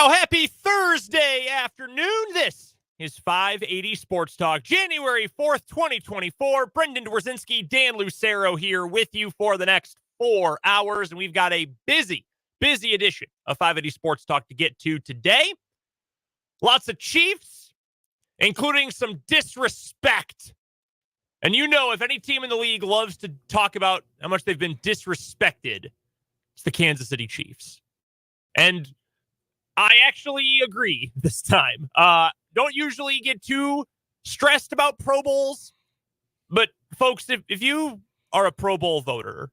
Now, happy Thursday afternoon. This is 580 Sports Talk, January 4th, 2024. Brendan Dworzinski, Dan Lucero here with you for the next 4 hours. And we've got a busy edition of 580 Sports Talk to get to today. Lots of Chiefs, including some disrespect. And you know, if any team in the league loves to talk about how much they've been disrespected, it's the Kansas City Chiefs. And I actually agree this time. Don't usually get too stressed about Pro Bowls. But, folks, if you are a Pro Bowl voter,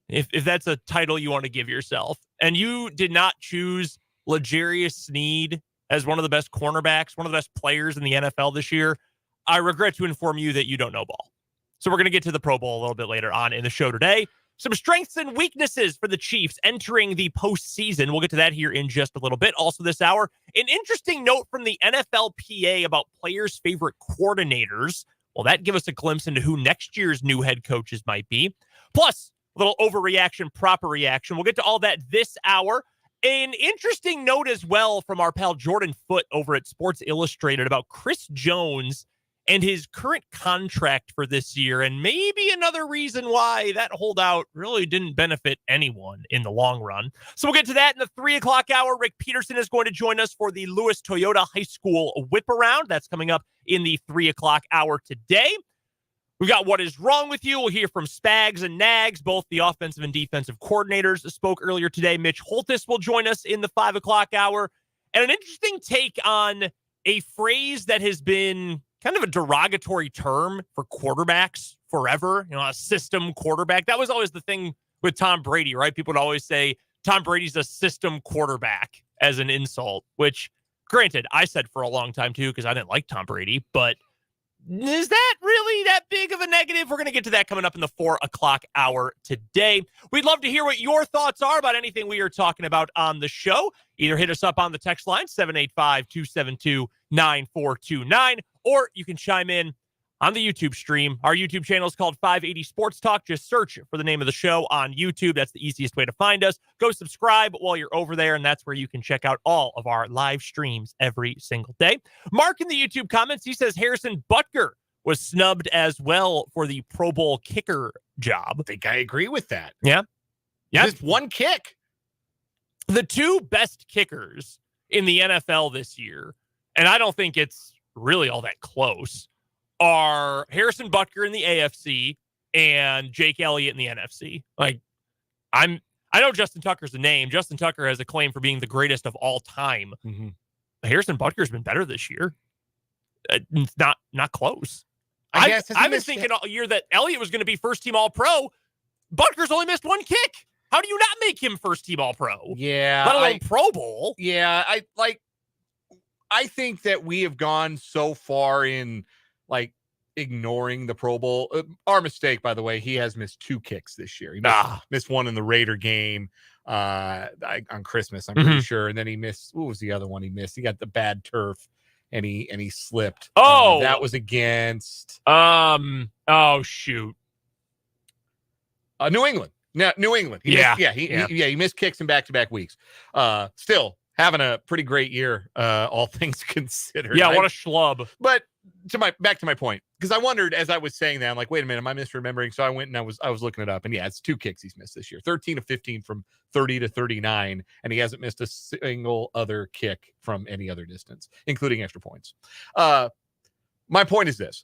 if that's a title you want to give yourself, and you did not choose L'Jarius Sneed as one of the best cornerbacks, one of the best players in the NFL this year, I regret to inform you that you don't know ball. So we're going to get to the Pro Bowl a little bit later on in the show today. Some strengths and weaknesses for the Chiefs entering the postseason. We'll get to that here in just a little bit. Also this hour, an interesting note from the NFLPA about players' favorite coordinators. Well, that give us a glimpse into who next year's new head coaches might be. Plus, a little overreaction, proper reaction. We'll get to all that this hour. An interesting note as well from our pal Jordan Foote over at Sports Illustrated about Chris Jones and his current contract for this year, and maybe another reason why that holdout really didn't benefit anyone in the long run. So we'll get to that in the 3 o'clock hour. Rick Peterson is going to join us for the Lewis Toyota High School Whip Around. That's coming up in the 3 o'clock hour today. We've got What Is Wrong With You. We'll hear from Spags and Nags, both the offensive and defensive coordinators spoke earlier today. Mitch Holthus will join us in the 5 o'clock hour. And an interesting take on a phrase that has been kind of a derogatory term for quarterbacks forever, a system quarterback. That was always the thing with Tom Brady, right? People would always say Tom Brady's a system quarterback as an insult, which granted, I said for a long time too, because I didn't like Tom Brady, but is that really that big of a negative? We're going to get to that coming up in the 4 o'clock hour today. We'd love to hear what your thoughts are about anything we are talking about on the show. Either hit us up on the text line, 785-272-9429, or you can chime in on the YouTube stream. Our YouTube channel is called 580 Sports Talk. Just search for the name of the show on YouTube. That's the easiest way to find us. Go subscribe while you're over there, and that's where you can check out all of our live streams every single day. Mark in the YouTube comments, he says Harrison Butker was snubbed as well for the Pro Bowl kicker job. I think I agree with that. Yeah. Just one kick. The two best kickers in the NFL this year, and I don't think it's really all that close, are Harrison Butker in the AFC and Jake Elliott in the NFC. I know Justin Tucker's a name. Justin Tucker has a claim for being the greatest of all time. Mm-hmm. Harrison Butker's been better this year. It's not close. I've been thinking all year that Elliott was going to be first-team All-Pro. Butker's only missed one kick. How do you not make him first-team All-Pro? Yeah. Let alone Pro Bowl. Yeah, I think that we have gone so far in ignoring the Pro Bowl. Our mistake, by the way. He has missed 2 kicks this year. He missed one in the Raider game on Christmas, I'm pretty sure, and then he missed. What was the other one he missed? He got the bad turf, and he slipped. That was against. Oh shoot. New England. No, New England. He missed kicks in back-to-back weeks. Still having a pretty great year, all things considered. Yeah, what a schlub. But back to my point, because I wondered as I was saying that, I'm like, wait a minute, am I misremembering? So I went and I was looking it up, and yeah, it's 2 kicks he's missed this year, 13 of 15 from 30 to 39, and he hasn't missed a single other kick from any other distance, including extra points. My point is this.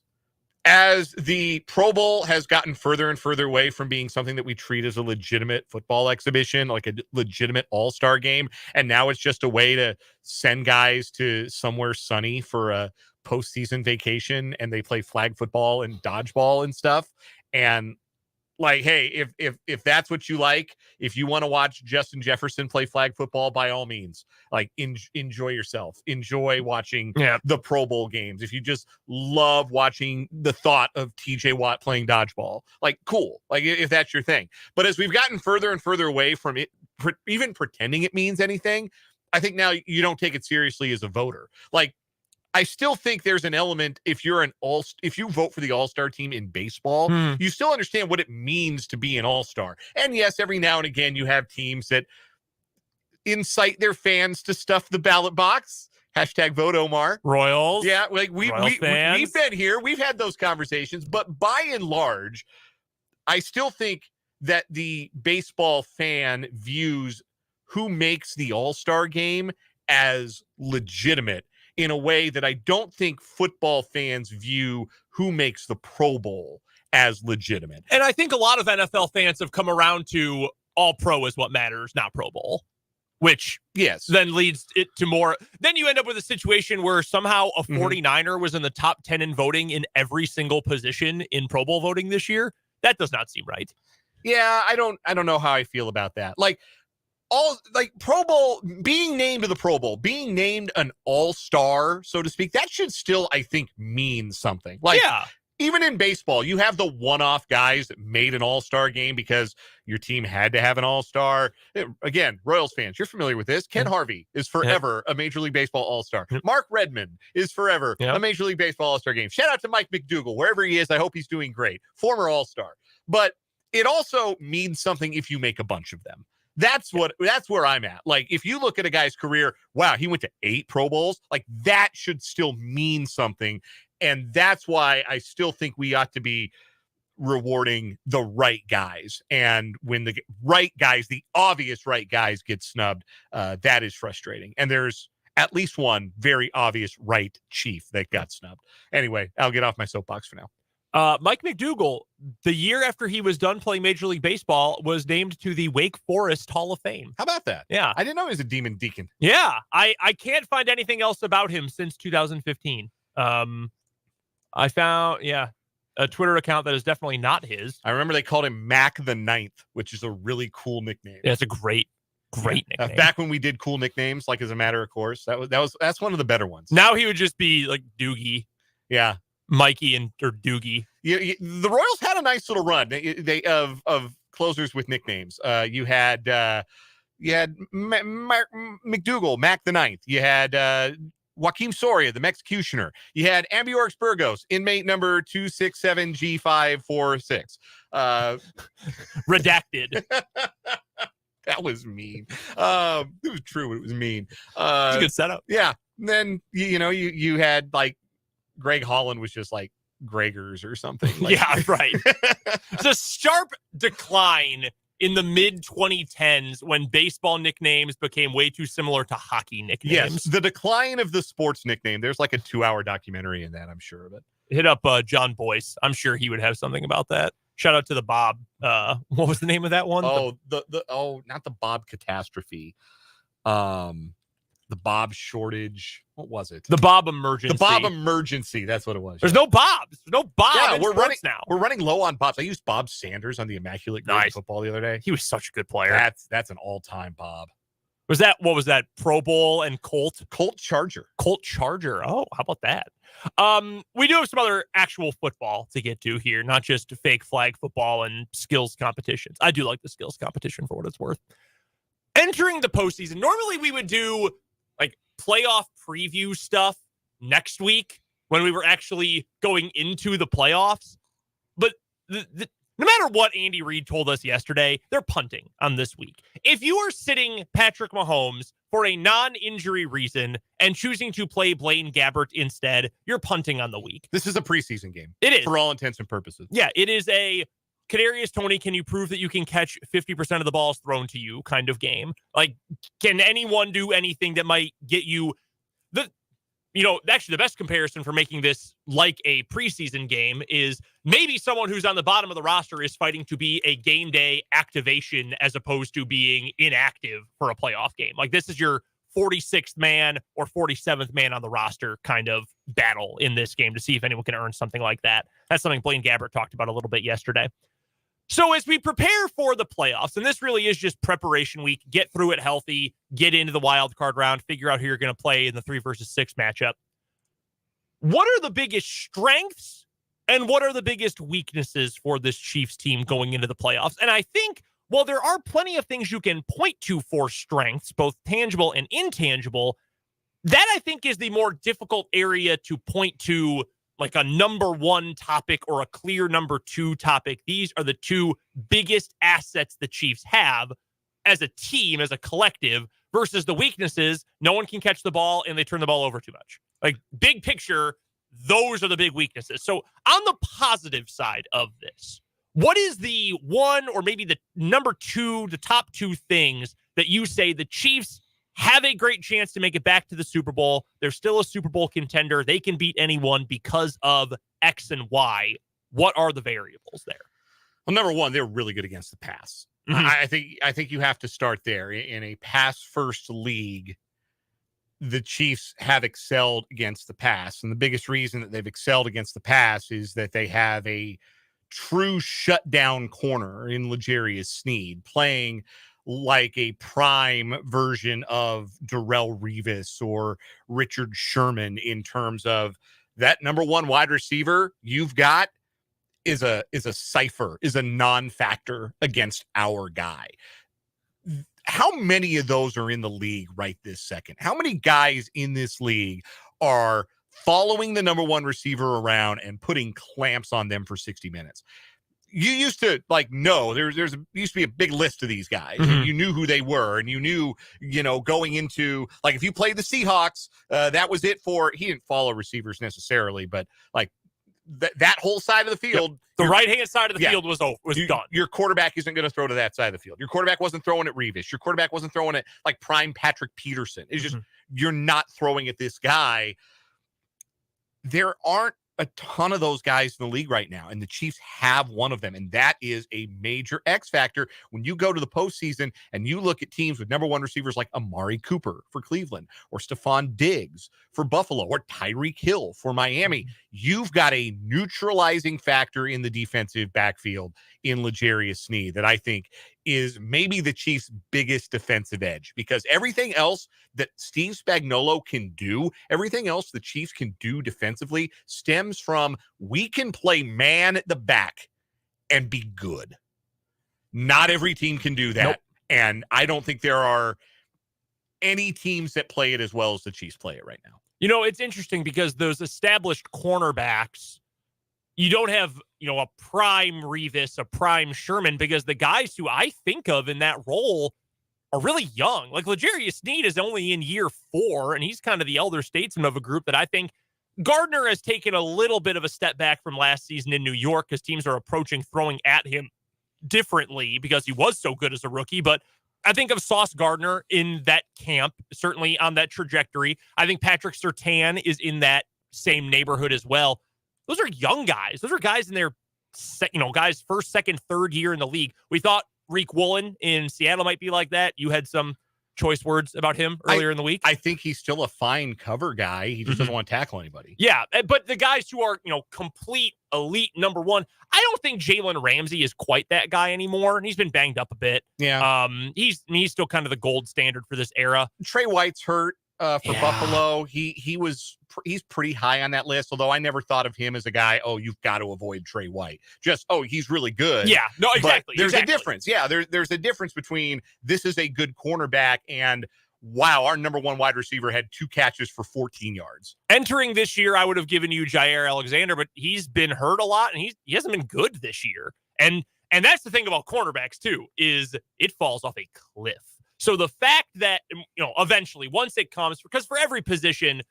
As the Pro Bowl has gotten further and further away from being something that we treat as a legitimate football exhibition, like a legitimate all-star game, and now it's just a way to send guys to somewhere sunny for a postseason vacation, and they play flag football and dodgeball and stuff. And hey, if that's what you like, if you want to watch Justin Jefferson play flag football, by all means, enjoy yourself. Enjoy watching the Pro Bowl games. If you just love watching the thought of TJ Watt playing dodgeball, cool. If that's your thing. But as we've gotten further and further away from it, even pretending it means anything, I think now you don't take it seriously as a voter. I still think there's an element, if you vote for the all-star team in baseball, you still understand what it means to be an all-star. And yes, every now and again you have teams that incite their fans to stuff the ballot box. Hashtag vote Omar. Royals. Yeah, like we've fans. been here. We've had those conversations. But by and large, I still think that the baseball fan views who makes the All-Star game as legitimate in a way that I don't think football fans view who makes the Pro Bowl as legitimate. And I think a lot of NFL fans have come around to All-Pro is what matters, not Pro Bowl, which then leads it to more. Then you end up with a situation where somehow a 49er was in the top 10 in voting in every single position in Pro Bowl voting this year. That does not seem right. Yeah, I don't know how I feel about that. Like Pro Bowl, being named to the Pro Bowl, being named an all-star, so to speak, that should still, I think, mean something. Like, even in baseball, you have the one-off guys that made an all-star game because your team had to have an all-star. Again, Royals fans, you're familiar with this. Ken Harvey is forever a Major League Baseball all-star. Mark Redmond is forever a Major League Baseball all-star game. Shout out to Mike McDougal, wherever he is. I hope he's doing great. Former all-star. But it also means something if you make a bunch of them. That's where I'm at. Like, if you look at a guy's career, wow, he went to 8 Pro Bowls, like that should still mean something. And that's why I still think we ought to be rewarding the right guys. And when the right guys, the obvious right guys get snubbed, that is frustrating. And there's at least one very obvious right chief that got snubbed. Anyway, I'll get off my soapbox for now. Mike McDougal, the year after he was done playing Major League Baseball, was named to the Wake Forest Hall of Fame. How about that? Yeah. I didn't know he was a Demon Deacon. Yeah. I can't find anything else about him since 2015. I found, a Twitter account that is definitely not his. I remember they called him Mac the Ninth, which is a really cool nickname. Yeah, it's a great nickname. Back when we did cool nicknames, like as a matter of course, that's one of the better ones. Now he would just be like Doogie. Yeah. Mikey or Doogie. The Royals had a nice little run they of closers with nicknames. You had McDougal, Mac the Ninth. You had Joaquim Soria, the Executioner. You had Ambiorix Burgos, inmate number 267G546. Redacted. That was mean. It was true, but it was mean. It's a good setup. Yeah. And then you had like Greg Holland was just like Gregors or something. Like. Yeah, right. It's a sharp decline in the mid 2010s when baseball nicknames became way too similar to hockey nicknames. Yes, the decline of the sports nickname. There's like a 2-hour documentary in that, I'm sure of it. Hit up John Boyce. I'm sure he would have something about that. Shout out to the Bob. What was the name of that one? Oh, not the Bob catastrophe. The Bob shortage. What was it? The Bob emergency. The Bob emergency. That's what it was. There's no Bobs. There's no Bob. Yeah, we're running low on Bobs. I used Bob Sanders on the Immaculate Grid football the other day. He was such a good player. That's an all-time Bob. What was that? Pro Bowl and Colt Charger. Oh, how about that? We do have some other actual football to get to here, not just fake flag football and skills competitions. I do like the skills competition for what it's worth. Entering the postseason, normally we would do like playoff preview stuff next week when we were actually going into the playoffs. But no matter what Andy Reid told us yesterday, they're punting on this week. If you are sitting Patrick Mahomes for a non-injury reason and choosing to play Blaine Gabbert instead, you're punting on the week. This is a preseason game. It is. For all intents and purposes. Yeah, it is a Kadarius Toney, can you prove that you can catch 50% of the balls thrown to you kind of game? Like, can anyone do anything that might get you actually the best comparison for making this like a preseason game is maybe someone who's on the bottom of the roster is fighting to be a game day activation as opposed to being inactive for a playoff game. Like, this is your 46th man or 47th man on the roster kind of battle in this game to see if anyone can earn something like that. That's something Blaine Gabbert talked about a little bit yesterday. So as we prepare for the playoffs, and this really is just preparation week, get through it healthy, get into the wild card round, figure out who you're going to play in the 3 versus 6 matchup. What are the biggest strengths and what are the biggest weaknesses for this Chiefs team going into the playoffs? And I think while there are plenty of things you can point to for strengths, both tangible and intangible, that I think is the more difficult area to point to like a number 1 topic or a clear number 2 topic. These are the 2 biggest assets the Chiefs have. as a team, as a collective, versus the weaknesses, no one can catch the ball and they turn the ball over too much. Like, big picture, those are the big weaknesses. So on the positive side of this, what is the one or maybe the number two, the top two things that you say the Chiefs have a great chance to make it back to the Super Bowl? They're still a Super Bowl contender. They can beat anyone because of X and Y. What are the variables there? Well, number one, they're really good against the pass. Mm-hmm. I think you have to start there. In a pass-first league, the Chiefs have excelled against the pass. And the biggest reason that they've excelled against the pass is that they have a true shutdown corner in L'Jarius Sneed, playing like a prime version of Darrelle Revis or Richard Sherman in terms of that number one wide receiver you've got is a cipher, is a non-factor against our guy. How many of those are in the league right this second? How many guys in this league are following the number one receiver around and putting clamps on them for 60 minutes? You used to know there used to be a big list of these guys. Mm-hmm. And you knew who they were, and you knew, going into, like, if you played the Seahawks, that was it for, he didn't follow receivers necessarily, but like that whole side of the field, yep. The right-hand side of the field was done. Your quarterback isn't going to throw to that side of the field. Your quarterback wasn't throwing at Revis. Your quarterback wasn't throwing at like prime Patrick Peterson. It's just, you're not throwing at this guy. There aren't a ton of those guys in the league right now, and the Chiefs have one of them, and that is a major X factor when you go to the postseason and you look at teams with number one receivers like Amari Cooper for Cleveland, or Stephon Diggs for Buffalo, or Tyreek Hill for Miami. You've got a neutralizing factor in the defensive backfield in L'Jarius Sneed that I think is maybe the Chiefs' biggest defensive edge, because everything else that Steve Spagnuolo can do, everything else the Chiefs can do defensively stems from, we can play man at the back and be good. Not every team can do that. Nope. And I don't think there are any teams that play it as well as the Chiefs play it right now. It's interesting because those established cornerbacks, you don't have, a prime Revis, a prime Sherman, because the guys who I think of in that role are really young. Like, L'Jarius Sneed is only in year 4, and he's kind of the elder statesman of a group that I think Gardner has taken a little bit of a step back from last season in New York, because teams are approaching throwing at him differently because he was so good as a rookie. But I think of Sauce Gardner in that camp, certainly on that trajectory. I think Patrick Surtain is in that same neighborhood as well. Those are young guys. Those are guys in their, guys first, second, third year in the league. We thought Reek Woolen in Seattle might be like that. You had some choice words about him earlier in the week. I think he's still a fine cover guy. He just doesn't want to tackle anybody. Yeah, but the guys who are, complete elite number one, I don't think Jalen Ramsey is quite that guy anymore. And he's been banged up a bit. Yeah. He's still kind of the gold standard for this era. Trey White's hurt for Buffalo. He's pretty high on that list, although I never thought of him as a guy, you've got to avoid Trey White. Just, he's really good. Yeah, no, exactly. But there's a difference. Yeah, there's a difference between this is a good cornerback and, wow, our number one wide receiver had 2 catches for 14 yards. Entering this year, I would have given you Jair Alexander, but he's been hurt a lot, and he hasn't been good this year. And that's the thing about cornerbacks, too, is it falls off a cliff. So the fact that, eventually, once it comes, because for every position,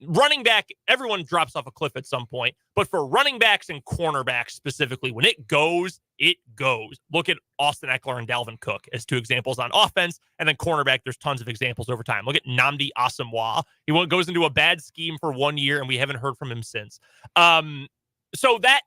running back, everyone drops off a cliff at some point. But for running backs and cornerbacks specifically, when it goes, it goes. Look at Austin Eckler and Dalvin Cook as 2 examples on offense. And then cornerback, there's tons of examples over time. Look at Nnamdi Asomugha. He goes into a bad scheme for 1 year, and we haven't heard from him since. So that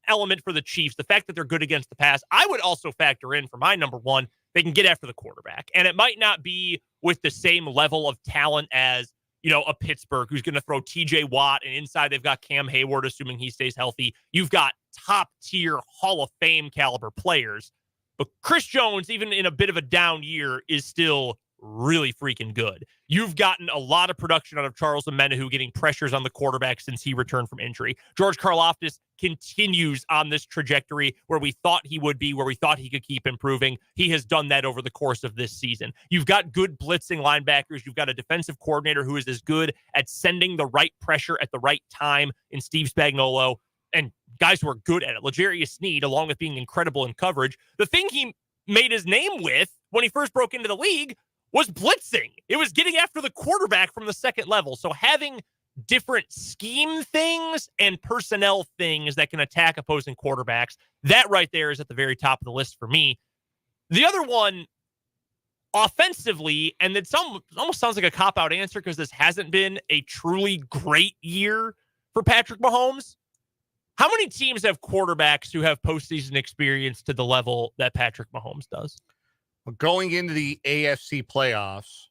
element for the Chiefs, the fact that they're good against the pass, I would also factor in for my number one, they can get after the quarterback. And it might not be with the same level of talent as, a Pittsburgh who's going to throw TJ Watt, and inside they've got Cam Hayward, assuming he stays healthy. You've got top tier Hall of Fame caliber players, but Chris Jones, even in a bit of a down year, is still really freaking good. You've gotten a lot of production out of Charles Omenihu, getting pressures on the quarterback since he returned from injury. George Karlaftis continues on this trajectory where we thought he would be, where we thought he could keep improving. He has done that over the course of this season. You've got good blitzing linebackers. You've got a defensive coordinator who is as good at sending the right pressure at the right time in Steve Spagnuolo, and guys who are good at it. L'Jarius Sneed, along with being incredible in coverage. The thing he made his name with when he first broke into the league was blitzing. It was getting after the quarterback from the second level. So having different scheme things and personnel things that can attack opposing quarterbacks, that right there is at the very top of the list for me. The other one, offensively, and it almost sounds like a cop-out answer because this hasn't been a truly great year for Patrick Mahomes. How many teams have quarterbacks who have postseason experience to the level that Patrick Mahomes does? Going into the AFC playoffs,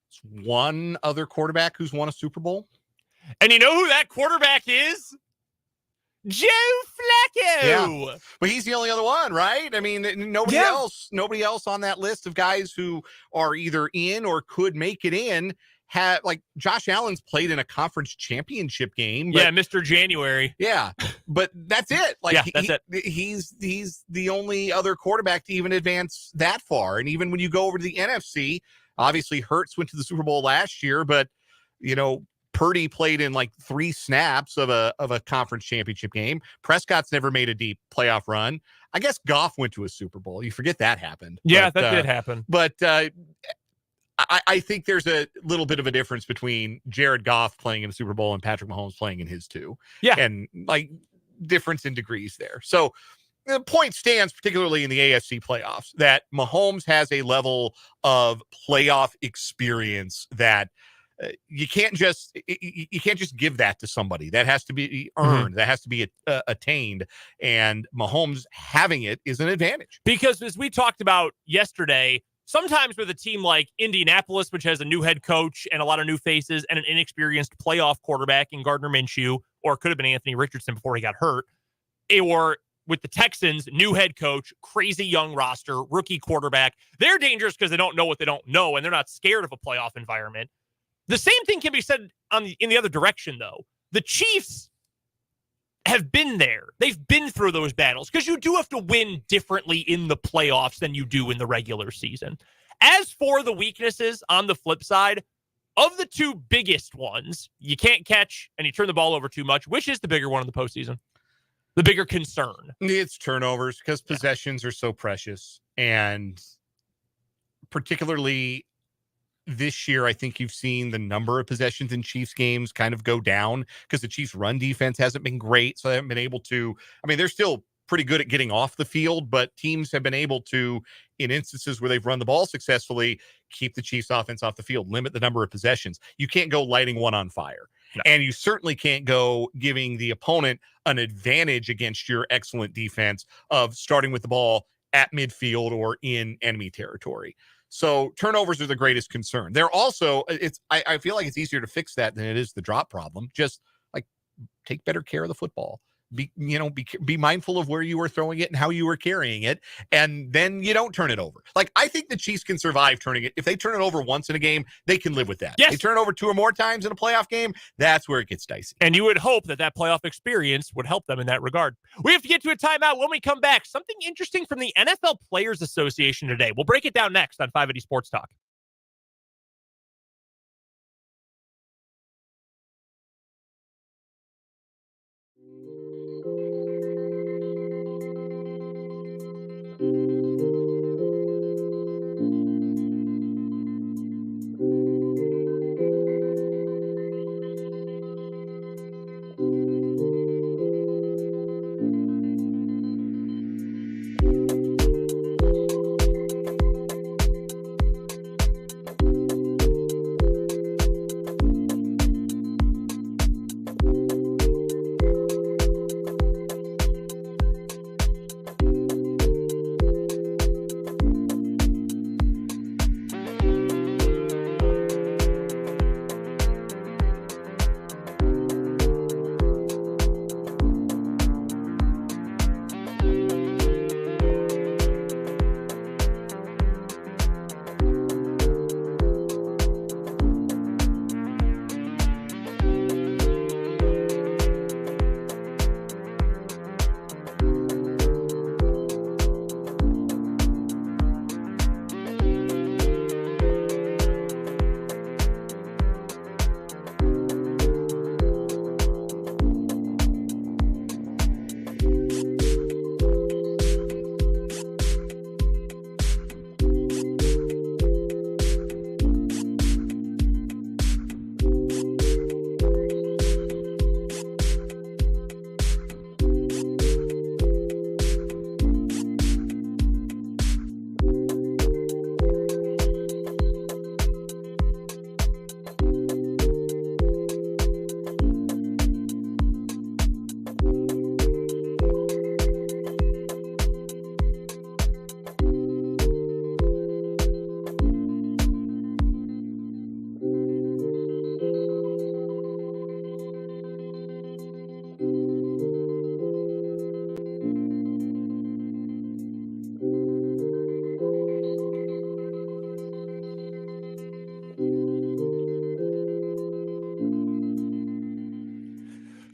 it's one other quarterback who's won a Super Bowl. And you know who that quarterback is? Joe Flacco. Yeah. But he's the only other one, right? I mean, nobody else on that list of guys who are either in or could make it in had, like, Josh Allen's played in a conference championship game. But, yeah, Mr. January. Yeah, but that's it. Like, yeah, that's it. He's the only other quarterback to even advance that far. And even when you go over to the NFC, obviously Hurts went to the Super Bowl last year, but, you know, Purdy played in like 3 snaps of a conference championship game. Prescott's never made a deep playoff run. I guess Goff went to a Super Bowl. You forget that happened. Yeah, that did happen. But I think there's a little bit of a difference between Jared Goff playing in a Super Bowl and Patrick Mahomes playing in his too. Yeah. And like difference in degrees there. So the point stands, particularly in the AFC playoffs, that Mahomes has a level of playoff experience that you can't just give that to somebody. That has to be earned. Mm-hmm. That has to be attained. And Mahomes having it is an advantage. Because as we talked about yesterday, sometimes with a team like Indianapolis, which has a new head coach and a lot of new faces and an inexperienced playoff quarterback in Gardner Minshew, or it could have been Anthony Richardson before he got hurt, or with the Texans, new head coach, crazy young roster, rookie quarterback, they're dangerous because they don't know what they don't know, and they're not scared of a playoff environment. The same thing can be said in the other direction, though. The Chiefs have been there. They've been through those battles because you do have to win differently in the playoffs than you do in the regular season. As for the weaknesses on the flip side, of the 2 biggest ones, you can't catch and you turn the ball over too much. Which is the bigger one in the postseason? The bigger concern? It's turnovers because possessions are so precious. And particularly this year, I think you've seen the number of possessions in Chiefs games kind of go down because the Chiefs' run defense hasn't been great. So they haven't been able to, I mean, they're still pretty good at getting off the field, but teams have been able to, in instances where they've run the ball successfully, keep the Chiefs offense off the field, limit the number of possessions. You can't go lighting one on fire. No. And you certainly can't go giving the opponent an advantage against your excellent defense of starting with the ball at midfield or in enemy territory. So turnovers are the greatest concern. They're also, I feel like it's easier to fix that than it is the drop problem. Just like take better care of the football. Be mindful of where you were throwing it and how you were carrying it, and then you don't turn it over. Like, I think the Chiefs can survive turning it. If they turn it over once in a game, they can live with that. Yes. They turn it over 2 or more times in a playoff game, that's where it gets dicey. And you would hope that playoff experience would help them in that regard. We have to get to a timeout. When we come back, something interesting from the NFL Players Association today. We'll break it down next on 580 Sports Talk.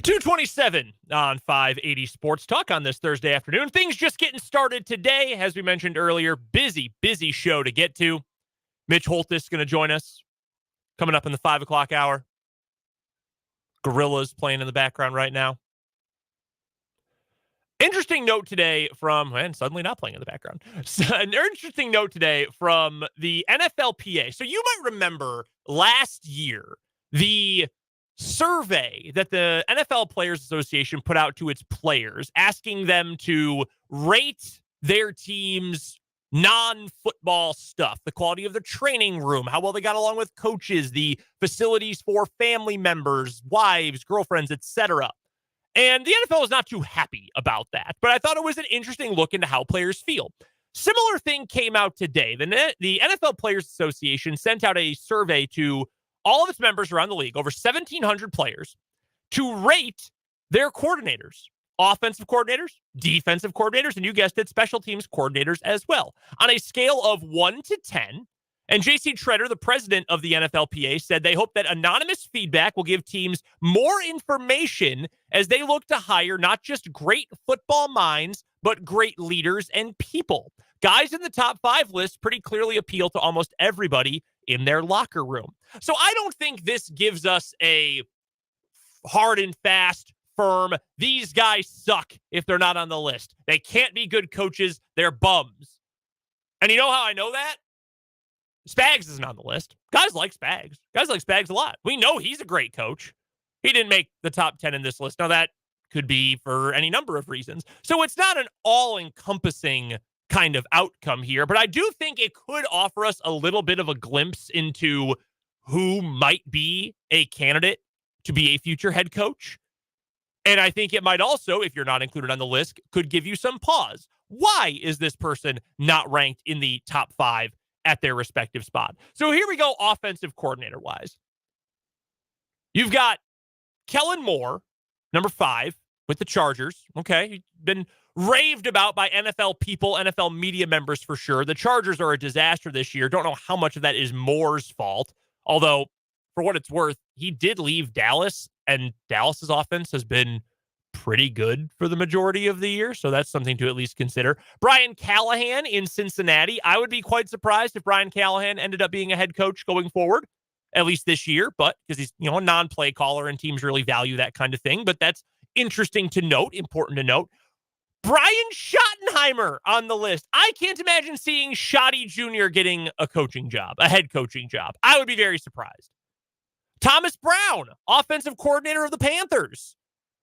227 on 580 Sports Talk on this Thursday afternoon. Things just getting started today. As we mentioned earlier, busy show to get to. Mitch Holthus going to join us coming up in the 5 o'clock hour. Gorillas playing in the background right now. Interesting note today from, and suddenly not playing in the background. So, an interesting note today from the NFLPA. So you might remember last year, the survey that the NFL Players Association put out to its players, asking them to rate their team's non-football stuff, the quality of the training room, how well they got along with coaches, the facilities for family members, wives, girlfriends, etc. And the NFL is not too happy about that. But I thought it was an interesting look into how players feel. Similar thing came out today. The NFL Players Association sent out a survey to all of its members around the league, over 1,700 players, to rate their coordinators, offensive coordinators, defensive coordinators, and you guessed it, special teams coordinators as well, on a scale of 1 to 10. And J.C. Treader, the president of the NFLPA, said they hope that anonymous feedback will give teams more information as they look to hire not just great football minds, but great leaders and people. Guys in the top 5 list pretty clearly appeal to almost everybody in their locker room. So I don't think this gives us a hard and fast, firm, these guys suck if they're not on the list. They can't be good coaches. They're bums. And you know how I know that? Spags isn't on the list. Guys like Spags. Guys like Spags a lot. We know he's a great coach. He didn't make the top 10 in this list. Now, that could be for any number of reasons. So it's not an all-encompassing kind of outcome here, but I do think it could offer us a little bit of a glimpse into who might be a candidate to be a future head coach. And I think it might also, if you're not included on the list, could give you some pause. Why is this person not ranked in the top 5 at their respective spot? So here we go, offensive coordinator-wise. You've got Kellen Moore, number 5, with the Chargers. Okay, he's been raved about by NFL people, NFL media members for sure. The Chargers are a disaster this year. Don't know how much of that is Moore's fault. Although, for what it's worth, he did leave Dallas, and Dallas's offense has been pretty good for the majority of the year. So that's something to at least consider. Brian Callahan in Cincinnati. I would be quite surprised if Brian Callahan ended up being a head coach going forward, at least this year, but because he's, a non-play caller and teams really value that kind of thing. But that's interesting to note, important to note. Brian Schottenheimer on the list. I can't imagine seeing Schotty Jr. getting a coaching job, a head coaching job. I would be very surprised. Thomas Brown, offensive coordinator of the Panthers.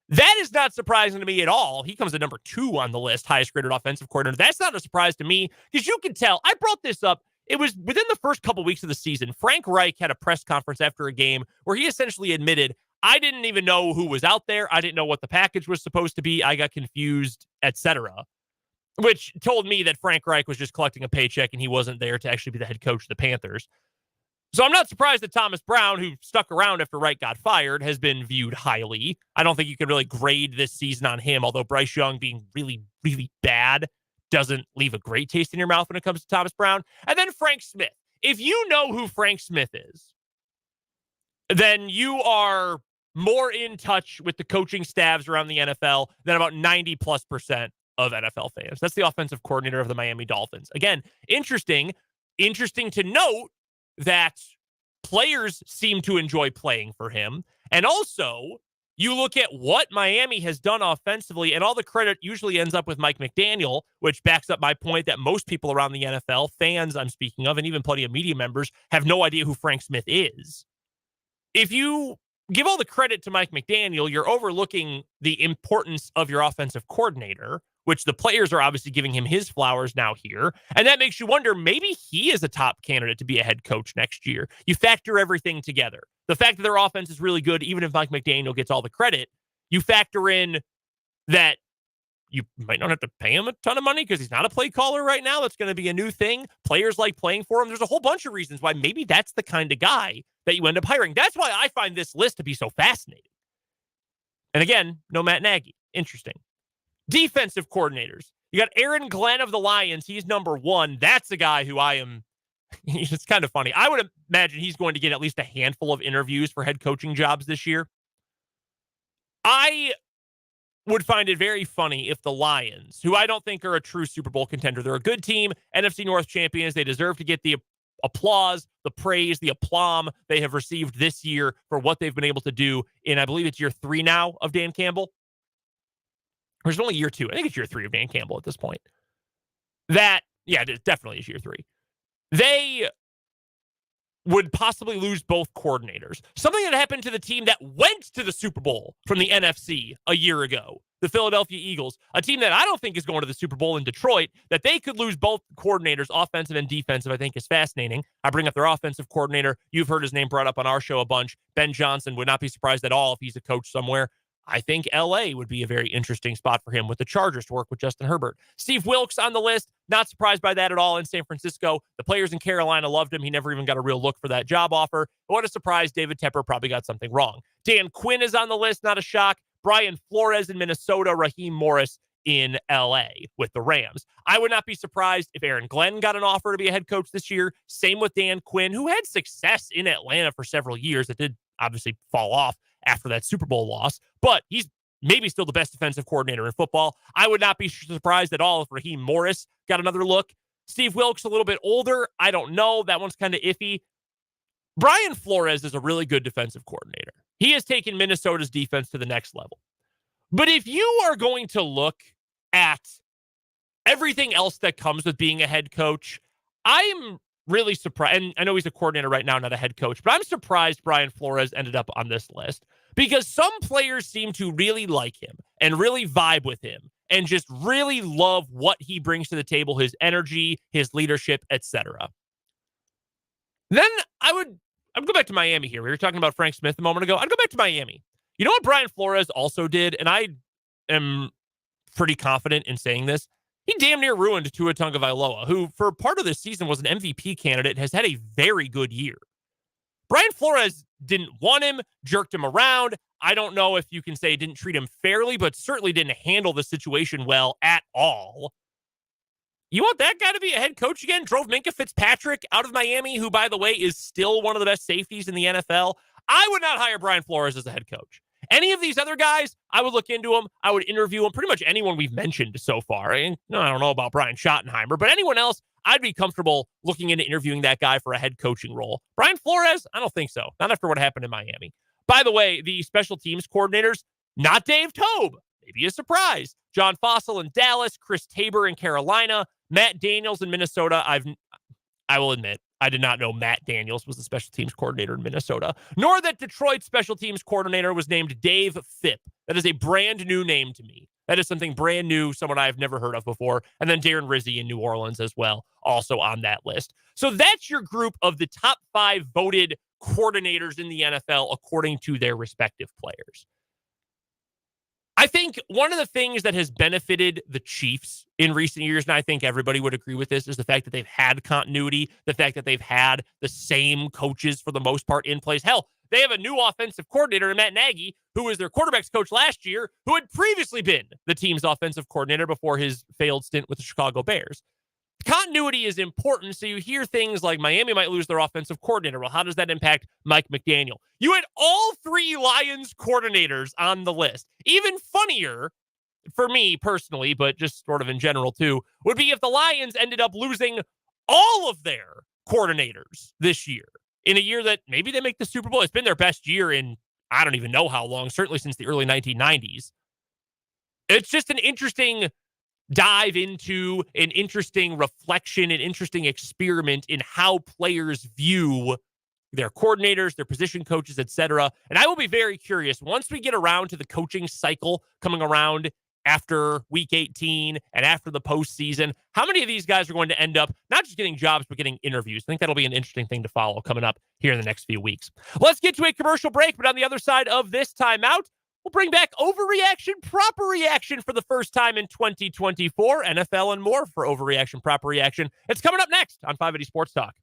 That is not surprising to me at all. He comes at number 2 on the list, highest graded offensive coordinator. That's not a surprise to me because you can tell. I brought this up. It was within the first couple weeks of the season. Frank Reich had a press conference after a game where he essentially admitted, I didn't even know who was out there. I didn't know what the package was supposed to be. I got confused, etc. Which told me that Frank Reich was just collecting a paycheck and he wasn't there to actually be the head coach of the Panthers. So I'm not surprised that Thomas Brown, who stuck around after Wright got fired, has been viewed highly. I don't think you can really grade this season on him, although Bryce Young being really, really bad doesn't leave a great taste in your mouth when it comes to Thomas Brown. And then Frank Smith. If you know who Frank Smith is, then you are more in touch with the coaching staffs around the NFL than about 90+% of NFL fans. That's the offensive coordinator of the Miami Dolphins. Again, interesting to note that players seem to enjoy playing for him. And also, you look at what Miami has done offensively, and all the credit usually ends up with Mike McDaniel, which backs up my point that most people around the NFL, fans I'm speaking of, and even plenty of media members, have no idea who Frank Smith is. If you give all the credit to Mike McDaniel, you're overlooking the importance of your offensive coordinator, which the players are obviously giving him his flowers now here. And that makes you wonder, maybe he is a top candidate to be a head coach next year. You factor everything together. The fact that their offense is really good, even if Mike McDaniel gets all the credit, you factor in that you might not have to pay him a ton of money because he's not a play caller right now. That's going to be a new thing. Players like playing for him. There's a whole bunch of reasons why maybe that's the kind of guy that you end up hiring. That's why I find this list to be so fascinating. And again, no Matt Nagy. Interesting. Defensive coordinators. You got Aaron Glenn of the Lions. He's number 1. That's a guy who it's kind of funny. I would imagine he's going to get at least a handful of interviews for head coaching jobs this year. I would find it very funny if the Lions, who I don't think are a true Super Bowl contender, they're a good team, NFC North champions, they deserve to get the applause, the praise, the aplomb they have received this year for what they've been able to do in, I believe it's year 3 now of Dan Campbell. Or is it only year 2? I think it's year 3 of Dan Campbell at this point. It definitely is year 3. They would possibly lose both coordinators. Something that happened to the team that went to the Super Bowl from the NFC a year ago, the Philadelphia Eagles, a team that I don't think is going to the Super Bowl in Detroit, that they could lose both coordinators, offensive and defensive, I think is fascinating. I bring up their offensive coordinator. You've heard his name brought up on our show a bunch. Ben Johnson. Would not be surprised at all if he's a coach somewhere. I think LA would be a very interesting spot for him with the Chargers to work with Justin Herbert. Steve Wilks on the list. Not surprised by that at all in San Francisco. The players in Carolina loved him. He never even got a real look for that job offer. But what a surprise. David Tepper probably got something wrong. Dan Quinn is on the list. Not a shock. Brian Flores in Minnesota. Raheem Morris in LA with the Rams. I would not be surprised if Aaron Glenn got an offer to be a head coach this year. Same with Dan Quinn, who had success in Atlanta for several years. It did obviously fall off after that Super Bowl loss, but he's maybe still the best defensive coordinator in football. I would not be surprised at all if Raheem Morris got another look. Steve Wilks, a little bit older. I don't know. That one's kind of iffy. Brian Flores is a really good defensive coordinator. He has taken Minnesota's defense to the next level. But if you are going to look at everything else that comes with being a head coach, I'm really surprised. And I know he's a coordinator right now, not a head coach, but I'm surprised Brian Flores ended up on this list because some players seem to really like him and really vibe with him and just really love what he brings to the table, his energy, his leadership, etc. Then I'd go back to Miami here. We were talking about Frank Smith a moment ago. I'd go back to Miami. You know what Brian Flores also did? And I am pretty confident in saying this. He damn near ruined Tua Tagovailoa, who for part of this season was an MVP candidate, has had a very good year. Brian Flores didn't want him, jerked him around. I don't know if you can say didn't treat him fairly, but certainly didn't handle the situation well at all. You want that guy to be a head coach again? Drove Minkah Fitzpatrick out of Miami, who, by the way, is still one of the best safeties in the NFL. I would not hire Brian Flores as a head coach. Any of these other guys, I would look into them. I would interview them. Pretty much anyone we've mentioned so far. I don't know about Brian Schottenheimer, but anyone else, I'd be comfortable looking into interviewing that guy for a head coaching role. Brian Flores, I don't think so. Not after what happened in Miami. By the way, the special teams coordinators, not Dave Tobe. Maybe a surprise. John Fossil in Dallas, Chris Tabor in Carolina, Matt Daniels in Minnesota. I will admit, I did not know Matt Daniels was the special teams coordinator in Minnesota, nor that Detroit's special teams coordinator was named Dave Phipp. That is a brand new name to me. That is something brand new, someone I've never heard of before. And then Darren Rizzi in New Orleans as well, also on that list. So that's your group of the top 5 voted coordinators in the NFL according to their respective players. I think one of the things that has benefited the Chiefs in recent years, and I think everybody would agree with this, is the fact that they've had continuity, the fact that they've had the same coaches for the most part in place. Hell, they have a new offensive coordinator, Matt Nagy, who was their quarterback's coach last year, who had previously been the team's offensive coordinator before his failed stint with the Chicago Bears. Continuity is important, so you hear things like Miami might lose their offensive coordinator. Well, how does that impact Mike McDaniel? You had all 3 Lions coordinators on the list. Even funnier, for me personally, but just sort of in general too, would be if the Lions ended up losing all of their coordinators this year, in a year that maybe they make the Super Bowl. It's been their best year in I don't even know how long, certainly since the early 1990s. It's just an interesting dive into, an interesting reflection, an interesting experiment in how players view their coordinators, their position coaches, etc. And I will be very curious once we get around to the coaching cycle coming around after week 18 and after the postseason, how many of these guys are going to end up not just getting jobs, but getting interviews? I think that'll be an interesting thing to follow coming up here in the next few weeks. Let's get to a commercial break, but on the other side of this timeout, we'll bring back overreaction, proper reaction for the first time in 2024, NFL and more for overreaction, proper reaction. It's coming up next on 580 Sports Talk.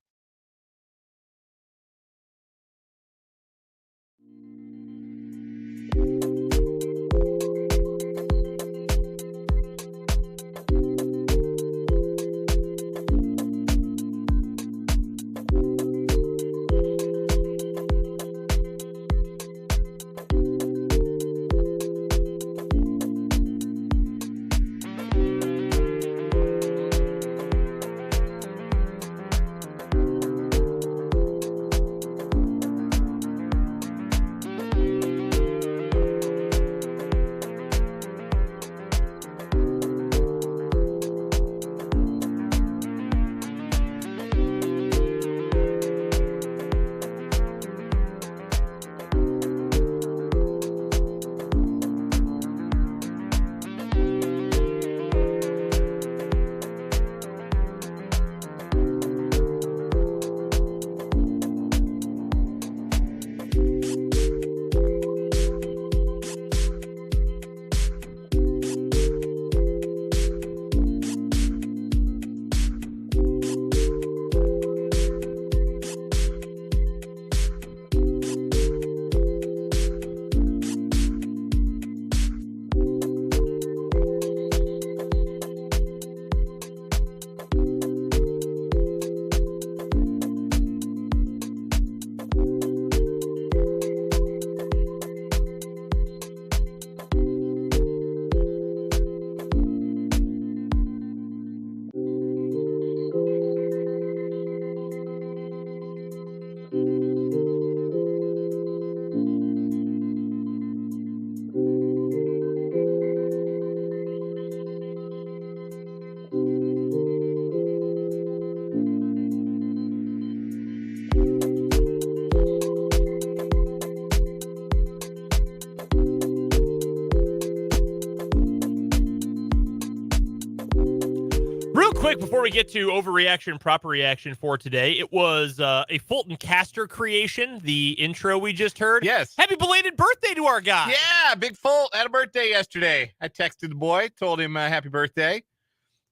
quick, before we get to overreaction, proper reaction for today, it was a Fulton Caster creation, the intro we just heard. Yes. Happy belated birthday to our guy. Yeah, Big Folt had a birthday yesterday. I texted the boy, told him happy birthday,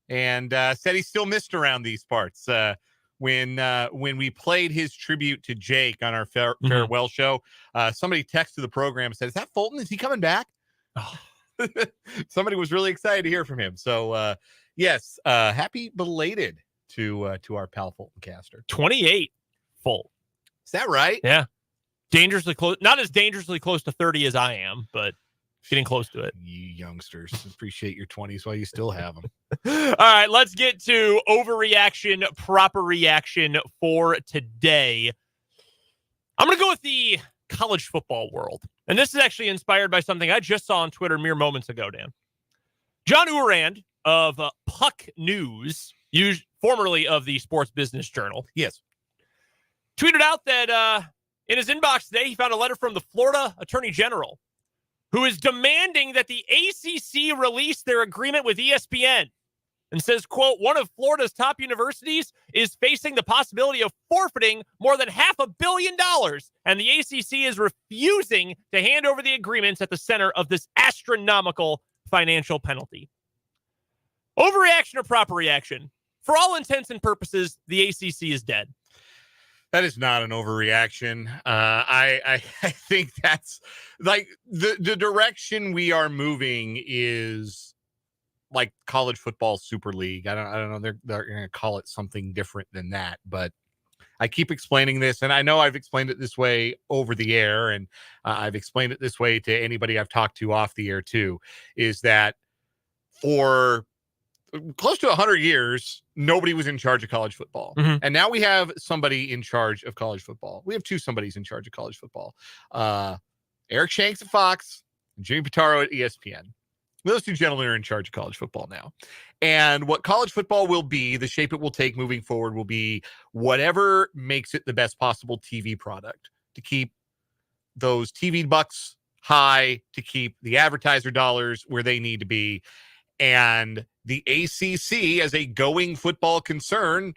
and said he still missed around these parts. When we played his tribute to Jake on our farewell show, somebody texted the program and said, "Is that Fulton? Is he coming back?" Oh. Somebody was really excited to hear from him. So, yes, happy belated to our pal Fulton Caster. 28 full. Is that right? Yeah. Dangerously close. Not as dangerously close to 30 as I am, but getting close to it. You youngsters, appreciate your 20s while you still have them. All right, let's get to overreaction, proper reaction for today. I'm going to go with the college football world. And this is actually inspired by something I just saw on Twitter mere moments ago, Dan. John Urand of Puck News, formerly of the Sports Business Journal, yes, tweeted out that in his inbox today, he found a letter from the Florida Attorney General who is demanding that the ACC release their agreement with ESPN and says, quote, one of Florida's top universities is facing the possibility of forfeiting more than $500 million, and the ACC is refusing to hand over the agreements at the center of this astronomical financial penalty. Overreaction or proper reaction? For all intents and purposes, the ACC is dead. That is not an overreaction. I think that's like the direction we are moving is like college football super league. I don't know. They're going to call it something different than that, but I keep explaining this, and I know I've explained it this way over the air, and I've explained it this way to anybody I've talked to off the air too, is that for close to 100 years, nobody was in charge of college football. Mm-hmm. And now we have somebody in charge of college football. We have two somebodies in charge of college football. Eric Shanks at Fox, and Jimmy Pitaro at ESPN. Those two gentlemen are in charge of college football now. And what college football will be, the shape it will take moving forward will be whatever makes it the best possible TV product to keep those TV bucks high, to keep the advertiser dollars where they need to be. And the ACC, as a going football concern,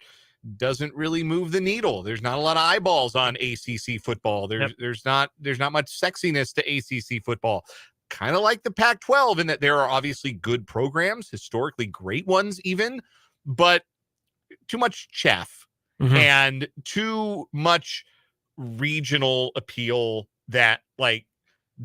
doesn't really move the needle. There's not a lot of eyeballs on ACC football. There's not much sexiness to ACC football. Kind of like the Pac-12 in that there are obviously good programs, historically great ones even, but too much chaff and too much regional appeal that like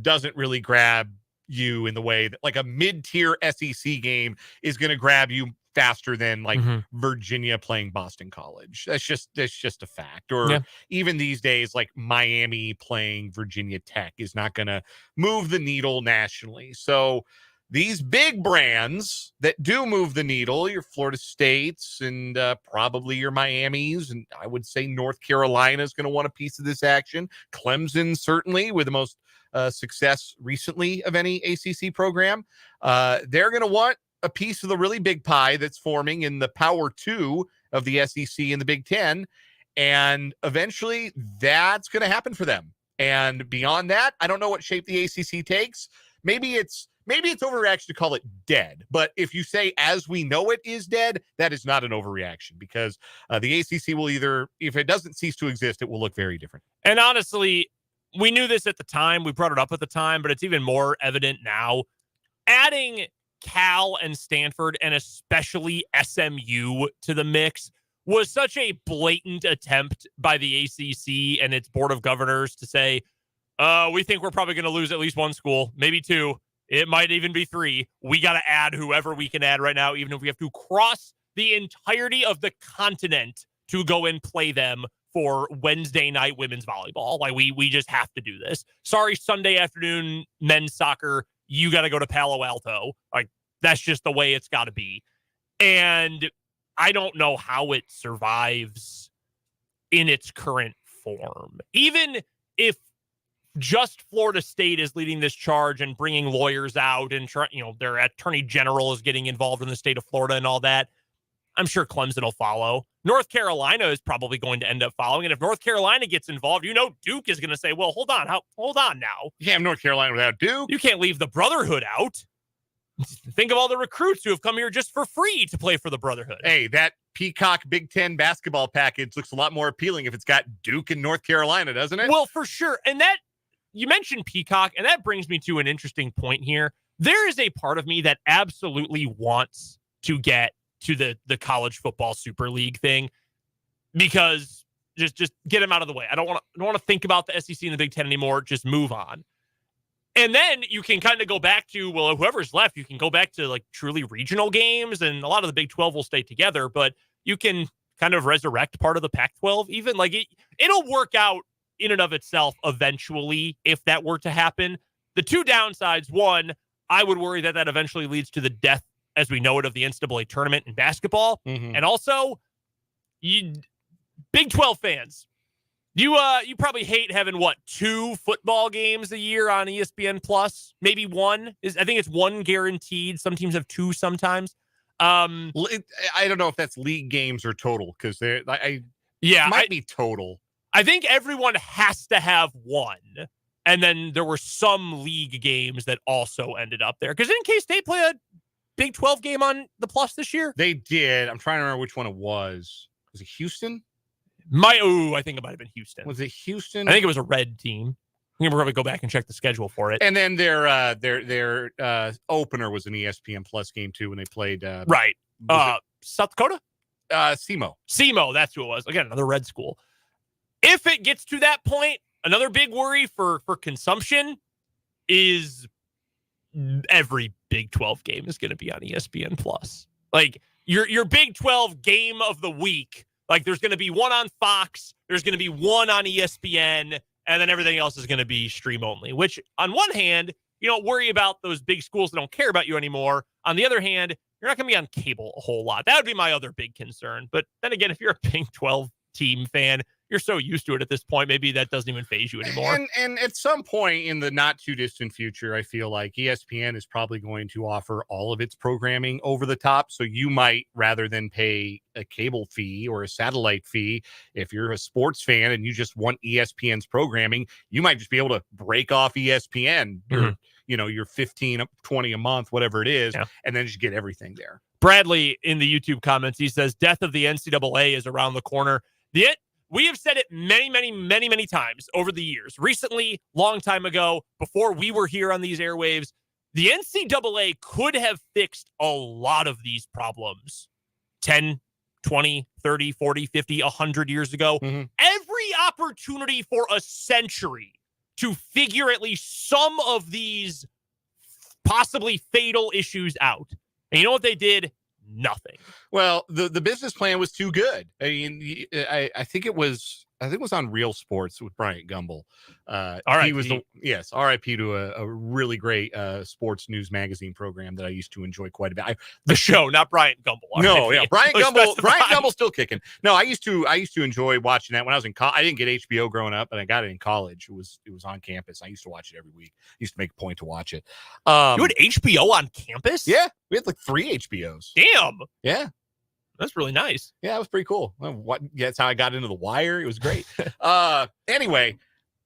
doesn't really grab you in the way that like a mid-tier SEC game is going to grab you faster than like Virginia playing Boston College. That's just a fact. Or even these days, like Miami playing Virginia Tech is not going to move the needle nationally. So these big brands that do move the needle, your Florida States and probably your Miamis, and I would say North Carolina is going to want a piece of this action. Clemson, certainly, with the most success recently of any ACC program. They're going to want a piece of the really big pie that's forming in the Power 2 of the SEC and the Big Ten. And eventually that's going to happen for them. And beyond that, I don't know what shape the ACC takes. Maybe it's overreaction to call it dead. But if you say as we know it is dead, that is not an overreaction, because the ACC will either, if it doesn't cease to exist, it will look very different. And honestly, we knew this at the time. We brought it up at the time, but it's even more evident now. Adding Cal and Stanford, and especially SMU, to the mix was such a blatant attempt by the ACC and its board of governors to say, we think we're probably going to lose at least one school, maybe two. It might even be three. We got to add whoever we can add right now, even if we have to cross the entirety of the continent to go and play them for Wednesday night women's volleyball. Like we just have to do this. Sorry, Sunday afternoon men's soccer, you got to go to Palo Alto. Like, that's just the way it's got to be. And I don't know how it survives in its current form. Even if just Florida State is leading this charge and bringing lawyers out and, their attorney general is getting involved in the state of Florida and all that, I'm sure Clemson will follow. North Carolina is probably going to end up following. And if North Carolina gets involved, Duke is going to say, well, hold on now. You can't have North Carolina without Duke. You can't leave the Brotherhood out. Think of all the recruits who have come here just for free to play for the Brotherhood. Hey, that Peacock Big Ten basketball package looks a lot more appealing if it's got Duke and North Carolina, doesn't it? Well, for sure. And that, you mentioned Peacock, and that brings me to an interesting point here. There is a part of me that absolutely wants to get to the college football Super League thing, because just get them out of the way. I don't want to think about the SEC and the Big Ten anymore. Just move on. And then you can kind of go back to, well, whoever's left, you can go back to like truly regional games, and a lot of the Big 12 will stay together, but you can kind of resurrect part of the Pac-12 even. Like it'll work out in and of itself eventually if that were to happen. The two downsides, one, I would worry that eventually leads to the death as we know it of the NCAA tournament in basketball. Mm-hmm. And also, Big 12 fans, you probably hate having 2 football games a year on ESPN Plus, maybe one. I think it's one guaranteed. Some teams have 2 sometimes. I don't know if that's league games or total, because might be total. I think everyone has to have one. And then there were some league games that also ended up there. Because didn't K-State play a Big 12 game on the Plus this year? They did. I'm trying to remember which one it was. Was it Houston? I think it might have been Houston. Was it Houston? I think it was a red team. I'm gonna probably go back and check the schedule for it. And then their opener was an ESPN Plus game too when they played. Right. South Dakota. SEMO, that's who it was. Again, another red school. If it gets to that point, another big worry for consumption is every Big 12 game is going to be on ESPN Plus. Like your Big 12 game of the week, like there's going to be one on Fox, there's going to be one on ESPN, and then everything else is going to be stream only, which on one hand, you don't worry about those big schools that don't care about you anymore. On the other hand, you're not going to be on cable a whole lot. That would be my other big concern. But then again, if you're a Big 12 team fan, you're so used to it at this point, maybe that doesn't even faze you anymore. And at some point in the not too distant future, I feel like ESPN is probably going to offer all of its programming over the top. So you might, rather than pay a cable fee or a satellite fee, if you're a sports fan and you just want ESPN's programming, you might just be able to break off ESPN, your 15, 20 a month, whatever it is, and then just get everything there. Bradley in the YouTube comments, he says, death of the NCAA is around the corner. We have said it many, many, many, many times over the years. Recently, long time ago, before we were here on these airwaves, the NCAA could have fixed a lot of these problems 10, 20, 30, 40, 50, 100 years ago. Mm-hmm. Every opportunity for a century to figure at least some of these possibly fatal issues out. And you know what they did? Nothing. Well, the business plan was too good. I mean, I think it was on Real Sports with Bryant Gumbel. He was RIP to a really great sports news magazine program that I used to enjoy quite a bit. The show, not Bryant Gumbel. No, yeah, Bryant Gumbel's still kicking. No, I used to enjoy watching that when I was in college. I didn't get HBO growing up, but I got it in college. It was on campus. I used to watch it every week. I used to make a point to watch it. You had HBO on campus? Yeah, we had like 3 HBOs. Damn. Yeah. That's really nice. Yeah, it was pretty cool. That's how I got into The Wire. It was great. Anyway,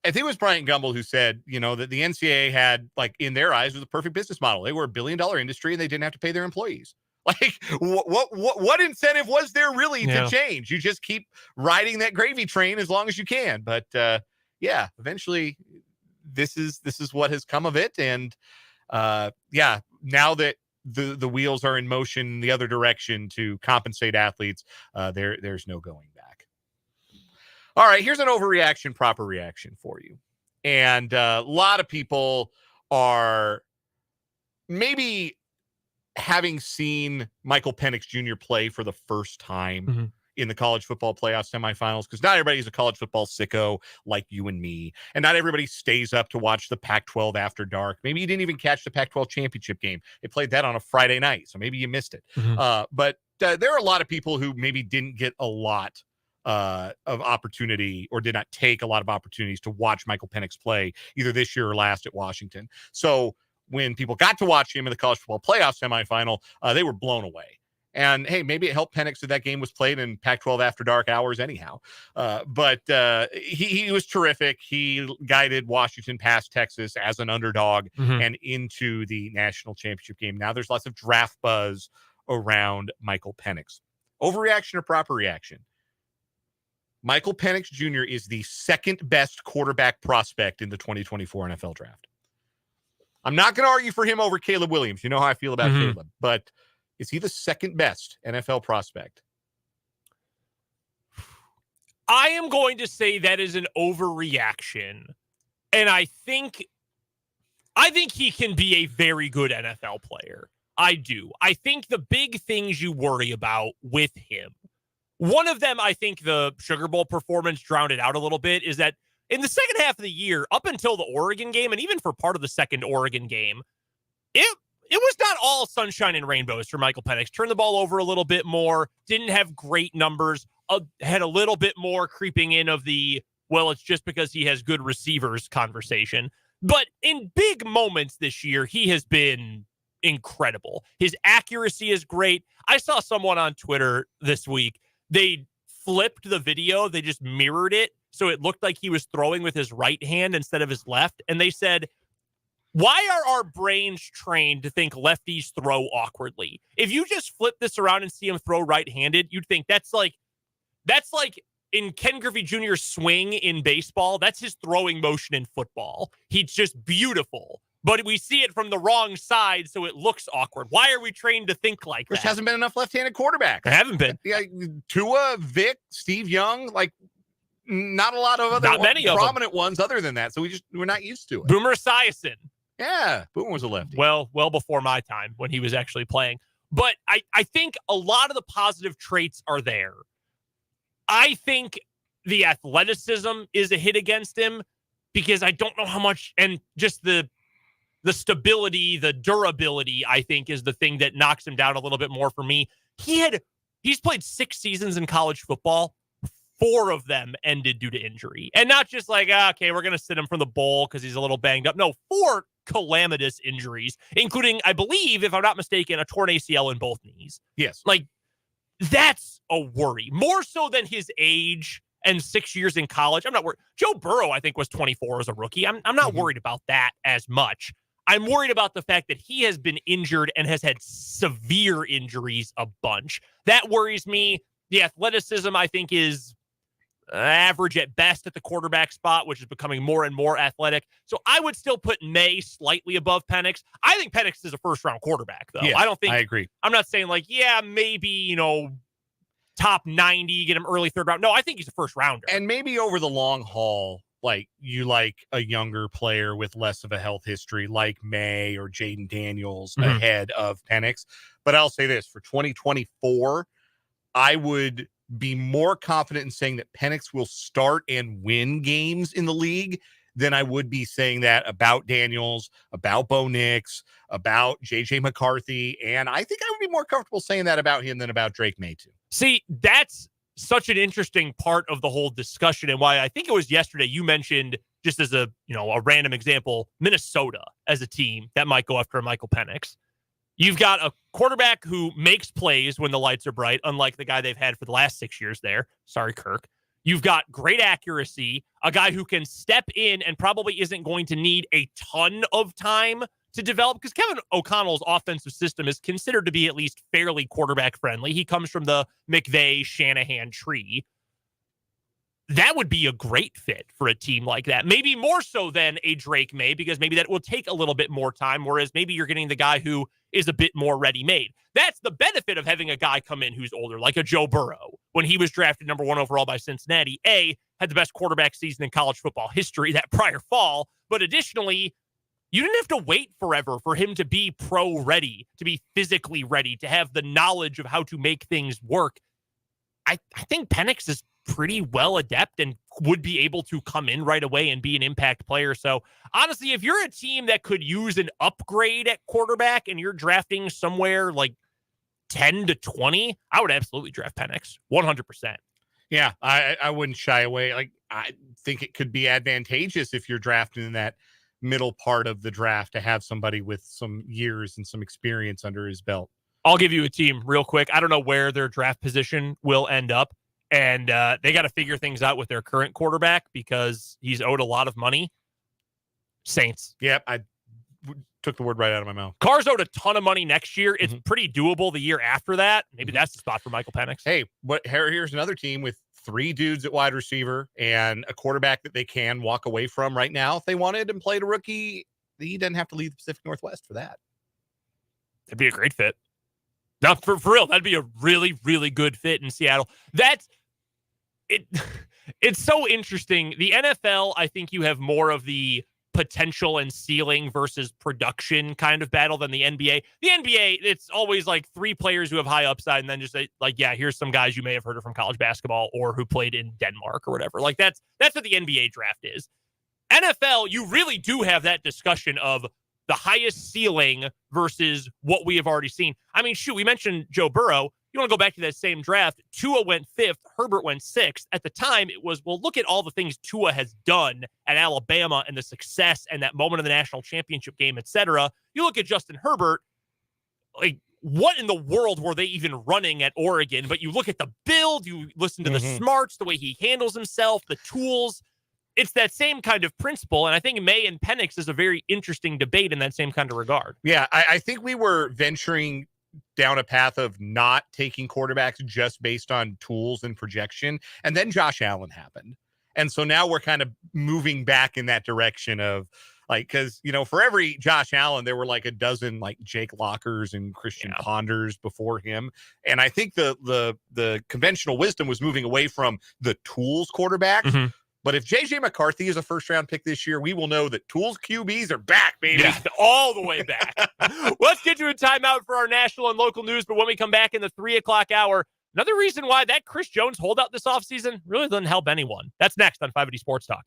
I think it was Bryant Gumbel who said, that the NCAA had, like, in their eyes, was a perfect business model. They were $1 billion industry and they didn't have to pay their employees. Like, what incentive was there really to change? You just keep riding that gravy train as long as you can. But eventually, this is what has come of it. And now that the wheels are in motion the other direction to compensate athletes, there's no going back. All right, here's an overreaction, proper reaction for you. And a lot of people are maybe having seen Michael Penix Jr. play for the first time in the college football playoff semifinals, because not everybody's a college football sicko like you and me, and not everybody stays up to watch the Pac-12 after dark. Maybe you didn't even catch the Pac-12 championship game. They played that on a Friday night, so maybe you missed it. But there are a lot of people who maybe didn't get a lot of opportunity, or did not take a lot of opportunities to watch Michael Penix play either this year or last at Washington. So when people got to watch him in the college football playoff semifinal, they were blown away. And hey, maybe it helped Penix that that game was played in Pac-12 after dark hours anyhow. But he was terrific. He guided Washington past Texas as an underdog and into the national championship game. Now there's lots of draft buzz around Michael Penix. Overreaction or proper reaction? Michael Penix Jr. is the second best quarterback prospect in the 2024 NFL draft. I'm not going to argue for him over Caleb Williams. You know how I feel about Caleb, but is he the second best NFL prospect? I am going to say that is an overreaction. And I think he can be a very good NFL player. I do. I think the big things you worry about with him, one of them, I think the Sugar Bowl performance drowned it out a little bit, is that in the second half of the year, up until the Oregon game, and even for part of the second Oregon game, it was not all sunshine and rainbows for Michael Penix. Turned the ball over a little bit more, didn't have great numbers, had a little bit more creeping in of the, well, it's just because he has good receivers conversation. But in big moments this year, he has been incredible. His accuracy is great. I saw someone on Twitter this week, they flipped the video, they just mirrored it, so it looked like he was throwing with his right hand instead of his left. And they said, why are our brains trained to think lefties throw awkwardly? If you just flip this around and see him throw right-handed, you'd think that's like in Ken Griffey Jr.'s swing in baseball. That's his throwing motion in football. He's just beautiful. But we see it from the wrong side, so it looks awkward. Why are we trained to think like that? There hasn't been enough left-handed quarterbacks. There haven't been. Yeah, Tua, Vic, Steve Young, like not a lot of other prominent ones other than that. So we're not used to it. Boomer Esiason. Yeah, Boomer was a lefty. Well before my time when he was actually playing. But I think a lot of the positive traits are there. I think the athleticism is a hit against him because I don't know how much, and just the stability, the durability, I think, is the thing that knocks him down a little bit more for me. He's played 6 seasons in college football. 4 of them ended due to injury. And not just like, okay, we're going to sit him from the bowl because he's a little banged up. No, 4 calamitous injuries, including, I believe, if I'm not mistaken, a torn ACL in both knees. Yes. Like, that's a worry. More so than his age and 6 years in college. I'm not worried. Joe Burrow, I think, was 24 as a rookie. I'm not worried about that as much. I'm worried about the fact that he has been injured and has had severe injuries a bunch. That worries me. The athleticism, I think, is average at best at the quarterback spot, which is becoming more and more athletic. So I would still put May slightly above Penix. I think Penix is a first-round quarterback, though. Yes, I agree. I'm not saying like, yeah, maybe, top 90, get him early third round. No, I think he's a first-rounder. And maybe over the long haul, like you like a younger player with less of a health history like May or Jaden Daniels ahead of Penix. But I'll say this, for 2024, I would be more confident in saying that Penix will start and win games in the league than I would be saying that about Daniels, about Bo Nix, about JJ McCarthy. And I think I would be more comfortable saying that about him than about Drake May too. See, that's such an interesting part of the whole discussion, and why I think it was yesterday you mentioned, just as a random example, Minnesota as a team that might go after Michael Penix. You've got a quarterback who makes plays when the lights are bright, unlike the guy they've had for the last 6 years there. Sorry, Kirk. You've got great accuracy, a guy who can step in and probably isn't going to need a ton of time to develop, because Kevin O'Connell's offensive system is considered to be at least fairly quarterback friendly. He comes from the McVay-Shanahan tree. That would be a great fit for a team like that. Maybe more so than a Drake May, because maybe that will take a little bit more time, whereas maybe you're getting the guy who is a bit more ready-made. That's the benefit of having a guy come in who's older, like a Joe Burrow. When he was drafted number 1 overall by Cincinnati, had the best quarterback season in college football history that prior fall, but additionally, you didn't have to wait forever for him to be pro-ready, to be physically ready, to have the knowledge of how to make things work. I think Penix is pretty well adept and would be able to come in right away and be an impact player. So honestly, if you're a team that could use an upgrade at quarterback and you're drafting somewhere like 10 to 20, I would absolutely draft Penix 100%. Yeah, I wouldn't shy away. Like, I think it could be advantageous if you're drafting in that middle part of the draft to have somebody with some years and some experience under his belt. I'll give you a team real quick. I don't know where their draft position will end up, and they got to figure things out with their current quarterback because he's owed a lot of money. Saints. Yep, I took the word right out of my mouth. Carr's owed a ton of money next year. It's pretty doable the year after that. Maybe that's the spot for Michael Penix. Hey, here's another team with 3 dudes at wide receiver and a quarterback that they can walk away from right now if they wanted and played a rookie. He doesn't have to leave the Pacific Northwest for that. That'd be a great fit. No, for real, that'd be a really, really good fit in Seattle. That's it. It's so interesting. The NFL, I think you have more of the potential and ceiling versus production kind of battle than the NBA. The NBA, it's always like 3 players who have high upside and then just like, yeah, here's some guys you may have heard of from college basketball or who played in Denmark or whatever. Like that's what the NBA draft is. NFL, you really do have that discussion of the highest ceiling versus what we have already seen. I mean, shoot, we mentioned Joe Burrow. You want to go back to that same draft. Tua went 5th. Herbert went 6th. At the time, it was, well, look at all the things Tua has done at Alabama and the success and that moment of the national championship game, et cetera. You look at Justin Herbert, like, what in the world were they even running at Oregon? But you look at the build, you listen to the smarts, the way he handles himself, the tools. It's that same kind of principle. And I think May and Penix is a very interesting debate in that same kind of regard. Yeah, I think we were venturing down a path of not taking quarterbacks just based on tools and projection. And then Josh Allen happened. And so now we're kind of moving back in that direction of like, because, you know, for every Josh Allen, there were like a dozen like Jake Lockers and Christian Ponders before him. And I think the conventional wisdom was moving away from the tools quarterback. But if JJ McCarthy is a first-round pick this year, we will know that tools QBs are back, baby. Yeah, all the way back. Let's get to a timeout for our national and local news. But when we come back in the 3 o'clock hour, another reason why that Chris Jones holdout this offseason really doesn't help anyone. That's next on 580 Sports Talk.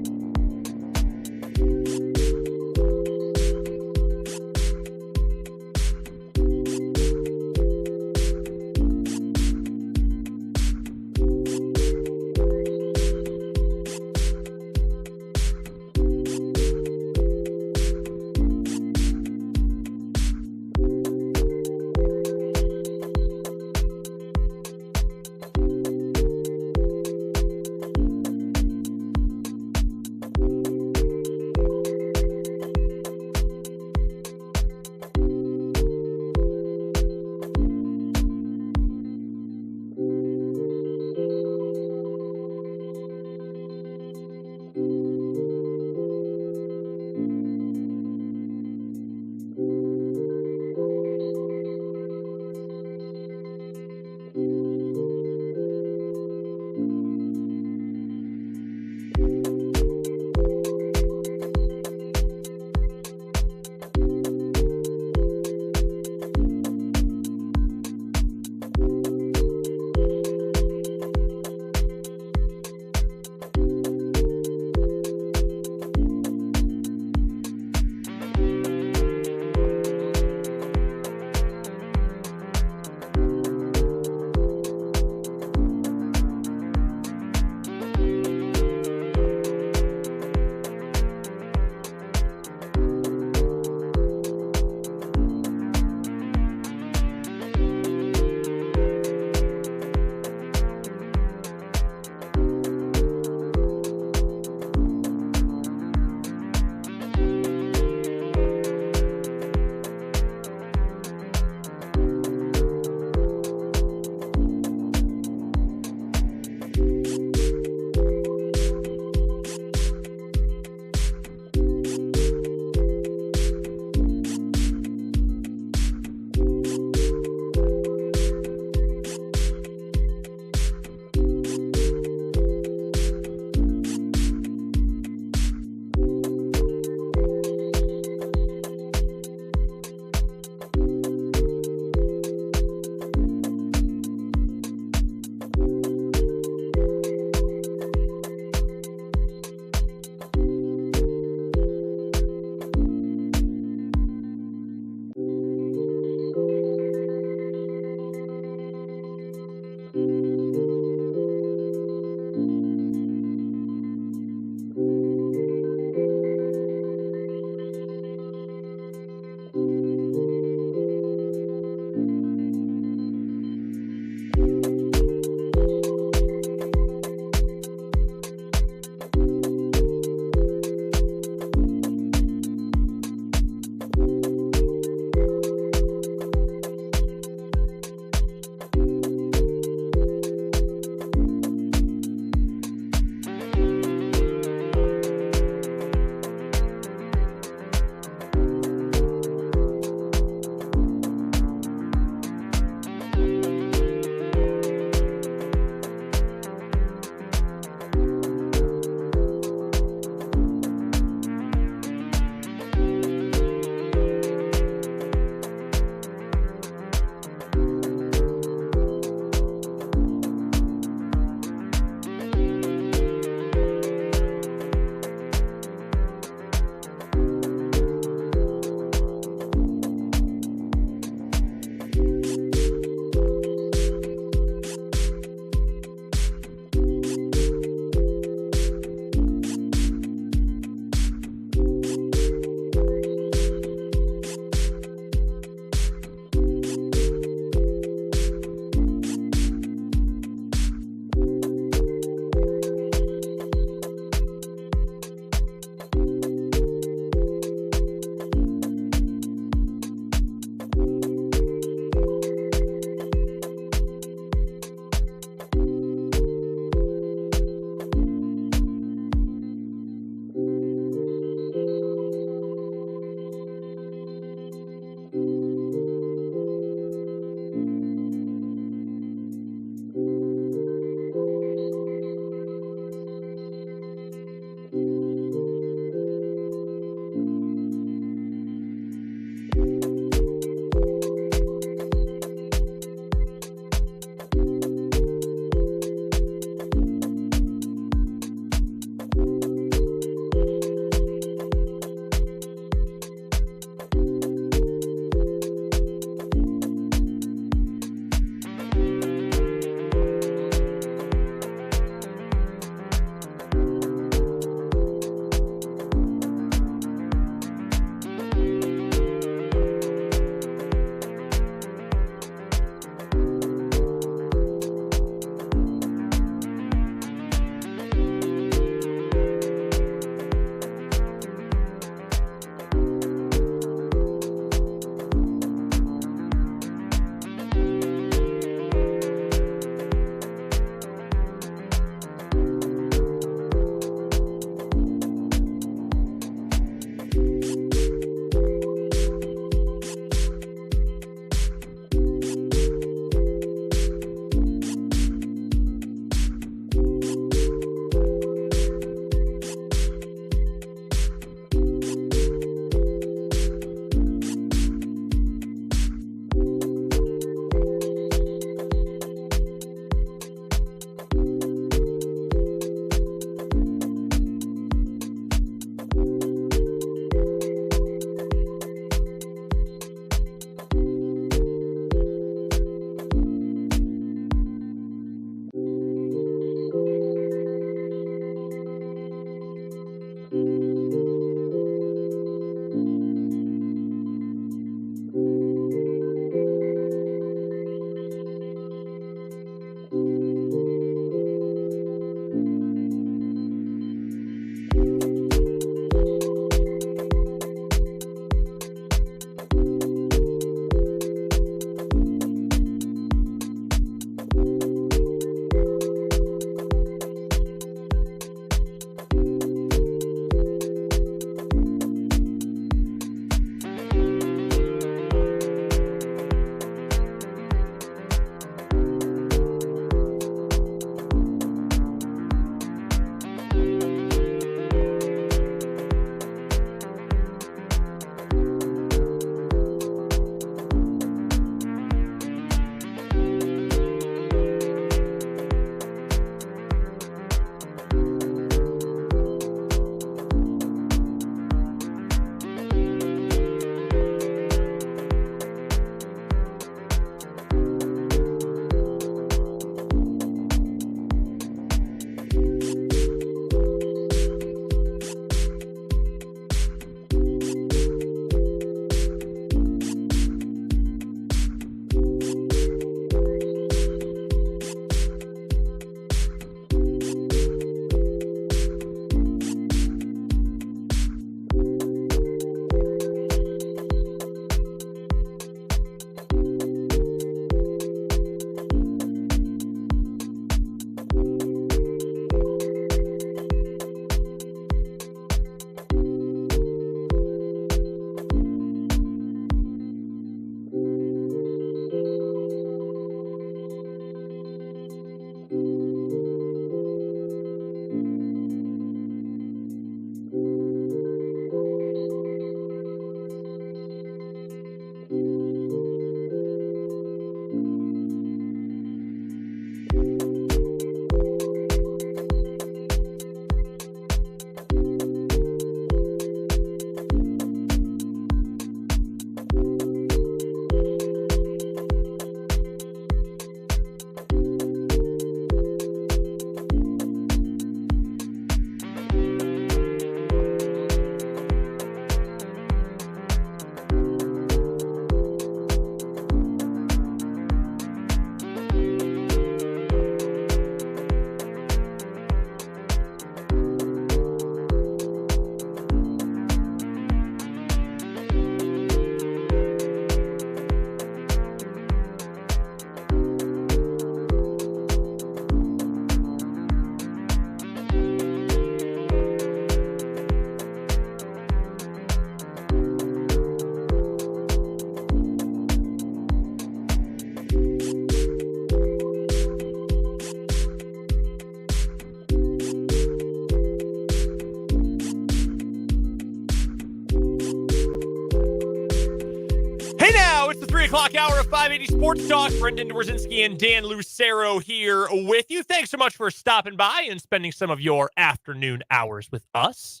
o'clock hour of 580 Sports Talk. Brendan Dworzinski and Dan Lucero here with you. Thanks so much for stopping by and spending some of your afternoon hours with us.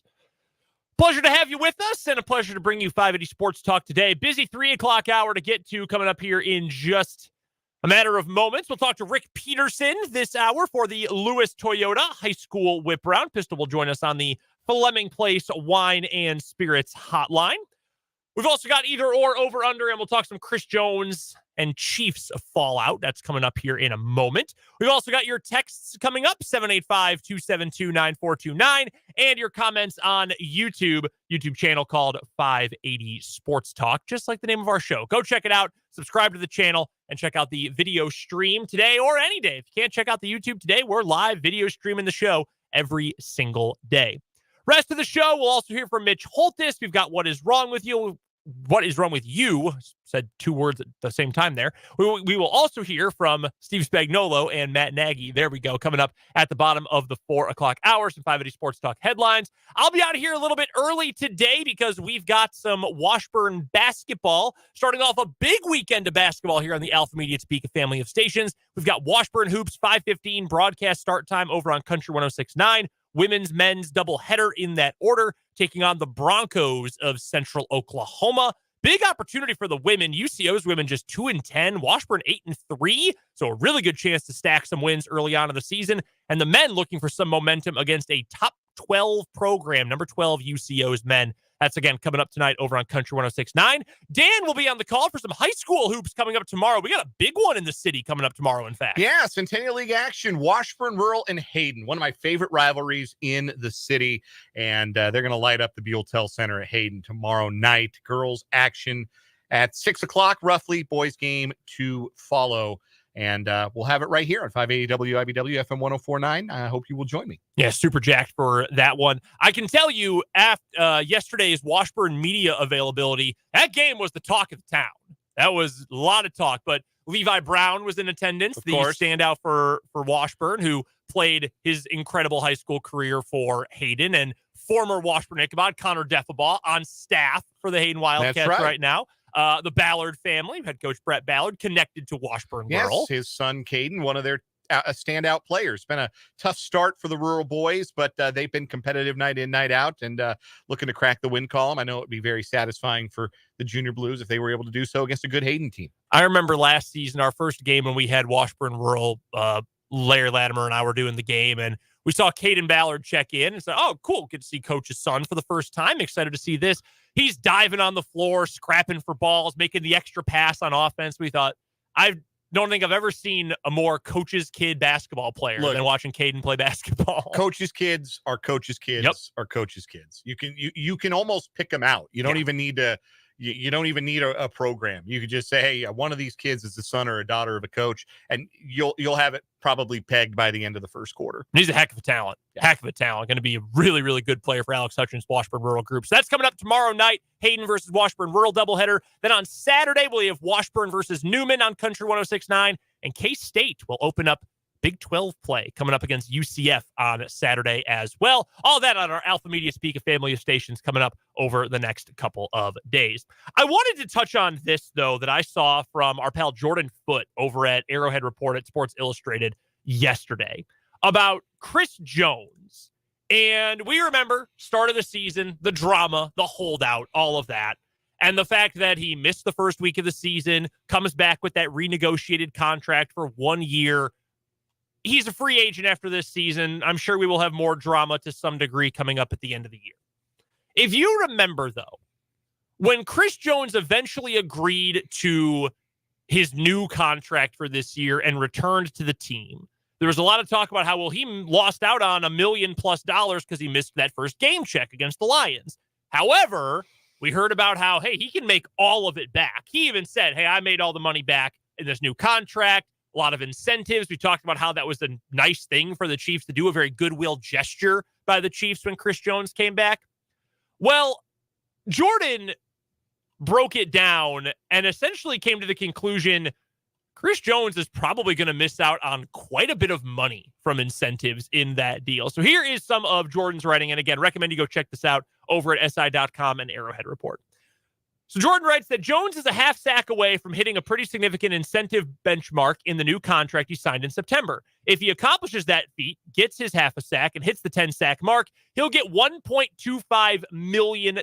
Pleasure to have you with us and a pleasure to bring you 580 Sports Talk today. Busy 3 o'clock hour to get to coming up here in just a matter of moments. We'll talk to Rick Peterson this hour for the Lewis Toyota High School Whip Round. Pistol will join us on the Fleming Place Wine and Spirits Hotline. We've also got either or over under, and we'll talk some Chris Jones and Chiefs fallout. That's coming up here in a moment. We've also got your texts coming up, 785-272-9429, and your comments on YouTube channel called 580 Sports Talk, just like the name of our show. Go check it out, subscribe to the channel, and check out the video stream today or any day. If you can't check out the YouTube today, we're live video streaming the show every single day. Rest of the show, we'll also hear from Mitch Holtis. We've got What Is Wrong With You? What is wrong with you? Said two words at the same time there. We will also hear from Steve Spagnuolo and Matt Nagy. There we go. Coming up at the bottom of the 4 o'clock hour, some 580 Sports Talk headlines. I'll be out of here a little bit early today because we've got some Washburn basketball starting off a big weekend of basketball here on the Alpha Media Topeka family of stations. We've got Washburn Hoops 5:15 broadcast start time over on Country 106.9. Women's, men's doubleheader in that order, taking on the Broncos of Central Oklahoma. Big opportunity for the women. UCO's women just 2-10, Washburn 8-3. So a really good chance to stack some wins early on in the season. And the men looking for some momentum against a top 12 program, number 12 UCO's men. That's, again, coming up tonight over on Country 106.9. Dan will be on the call for some high school hoops coming up tomorrow. We got a big one in the city coming up tomorrow, in fact. Yeah, Centennial League action, Washburn Rural and Hayden, one of my favorite rivalries in the city. And they're going to light up the Buell Center at Hayden tomorrow night. Girls action at 6 o'clock, roughly. Boys game to follow. And we'll have it right here on 580 WIBW FM 104.9. I hope you will join me. Yeah, super jacked for that one. I can tell you after yesterday's Washburn media availability, that game was the talk of the town. That was a lot of talk, but Levi Brown was in attendance, the standout for Washburn, who played his incredible high school career for Hayden, and former Washburn Ichabod, Connor Deffabaugh, on staff for the Hayden Wildcats right now. The Ballard family, head coach Brett Ballard, connected to Washburn Rural. Yes, his son Caden, one of their standout players. Been a tough start for the rural boys, but they've been competitive night in, night out, and looking to crack the win column. I know it would be very satisfying for the Junior Blues if they were able to do so against a good Hayden team. I remember last season, our first game when we had Washburn Rural, Larry Latimer and I were doing the game, and we saw Caden Ballard check in and said, oh, cool, good to see coach's son for the first time. Excited to see this. He's diving on the floor, scrapping for balls, making the extra pass on offense. We thought, I don't think I've ever seen a more coach's kid basketball player than watching Caden play basketball. Coach's kids are coach's kids are coach's kids. You can almost pick them out. You don't even need to. You don't even need a program. You could just say, hey, one of these kids is the son or a daughter of a coach, and you'll have it probably pegged by the end of the first quarter. He's a heck of a talent. Heck of a talent. Going to be a really, really good player for Alex Hutchins' Washburn Rural group. So that's coming up tomorrow night, Hayden versus Washburn Rural doubleheader. Then on Saturday, we'll have Washburn versus Newman on Country 106.9, and K-State will open up Big 12 play coming up against UCF on Saturday as well. All that on our Alpha Media Topeka family of stations coming up over the next couple of days. I wanted to touch on this, though, that I saw from our pal Jordan Foote over at Arrowhead Report at Sports Illustrated yesterday about Chris Jones. And we remember, start of the season, the drama, the holdout, all of that. And the fact that he missed the first week of the season, comes back with that renegotiated contract for 1 year. He's a free agent after this season. I'm sure we will have more drama to some degree coming up at the end of the year. If you remember, though, when Chris Jones eventually agreed to his new contract for this year and returned to the team, there was a lot of talk about how, well, he lost out on $1 million+ because he missed that first game check against the Lions. However, we heard about how, hey, he can make all of it back. He even said, hey, I made all the money back in this new contract. A lot of incentives. We talked about how that was a nice thing for the Chiefs to do, a very goodwill gesture by the Chiefs when Chris Jones came back. Well, Jordan broke it down and essentially came to the conclusion Chris Jones is probably going to miss out on quite a bit of money from incentives in that deal. So here is some of Jordan's writing. And again, recommend you go check this out over at SI.com and Arrowhead Report. So Jordan writes that Jones is a half sack away from hitting a pretty significant incentive benchmark in the new contract he signed in September. If he accomplishes that feat, gets his half a sack, and hits the 10-sack mark, he'll get $1.25 million.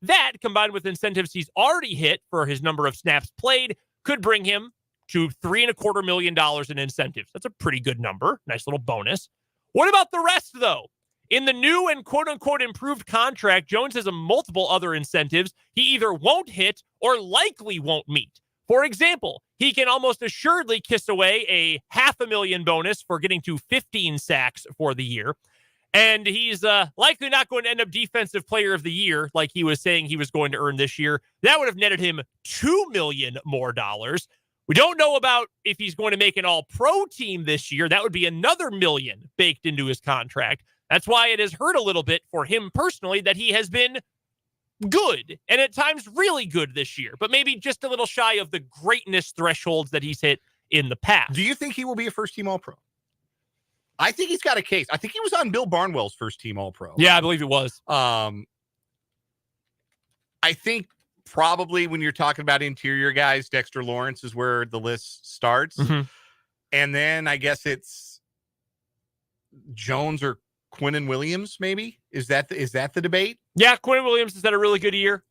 That, combined with incentives he's already hit for his number of snaps played, could bring him to $3.25 million in incentives. That's a pretty good number. Nice little bonus. What about the rest, though? In the new and quote-unquote improved contract, Jones has multiple other incentives he either won't hit or likely won't meet. For example, he can almost assuredly kiss away a $500,000 bonus for getting to 15 sacks for the year. And he's likely not going to end up Defensive Player of the Year like he was saying he was going to earn this year. That would have netted him $2 million more. We don't know about if he's going to make an all-pro team this year. That would be another $1 million baked into his contract. That's why it has hurt a little bit for him personally that he has been good and at times really good this year, but maybe just a little shy of the greatness thresholds that he's hit in the past. Do you think he will be a first-team All-Pro? I think he's got a case. I think he was on Bill Barnwell's first-team All-Pro. Yeah, I believe it was. I think probably when you're talking about interior guys, Dexter Lawrence is where the list starts. Mm-hmm. And then I guess it's Jones or Quinnen Williams, maybe? Is that the debate? Yeah, Quinnen Williams has had a really good year.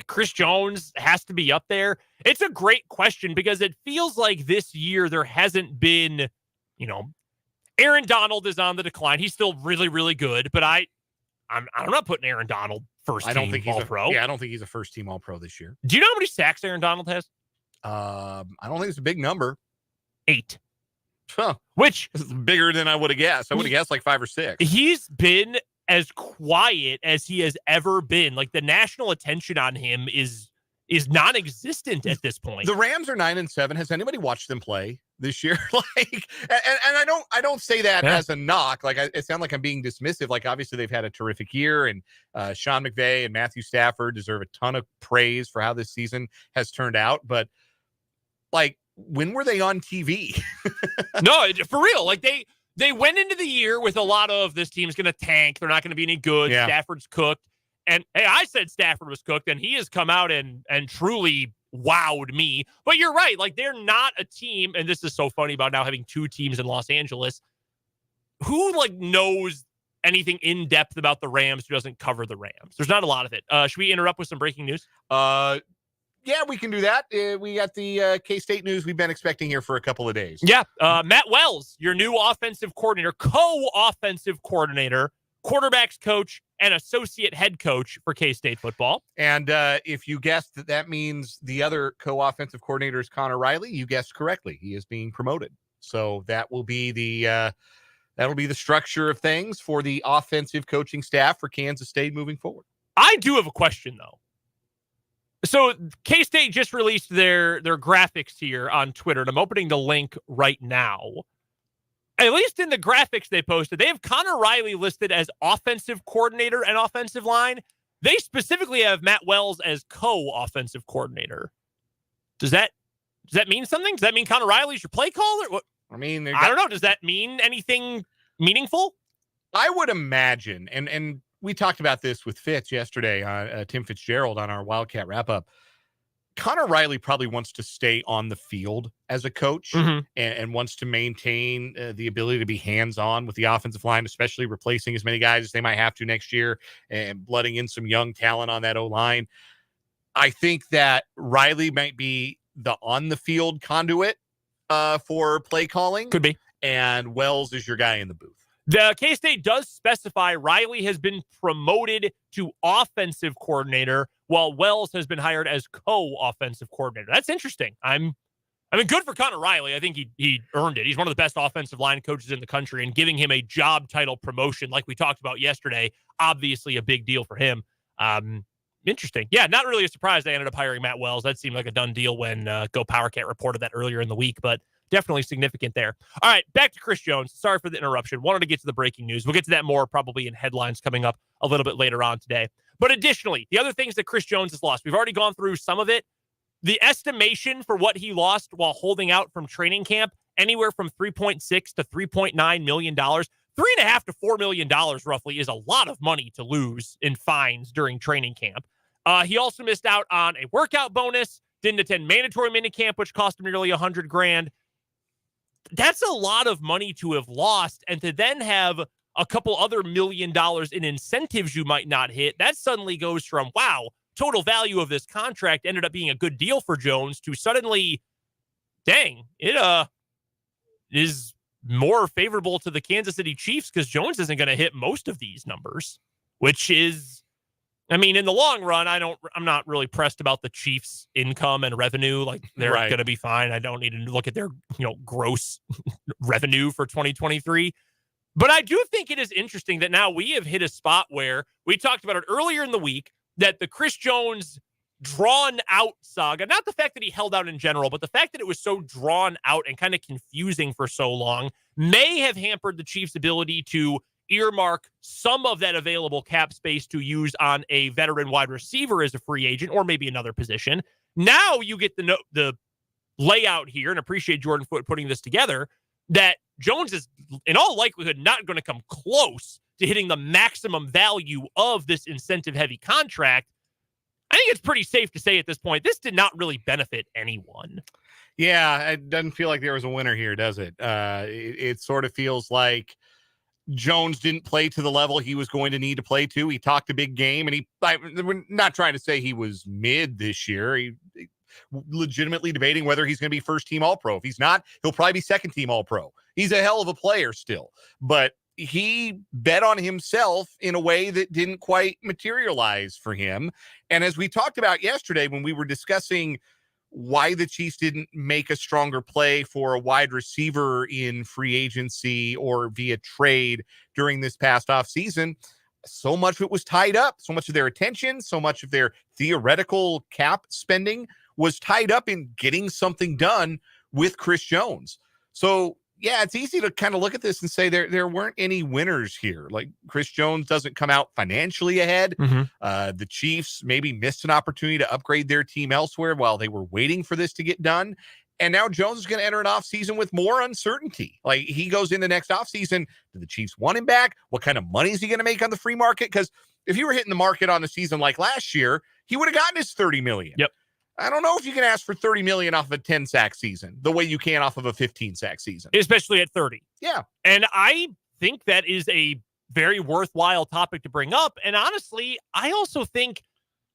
Chris Jones has to be up there. It's a great question because it feels like this year there hasn't been, Aaron Donald is on the decline. He's still really, really good, but I'm not putting Aaron Donald first team All-Pro. I don't think he's a first team All-Pro this year. Do you know how many sacks Aaron Donald has? I don't think it's a big number. 8. Huh. Which is bigger than I would have guessed. I would have guessed like 5 or 6. He's been as quiet as he has ever been. Like the national attention on him is non-existent at this point. The Rams are 9-7. Has anybody watched them play this year? And I don't say that as a knock. Like it sounds like I'm being dismissive. Like obviously they've had a terrific year, and Sean McVay and Matthew Stafford deserve a ton of praise for how this season has turned out. But like, when were they on TV? No, for real. Like they went into the year with a lot of this team's going to tank. They're not going to be any good. Yeah. Stafford's cooked. And hey, I said Stafford was cooked, and he has come out and truly wowed me. But you're right. Like they're not a team. And this is so funny about now having 2 teams in Los Angeles. Who like knows anything in depth about the Rams who doesn't cover the Rams? There's not a lot of it. Should we interrupt with some breaking news? Yeah, we can do that. We got the K-State news we've been expecting here for a couple of days. Yeah, Matt Wells, your new offensive coordinator, co-offensive coordinator, quarterbacks coach, and associate head coach for K-State football. And if you guessed that means the other co-offensive coordinator is Connor Riley, you guessed correctly. He is being promoted. So that will be the structure of things for the offensive coaching staff for Kansas State moving forward. I do have a question, though. So K-State just released their graphics here on Twitter, and I'm opening the link right now. At least in the graphics they posted, they have Connor Riley listed as offensive coordinator and offensive line. They specifically have Matt Wells as co-offensive coordinator. Does that mean something? Does that mean Connor Riley's your play caller? What? I mean, I don't know. Does that mean anything meaningful? I would imagine, and we talked about this with Fitz yesterday, Tim Fitzgerald on our Wildcat wrap-up. Connor Riley probably wants to stay on the field as a coach, and wants to maintain the ability to be hands-on with the offensive line, especially replacing as many guys as they might have to next year and blooding in some young talent on that O-line. I think that Riley might be the on-the-field conduit for play calling. Could be. And Wells is your guy in the booth. The K-State does specify Riley has been promoted to offensive coordinator, while Wells has been hired as co-offensive coordinator. That's interesting. I mean, good for Connor Riley. I think he earned it. He's one of the best offensive line coaches in the country, and giving him a job title promotion like we talked about yesterday, obviously a big deal for him. Interesting. Yeah, not really a surprise they ended up hiring Matt Wells. That seemed like a done deal when Go PowerCat reported that earlier in the week, but definitely significant there. All right, back to Chris Jones. Sorry for the interruption. Wanted to get to the breaking news. We'll get to that more probably in headlines coming up a little bit later on today. But additionally, the other things that Chris Jones has lost, we've already gone through some of it. The estimation for what he lost while holding out from training camp, anywhere from $3.6 to $3.9 million. $3.5 to $4 million roughly is a lot of money to lose in fines during training camp. He also missed out on a workout bonus, didn't attend mandatory minicamp, which cost him nearly $100,000. That's a lot of money to have lost, and to then have a couple other $1 million in incentives you might not hit, that suddenly goes from, wow, total value of this contract ended up being a good deal for Jones, to suddenly, dang, it is more favorable to the Kansas City Chiefs because Jones isn't going to hit most of these numbers, which is, I mean, in the long run, I'm not really pressed about the Chiefs' income and revenue. Like, they're going to be fine. I don't need to look at their, gross revenue for 2023. But I do think it is interesting that now we have hit a spot where we talked about it earlier in the week, that the Chris Jones drawn out saga, not the fact that he held out in general, but the fact that it was so drawn out and kind of confusing for so long, may have hampered the Chiefs' ability to earmark some of that available cap space to use on a veteran wide receiver as a free agent, or maybe another position. Now you get the layout here, and appreciate Jordan Foote putting this together, that Jones is in all likelihood not going to come close to hitting the maximum value of this incentive-heavy contract. I think it's pretty safe to say at this point, this did not really benefit anyone. Yeah, it doesn't feel like there was a winner here, does it? It sort of feels like Jones didn't play to the level he was going to need to play to. He talked a big game, and we're not trying to say he was mid this year. He legitimately debating whether he's going to be first team All-Pro. If he's not, he'll probably be second team All-Pro. He's a hell of a player still, but he bet on himself in a way that didn't quite materialize for him. And as we talked about yesterday, when we were discussing why the Chiefs didn't make a stronger play for a wide receiver in free agency or via trade during this past offseason, so much of it was tied up. So much of their attention, so much of their theoretical cap spending was tied up in getting something done with Chris Jones. So yeah, it's easy to kind of look at this and say there weren't any winners here. Like, Chris Jones doesn't come out financially ahead. Mm-hmm. The Chiefs maybe missed an opportunity to upgrade their team elsewhere while they were waiting for this to get done. And now Jones is going to enter an offseason with more uncertainty. Like, he goes into next offseason, do the Chiefs want him back? What kind of money is he going to make on the free market? Because if you were hitting the market on the season like last year, he would have gotten his $30 million. Yep. I don't know if you can ask for $30 million off of a 10-sack season the way you can off of a 15-sack season. Especially at 30. Yeah. And I think that is a very worthwhile topic to bring up. And honestly, I also think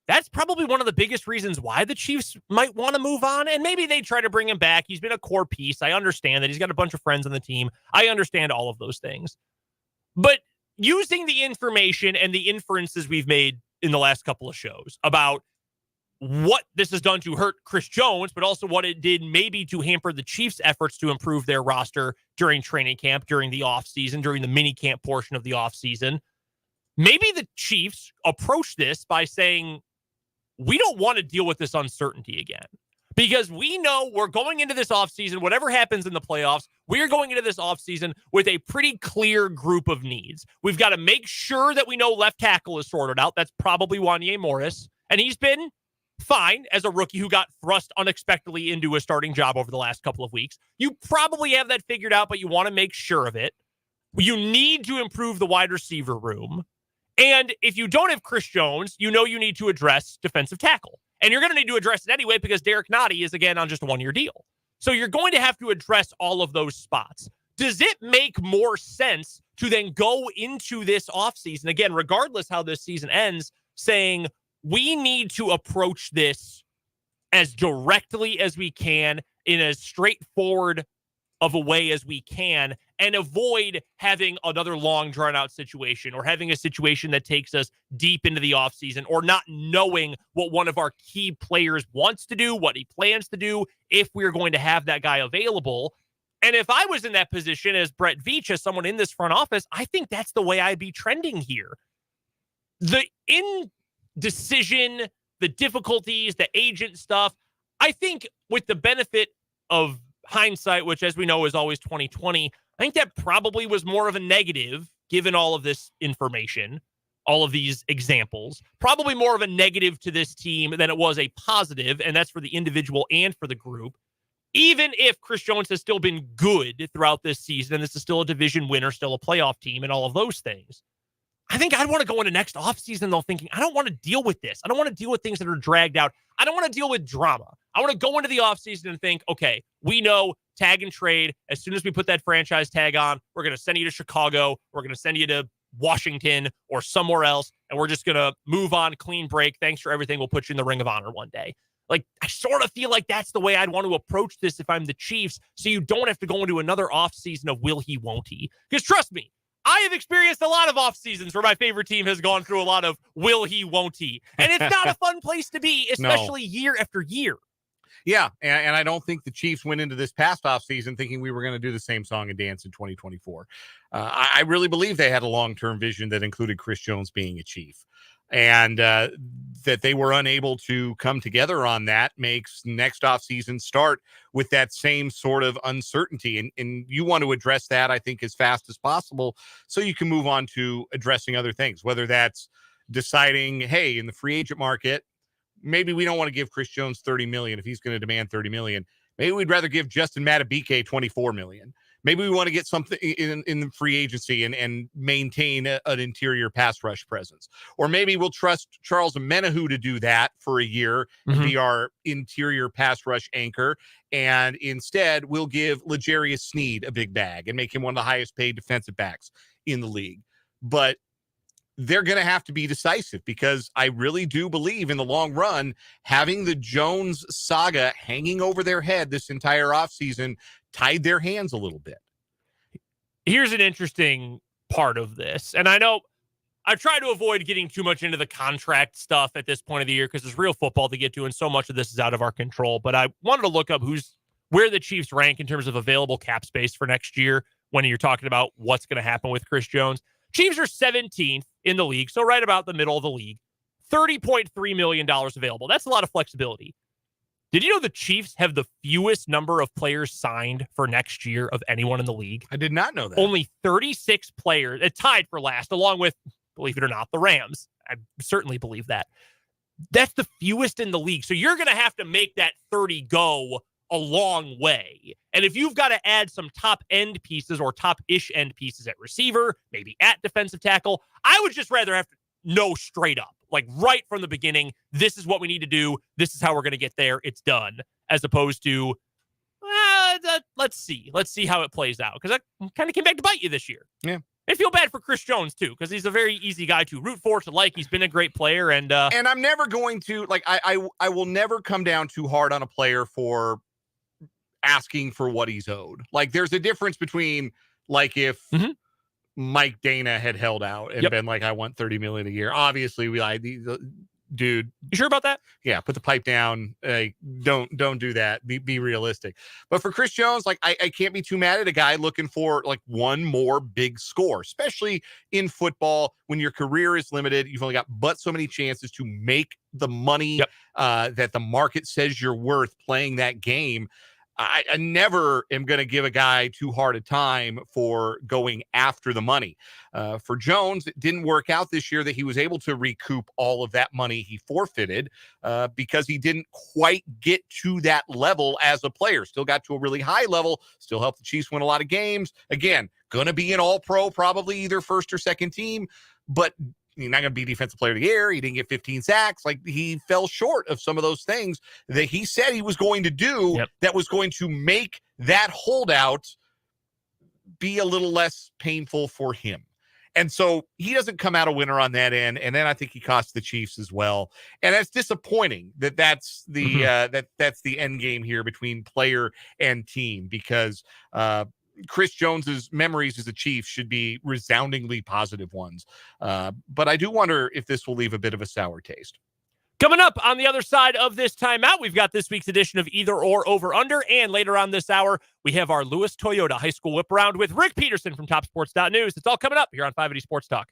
that's probably one of the biggest reasons why the Chiefs might want to move on. And maybe they try to bring him back. He's been a core piece. I understand that. He's got a bunch of friends on the team. I understand all of those things. But using the information and the inferences we've made in the last couple of shows about what this has done to hurt Chris Jones, but also what it did maybe to hamper the Chiefs' efforts to improve their roster during training camp, during the offseason, during the mini camp portion of the offseason. Maybe the Chiefs approach this by saying, we don't want to deal with this uncertainty again, because we know we're going into this offseason, whatever happens in the playoffs, we're going into this offseason with a pretty clear group of needs. We've got to make sure that we know left tackle is sorted out. That's probably Wanye Morris, and he's been fine as a rookie who got thrust unexpectedly into a starting job over the last couple of weeks. You probably have that figured out, but you want to make sure of it. You need to improve the wide receiver room. And if you don't have Chris Jones, you know you need to address defensive tackle. And you're going to need to address it anyway because Derek Nottie is, again, on just a one-year deal. So you're going to have to address all of those spots. Does it make more sense to then go into this offseason, again, regardless how this season ends, saying, we need to approach this as directly as we can, in as straightforward of a way as we can, and avoid having another long drawn-out situation, or having a situation that takes us deep into the offseason, or not knowing what one of our key players wants to do, what he plans to do, if we're going to have that guy available. And if I was in that position as Brett Veach, as someone in this front office, I think that's the way I'd be trending here. The indecision, the difficulties, the agent stuff, I think with the benefit of hindsight, which as we know is always 2020, I think that probably was more of a negative, given all of this information, all of these examples, probably more of a negative to this team than it was a positive, and that's for the individual and for the group. Even if Chris Jones has still been good throughout this season, and this is still a division winner, still a playoff team, and all of those things, I think I'd want to go into next offseason, though, thinking, I don't want to deal with this. I don't want to deal with things that are dragged out. I don't want to deal with drama. I want to go into the offseason and think, okay, we know tag and trade. As soon as we put that franchise tag on, we're going to send you to Chicago. We're going to send you to Washington or somewhere else, and we're just going to move on, clean break. Thanks for everything. We'll put you in the Ring of Honor one day. Like, I sort of feel like that's the way I'd want to approach this if I'm the Chiefs, so you don't have to go into another offseason of will he, won't he? Because trust me, I have experienced a lot of off seasons where my favorite team has gone through a lot of will he, won't he? And it's not a fun place to be, especially year after year. Yeah, and I don't think the Chiefs went into this past offseason thinking we were going to do the same song and dance in 2024. I really believe they had a long-term vision that included Chris Jones being a Chief. And that they were unable to come together on that makes next offseason start with that same sort of uncertainty. And you want to address that, I think, as fast as possible so you can move on to addressing other things, whether that's deciding, hey, in the free agent market, maybe we don't want to give Chris Jones $30 million if he's going to demand $30 million. Maybe we'd rather give Justin Madubuike $24 million. Maybe we want to get something in the free agency and maintain an interior pass rush presence. Or maybe we'll trust Charles Omenihu to do that for a year and be our interior pass rush anchor. And instead, we'll give L'Jarius Sneed a big bag and make him one of the highest paid defensive backs in the league. But they're going to have to be decisive because I really do believe in the long run, having the Jones saga hanging over their head this entire offseason tied their hands a little bit. Here's an interesting part of this. And I know I try to avoid getting too much into the contract stuff at this point of the year because there's real football to get to, and so much of this is out of our control. But I wanted to look up where the Chiefs rank in terms of available cap space for next year when you're talking about what's going to happen with Chris Jones. Chiefs are 17th in the league, so right about the middle of the league. $30.3 million available. That's a lot of flexibility. Did you know the Chiefs have the fewest number of players signed for next year of anyone in the league? I did not know that. Only 36 players, tied for last, along with, believe it or not, the Rams. I certainly believe that. That's the fewest in the league. So you're going to have to make that 30 go a long way. And if you've got to add some top end pieces or top-ish end pieces at receiver, maybe at defensive tackle, I would just rather have to know straight up, like right from the beginning, this is what we need to do. This is how we're going to get there. It's done. As opposed to, let's see how it plays out. Because that kind of came back to bite you this year. Yeah. I feel bad for Chris Jones, too, because he's a very easy guy to root for, to like. He's been a great player. And I'm never going to, like, I will never come down too hard on a player for asking for what he's owed. Like, there's a difference between, like, if Mike Dana had held out and been like, I want $30 million a year. Obviously, dude. You sure about that? Yeah, put the pipe down. Don't do that. Be realistic. But for Chris Jones, like, I can't be too mad at a guy looking for like one more big score, especially in football when your career is limited. You've only got but so many chances to make the money that the market says you're worth playing that game. I never am going to give a guy too hard a time for going after the money. For Jones, it didn't work out this year that he was able to recoup all of that money he forfeited because he didn't quite get to that level as a player. Still got to a really high level, still helped the Chiefs win a lot of games. Again, going to be an all-pro, probably either first or second team, but he's not going to be defensive player of the year. He didn't get 15 sacks. Like, he fell short of some of those things that he said he was going to do that was going to make that holdout be a little less painful for him. And so he doesn't come out a winner on that end. And then I think he cost the Chiefs as well. And that's disappointing that's the that's the end game here between player and team, because Chris Jones's memories as a Chief should be resoundingly positive ones. But I do wonder if this will leave a bit of a sour taste. Coming up on the other side of this timeout, we've got this week's edition of Either or Over Under. And later on this hour, we have our Lewis Toyota High School Whip Around with Rick Peterson from TopSports.News. It's all coming up here on 580 Sports Talk.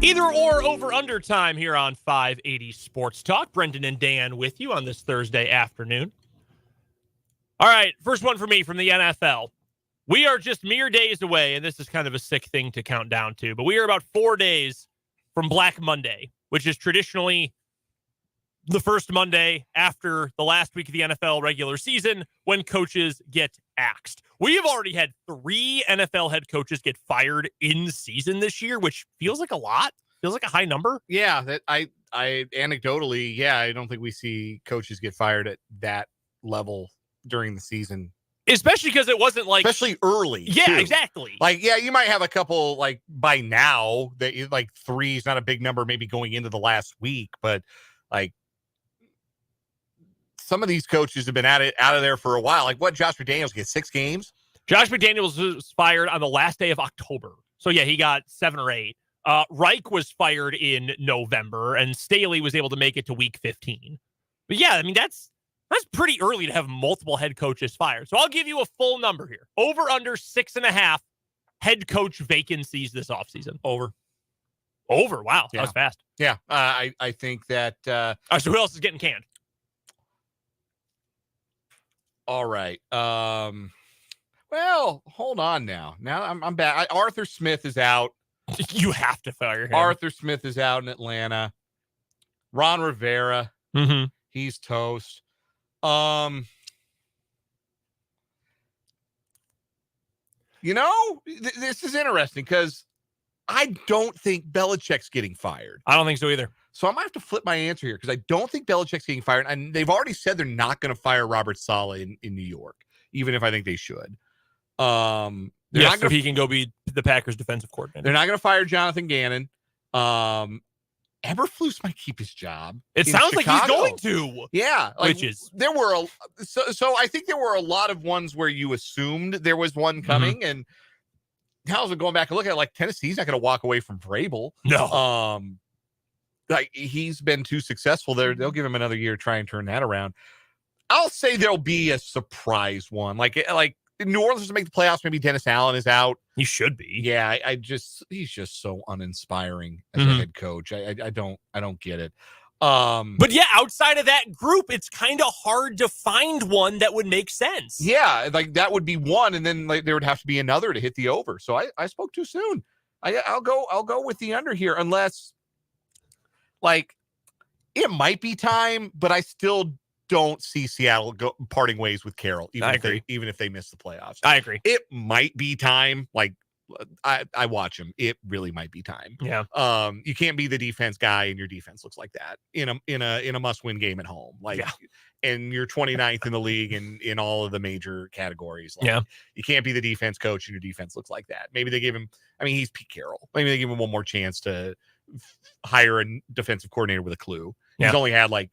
Either or over under time here on 580 Sports Talk. Brendan and Dan with you on this Thursday afternoon. All right, first one for me from the NFL. We are just mere days away, and this is kind of a sick thing to count down to, but we are about 4 days from Black Monday, which is traditionally the first Monday after the last week of the NFL regular season when coaches get axed. We have already had 3 NFL head coaches get fired in season this year, which feels like a lot. Feels like a high number. Yeah, that I anecdotally, I don't think we see coaches get fired at that level during the season. Especially because it wasn't like... Especially early. Yeah, too. Exactly. Like, yeah, you might have a couple, like, by now, that like 3 is not a big number maybe going into the last week, but, like, some of these coaches have been out of there for a while. Like, what, Josh McDaniels get 6 games? Josh McDaniels was fired on the last day of October. So, yeah, he got 7 or 8. Reich was fired in November, and Staley was able to make it to week 15. But, yeah, I mean, that's pretty early to have multiple head coaches fired. So I'll give you a full number here. Over under 6.5 head coach vacancies this offseason. Over. Wow. Yeah. That was fast. Yeah. I think that... All right, so who else is getting canned? All right. Well, hold on now. Now I'm back. Arthur Smith is out. You have to fire him. Arthur Smith is out in Atlanta. Ron Rivera. Mm-hmm. He's toast. This is interesting because I don't think Belichick's getting fired. I don't think so either. So I'm going to have to flip my answer here because I don't think Belichick's getting fired. And they've already said they're not going to fire Robert Saleh in New York, even if I think they should. He can go be the Packers defensive coordinator. They're not going to fire Jonathan Gannon. Eberflus might keep his job. It sounds Chicago. like he's going to. Yeah. There were so I think there were a lot of ones where you assumed there was one coming. Mm-hmm. And now as we're going back and look at it, like Tennessee's not going to walk away from Vrabel. No. Like he's been too successful there. They'll give him another year to try and turn that around. I'll say there'll be a surprise one. Like New Orleans to make the playoffs. Maybe Dennis Allen is out. He should be. Yeah, he's just so uninspiring as a head coach. I don't get it. But yeah, outside of that group, it's kind of hard to find one that would make sense. Yeah, like that would be one, and then like there would have to be another to hit the over. So I spoke too soon. I'll go with the under here, unless like it might be time, but I still don't see Seattle parting ways with Carroll, even if they miss the playoffs. I agree. It might be time. Like I watch them. It really might be time. Yeah. You can't be the defense guy and your defense looks like that in a must-win game at home. Like, and you're 29th in the league in all of the major categories. Like, you can't be the defense coach and your defense looks like that. Maybe they give him. I mean, he's Pete Carroll. Maybe they give him one more chance to hire a defensive coordinator with a clue. Yeah. He's only had like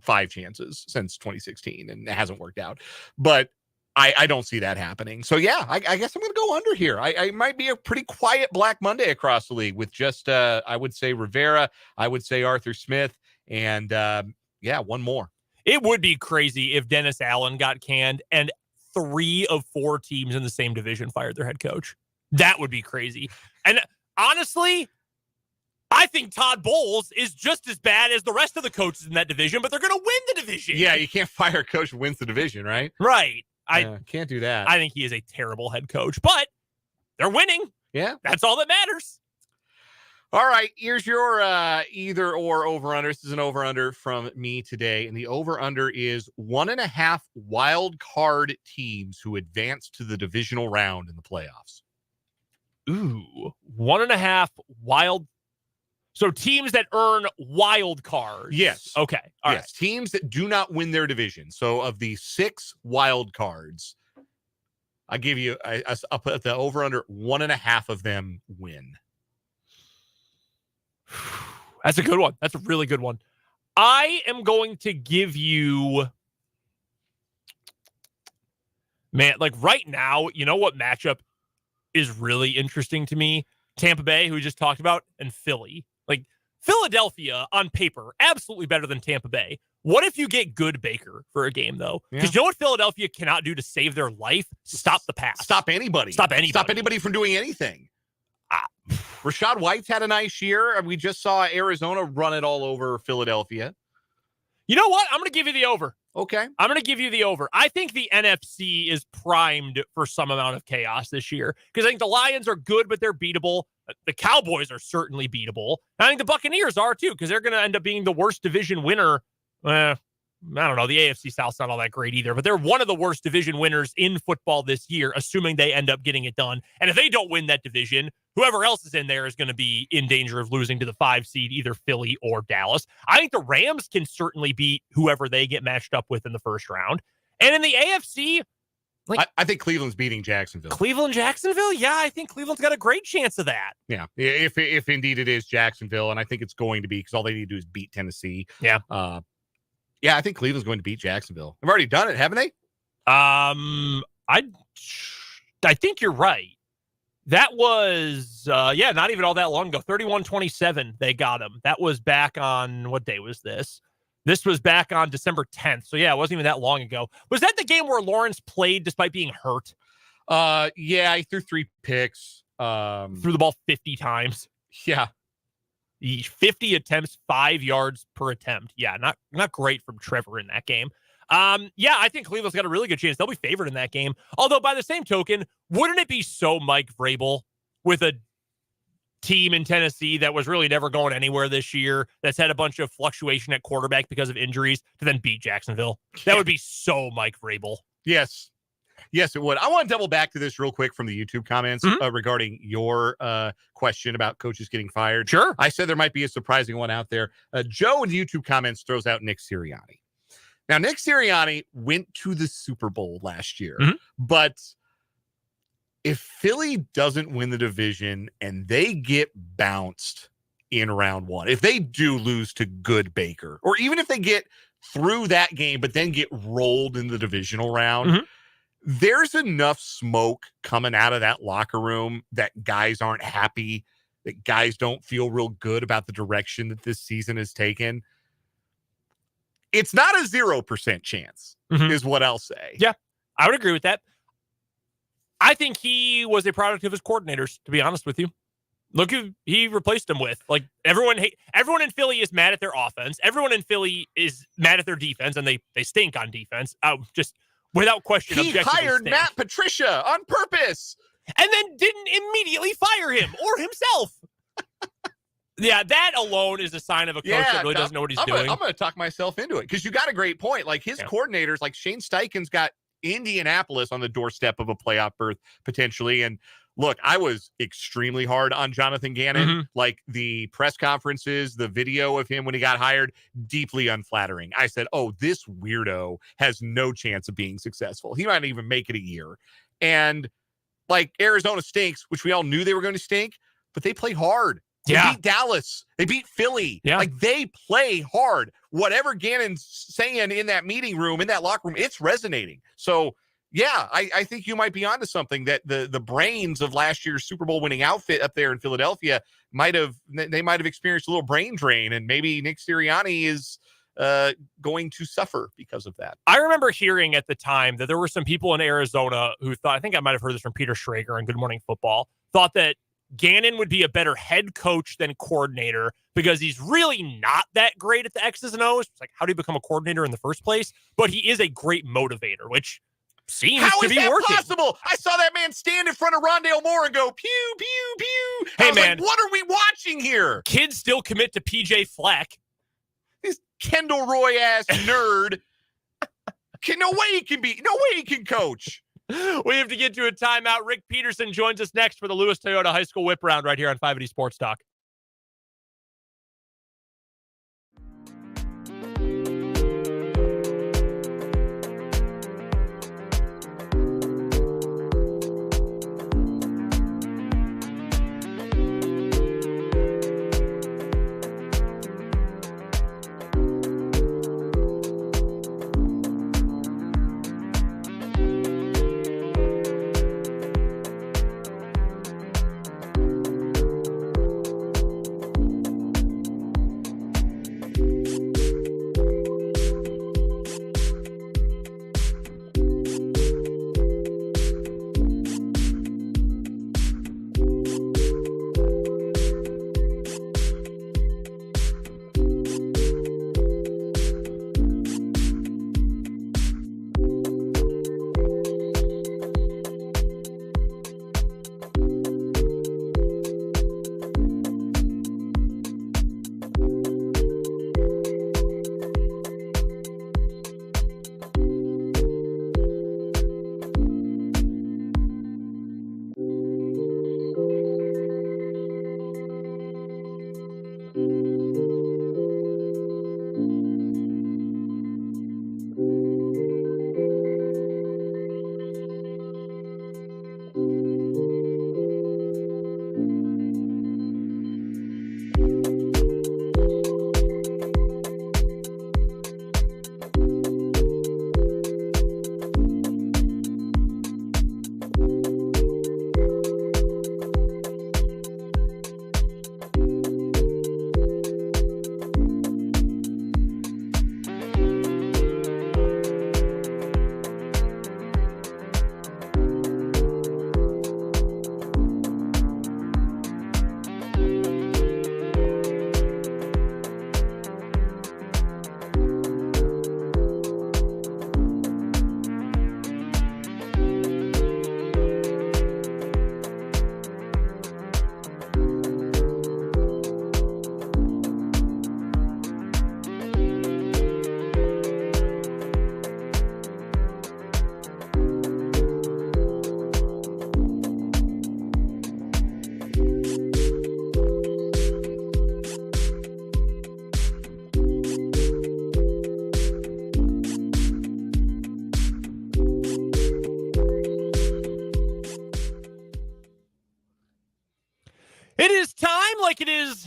5 chances since 2016 and it hasn't worked out, but I don't see that happening. So yeah, I guess I'm going to go under here. I might be a pretty quiet Black Monday across the league with just I would say Rivera, I would say Arthur Smith, and one more. It would be crazy if Dennis Allen got canned and 3 of 4 teams in the same division fired their head coach. That would be crazy. And honestly, I think Todd Bowles is just as bad as the rest of the coaches in that division, but they're going to win the division. Yeah, you can't fire a coach who wins the division, right? Right. I can't do that. I think he is a terrible head coach, but they're winning. Yeah. That's all that matters. All right. Here's your either or over-under. This is an over-under from me today, and the over-under is 1.5 wild card teams who advance to the divisional round in the playoffs. Ooh, 1.5 wild. So teams that earn wild cards. Yes. Okay. All right. Teams that do not win their division. So of the 6 wild cards, I give you, I'll put the over under 1.5 of them win. That's a good one. That's a really good one. I am going to give you, man, like right now, you know what matchup is really interesting to me? Tampa Bay, who we just talked about, and Philly. Like Philadelphia on paper, absolutely better than Tampa Bay. What if you get good Baker for a game, though? Because you know what Philadelphia cannot do to save their life? Stop the pass. Stop anybody. Stop anybody. Stop anybody from doing anything. Rashad White's had a nice year. We just saw Arizona run it all over Philadelphia. You know what? I'm going to give you the over. Okay. I'm going to give you the over. I think the NFC is primed for some amount of chaos this year because I think the Lions are good, but they're beatable. The Cowboys are certainly beatable. I think the Buccaneers are too because they're going to end up being the worst division winner. I don't know. The AFC South's not all that great either, but they're one of the worst division winners in football this year, assuming they end up getting it done. And if they don't win that division, whoever else is in there is going to be in danger of losing to the 5 seed, either Philly or Dallas. I think the Rams can certainly beat whoever they get matched up with in the first round. And in the AFC, I think Cleveland's beating Jacksonville. Jacksonville? Yeah, I think Cleveland's got a great chance of that. Yeah, if indeed it is Jacksonville, and I think it's going to be because all they need to do is beat Tennessee. Yeah. Yeah, I think Cleveland's going to beat Jacksonville. They've already done it, haven't they? I think you're right. That was, not even all that long ago. 31-27, they got him. That was back on, what day was this? This was back on December 10th. So, yeah, it wasn't even that long ago. Was that the game where Lawrence played despite being hurt? Yeah, he threw 3 picks. Threw the ball 50 times. Yeah. 50 attempts, 5 yards per attempt. Yeah, not great from Trevor in that game. I think Cleveland's got a really good chance. They'll be favored in that game. Although, by the same token, wouldn't it be so Mike Vrabel with a team in Tennessee that was really never going anywhere this year, that's had a bunch of fluctuation at quarterback because of injuries, to then beat Jacksonville? That would be so Mike Vrabel. Yes. Yes, it would. I want to double back to this real quick from the YouTube comments regarding your question about coaches getting fired. Sure. I said there might be a surprising one out there. Joe in the YouTube comments throws out Nick Sirianni. Now, Nick Sirianni went to the Super Bowl last year, but if Philly doesn't win the division and they get bounced in round 1, if they do lose to good Baker, or even if they get through that game but then get rolled in the divisional round, there's enough smoke coming out of that locker room that guys aren't happy, that guys don't feel real good about the direction that this season has taken. It's not a 0% chance, is what I'll say. Yeah, I would agree with that. I think he was a product of his coordinators, to be honest with you. Look who he replaced him with. Like, everyone in Philly is mad at their offense. Everyone in Philly is mad at their defense, and they stink on defense. Just without question. He hired Matt Patricia on purpose. And then didn't immediately fire him or himself. Yeah, that alone is a sign of a coach that really doesn't know what he's doing. I'm going to talk myself into it because you got a great point. Like, his coordinators, like Shane Steichen's got Indianapolis on the doorstep of a playoff berth potentially. And look, I was extremely hard on Jonathan Gannon. Like, the press conferences, the video of him when he got hired, deeply unflattering. I said, oh, this weirdo has no chance of being successful. He might even make it a year. And like, Arizona stinks, which we all knew they were going to stink, but they play hard. They beat Dallas. They beat Philly. Yeah. Like, they play hard. Whatever Gannon's saying in that meeting room, in that locker room, it's resonating. So, yeah, I think you might be onto something, that the brains of last year's Super Bowl winning outfit up there in Philadelphia might have experienced a little brain drain, and maybe Nick Sirianni is going to suffer because of that. I remember hearing at the time that there were some people in Arizona who thought, I think I might have heard this from Peter Schrager on Good Morning Football, thought that Gannon would be a better head coach than coordinator because he's really not that great at the X's and O's. It's like, how do you become a coordinator in the first place? But he is a great motivator, which seems to be working. How is that possible? I saw that man stand in front of Rondale Moore and go, pew, pew, pew. Hey, man. Like, what are we watching here? Kids still commit to PJ Fleck. This Kendall Roy-ass nerd. No way he can coach. We have to get to a timeout. Rick Peterson joins us next for the Lewis Toyota High School Whip Round right here on 580 Sports Talk.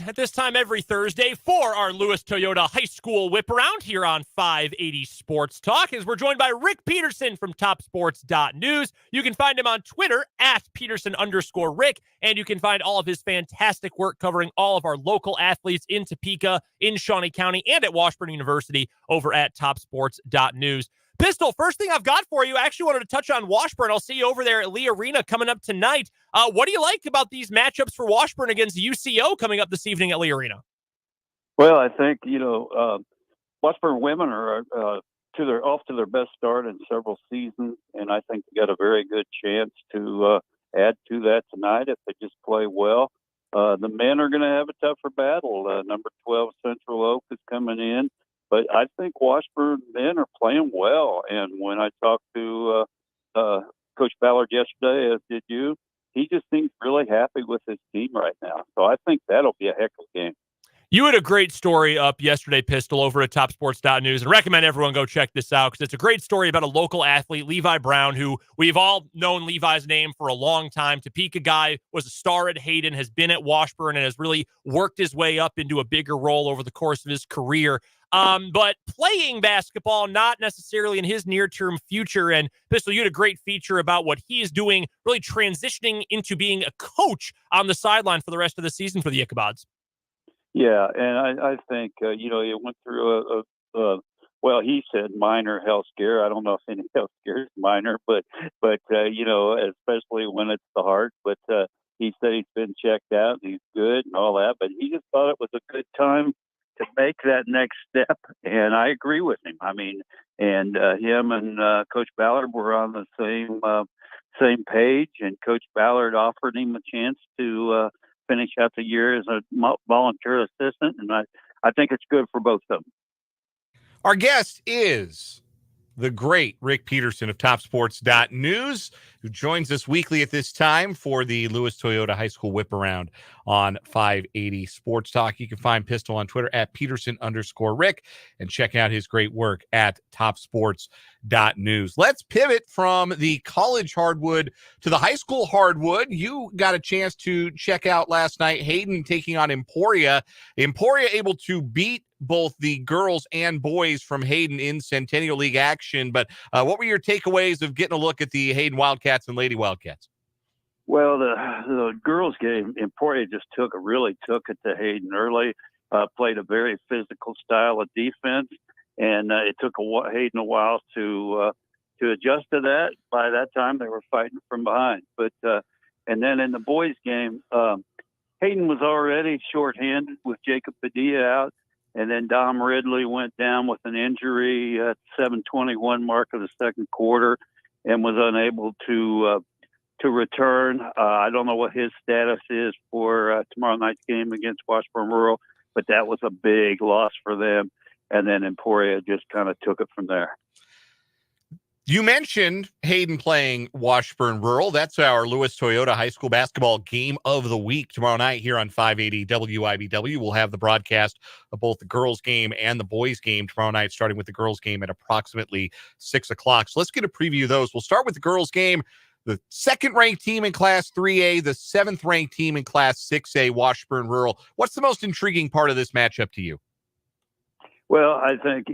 at this time every Thursday for our Lewis Toyota High School Whip Around here on 580 Sports Talk, as we're joined by Rick Peterson from TopSports.News. You can find him on Twitter at Peterson_Rick, and you can find all of his fantastic work covering all of our local athletes in Topeka, in Shawnee County, and at Washburn University over at TopSports.News. Pistol, first thing I've got for you, I actually wanted to touch on Washburn. I'll see you over there at Lee Arena coming up tonight. What do you like about these matchups for Washburn against UCO coming up this evening at Lee Arena? Well, I think, Washburn women are off to their best start in several seasons, and I think they got a very good chance to add to that tonight if they just play well. The men are going to have a tougher battle. Number 12 Central Oak is coming in. But I think Washburn men are playing well. And when I talked to Coach Ballard yesterday, as did you, he just seems really happy with his team right now. So I think that'll be a heck of a game. You had a great story up yesterday, Pistol, over at TopSports.News, and recommend everyone go check this out because it's a great story about a local athlete, Levi Brown, who we've all known Levi's name for a long time. Topeka guy, was a star at Hayden, has been at Washburn, and has really worked his way up into a bigger role over the course of his career. But playing basketball, not necessarily in his near-term future. And Pistol, you had a great feature about what he is doing, really transitioning into being a coach on the sideline for the rest of the season for the Ichabods. Yeah, and I think, he went through he said minor health scare. I don't know if any health scare is minor, but especially when it's the heart. But he said he's been checked out and he's good and all that. But he just thought it was a good time to make that next step. And I agree with him. I mean, and him and Coach Ballard were on the same page. And Coach Ballard offered him a chance to finish out the year as a volunteer assistant, and I think it's good for both of them. Our guest is the great Rick Peterson of TopSports.News, who joins us weekly at this time for the Lewis Toyota High School Whip Around on 580 Sports Talk. You can find Pistol on Twitter at Peterson_Rick and check out his great work at TopSports.News. Let's pivot from the college hardwood to the high school hardwood. You got a chance to check out last night Hayden taking on Emporia. Emporia able to beat both the girls and boys from Hayden in Centennial League action. But what were your takeaways of getting a look at the Hayden Wildcats and Lady Wildcats? Well, the girls' game, Emporia just really took it to Hayden early, played a very physical style of defense, and it took Hayden a while to adjust to that. By that time, they were fighting from behind. But and then in the boys' game, Hayden was already shorthanded with Jacob Padilla out. And then Dom Ridley went down with an injury at 7:21 mark of the second quarter and was unable to return. I don't know what his status is for tomorrow night's game against Washburn Rural, but that was a big loss for them. And then Emporia just kind of took it from there. You mentioned Hayden playing Washburn Rural. That's our Lewis Toyota High School basketball game of the week tomorrow night here on 580 WIBW. We'll have the broadcast of both the girls game and the boys game tomorrow night, starting with the girls game at approximately 6 o'clock. So let's get a preview of those. We'll start with the girls game. The second-ranked team in Class 3A, the seventh-ranked team in Class 6A, Washburn Rural. What's the most intriguing part of this matchup to you? Well, I think,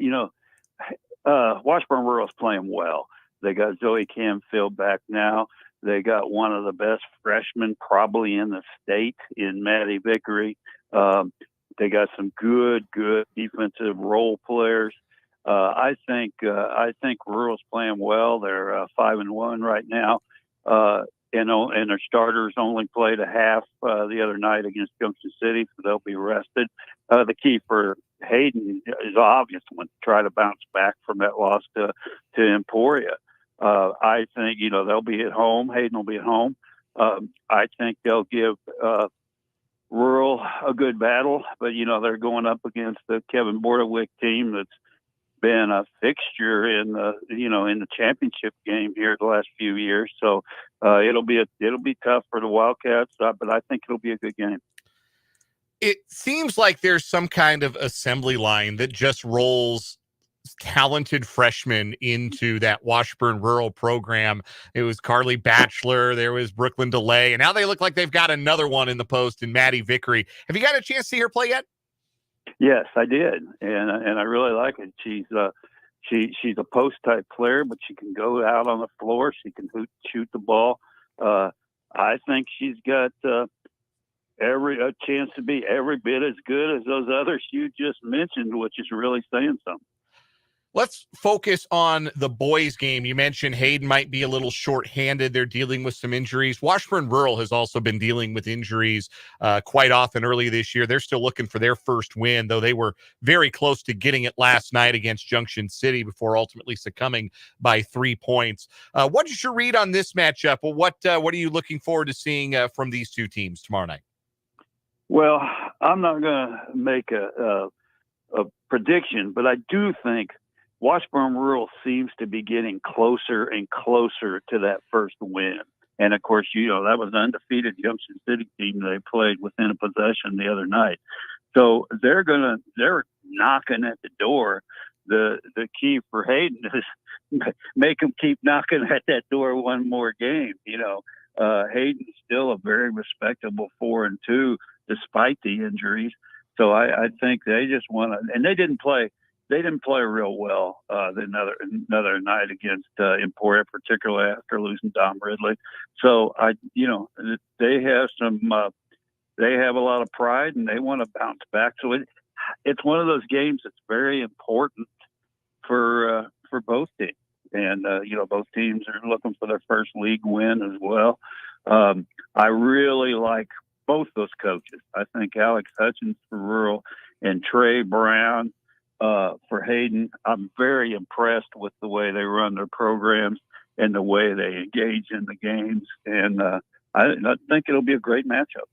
Washburn Rural's playing well. They got Zoe Camfield back now. They got one of the best freshmen probably in the state in Maddie Vickery. They got some good defensive role players. I think Rural's playing well. They're 5-1 right now. And their starters only played a half the other night against Junction City, so they'll be rested. The key for Hayden is an obvious one, to try to bounce back from that loss to Emporia. I think, they'll be at home. Hayden will be at home. I think they'll give Rural a good battle, but, they're going up against the Kevin Bordewick team that's been a fixture in the championship game here the last few years. So it'll be tough for the Wildcats, but I think it'll be a good game. It seems like there's some kind of assembly line that just rolls talented freshmen into that Washburn Rural program. It was Carly Batchelor, there was Brooklyn DeLay, and now they look like they've got another one in the post in Maddie Vickery. Have you got a chance to see her play yet? Yes, I did, and I really like it. She's a post type player, but she can go out on the floor. She can shoot the ball. I think she's got a chance to be every bit as good as those others you just mentioned, which is really saying something. Let's focus on the boys' game. You mentioned Hayden might be a little short-handed. They're dealing with some injuries. Washburn Rural has also been dealing with injuries quite often early this year. They're still looking for their first win, though they were very close to getting it last night against Junction City before ultimately succumbing by 3 points. What is your read on this matchup? Well, what are you looking forward to seeing from these two teams tomorrow night? Well, I'm not going to make a prediction, but I do think Washburn Rural seems to be getting closer and closer to that first win. And of course, that was an undefeated Junction City team they played within a possession the other night. So they're knocking at the door. The key for Hayden is make them keep knocking at that door one more game. Hayden's still a very respectable 4-2 despite the injuries. So I think they just want to, and they didn't play real well another night against Emporia, particularly after losing Dom Ridley. So they have they have a lot of pride and they want to bounce back. So it's one of those games that's very important for both teams. And both teams are looking for their first league win as well. I really like both those coaches. I think Alex Hutchins for Rural and Trey Brown for Hayden. I'm very impressed with the way they run their programs and the way they engage in the games. And I think it'll be a great matchup.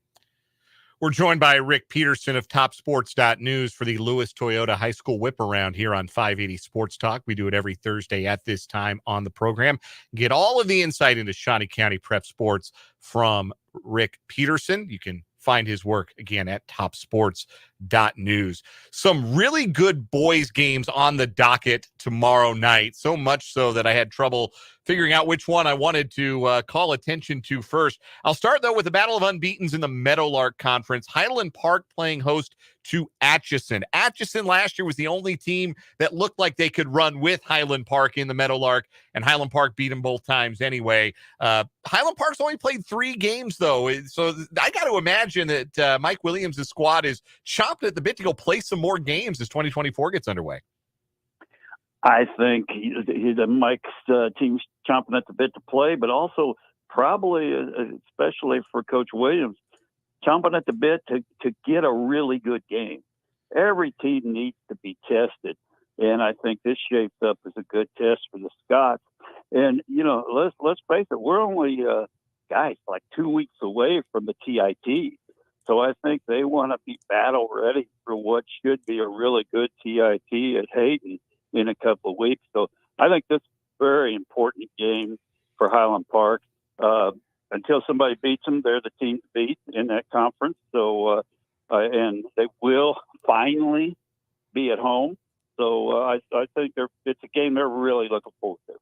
We're joined by Rick Peterson of TopSports.News for the Lewis Toyota High School Whip Around here on 580 Sports Talk. We do it every Thursday at this time on the program. Get all of the insight into Shawnee County prep sports from Rick Peterson. You can find his work again at TopSports.News. Some really good boys games on the docket tomorrow night, so much so that I had trouble figuring out which one I wanted to call attention to first. I'll start, though, with the Battle of Unbeatens in the Meadowlark Conference. Highland Park playing host to Atchison. Atchison last year was the only team that looked like they could run with Highland Park in the Meadowlark, and Highland Park beat them both times anyway. Highland Park's only played 3 games, though, so I got to imagine that Mike Williams' squad is chomping at the bit to go play some more games as 2024 gets underway. I think Mike's team's chomping at the bit to play, but also probably, especially for Coach Williams, chomping at the bit to get a really good game. Every team needs to be tested, and I think this shapes up as a good test for the Scots. And let's face it, we're only like 2 weeks away from the TIT, so I think they want to be battle ready for what should be a really good TIT at Hayden in a couple of weeks. So I think this is a very important game for Highland Park. Until somebody beats them, they're the team to beat in that conference. So, and they will finally be at home. So I think it's a game they're really looking forward to.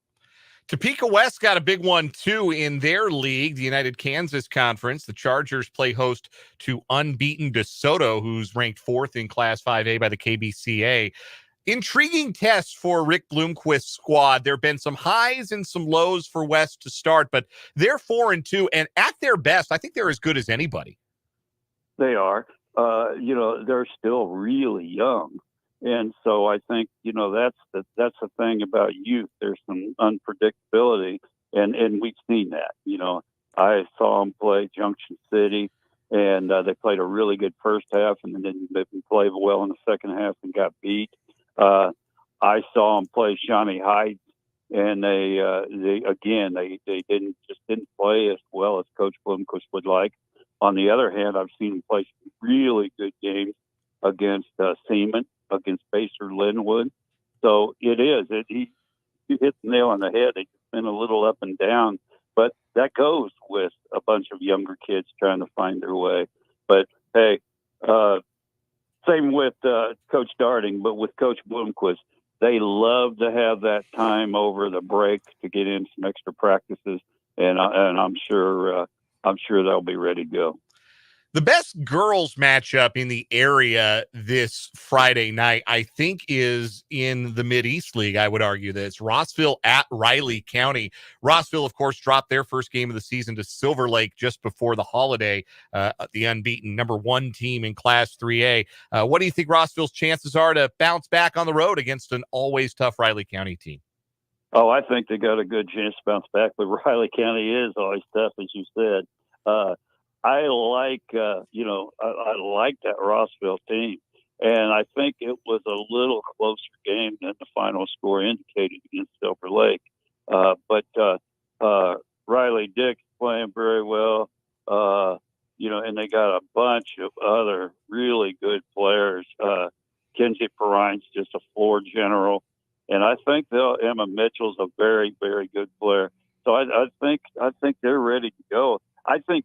Topeka West got a big one, too, in their league, the United Kansas Conference. The Chargers play host to unbeaten DeSoto, who's ranked 4th in Class 5A by the KBCA. Intriguing test for Rick Bloomquist's squad. There have been some highs and some lows for West to start, but they're 4-2, and at their best, I think they're as good as anybody. They are. They're still really young, and so I think that's the thing about youth. There's some unpredictability, and we've seen that. I saw them play Junction City, and they played a really good first half, and then didn't play well in the second half and got beat. I saw them play Shawnee Heights, and they didn't play as well as Coach Bloomquist would like. On the other hand, I've seen them play some really good games against Seaman, against Pacer Linwood. So he hit the nail on the head. It's been a little up and down, but that goes with a bunch of younger kids trying to find their way. But hey, same with Coach Darding, but with Coach Bloomquist, They love to have that time over the break to get in some extra practices, and I'm sure they'll be ready to go. The best girls matchup in the area this Friday night, I think, is in the Mid-East League. I would argue that it's Rossville at Riley County. Rossville, of course, dropped their first game of the season to Silver Lake just before the holiday, the unbeaten #1 team in Class 3A. What do you think Rossville's chances are to bounce back on the road against an always tough Riley County team? Oh, I think they got a good chance to bounce back, but Riley County is always tough, as you said. I like, I like that Rossville team, and I think it was a little closer game than the final score indicated against Silver Lake. But Riley Dick's playing very well, and they got a bunch of other really good players. Kenzie Perrine's just a floor general, and I think Emma Mitchell's a very, very good player. So I think they're ready to go. I think.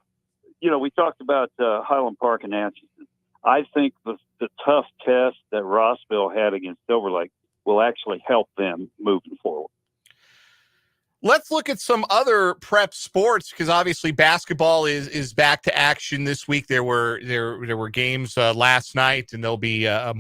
We talked about Highland Park and Atchison. I think the tough test that Rossville had against Silver Lake will actually help them moving forward. Let's look at some other prep sports, because obviously basketball is back to action this week. There were games last night, and there'll be a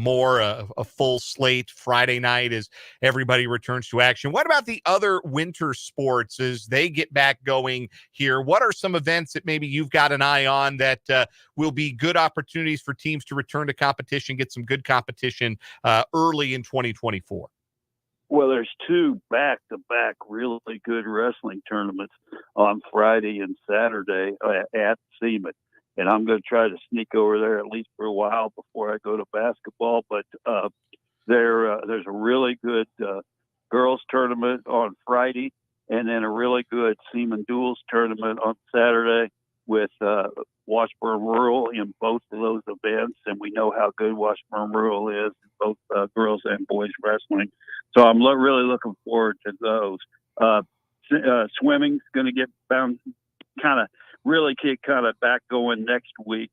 full slate Friday night as everybody returns to action. What about the other winter sports as they get back going here? What are some events that maybe you've got an eye on that will be good opportunities for teams to return to competition, get some good competition early in 2024? Well, there's 2 back-to-back really good wrestling tournaments on Friday and Saturday at Seaman. And I'm going to try to sneak over there at least for a while before I go to basketball. But there's a really good girls tournament on Friday, and then a really good Seaman Duels tournament on Saturday with Washburn Rural in both of those events. And we know how good Washburn Rural is in both girls and boys wrestling. So I'm really looking forward to those. Swimming's going to get bound, kick back going next week.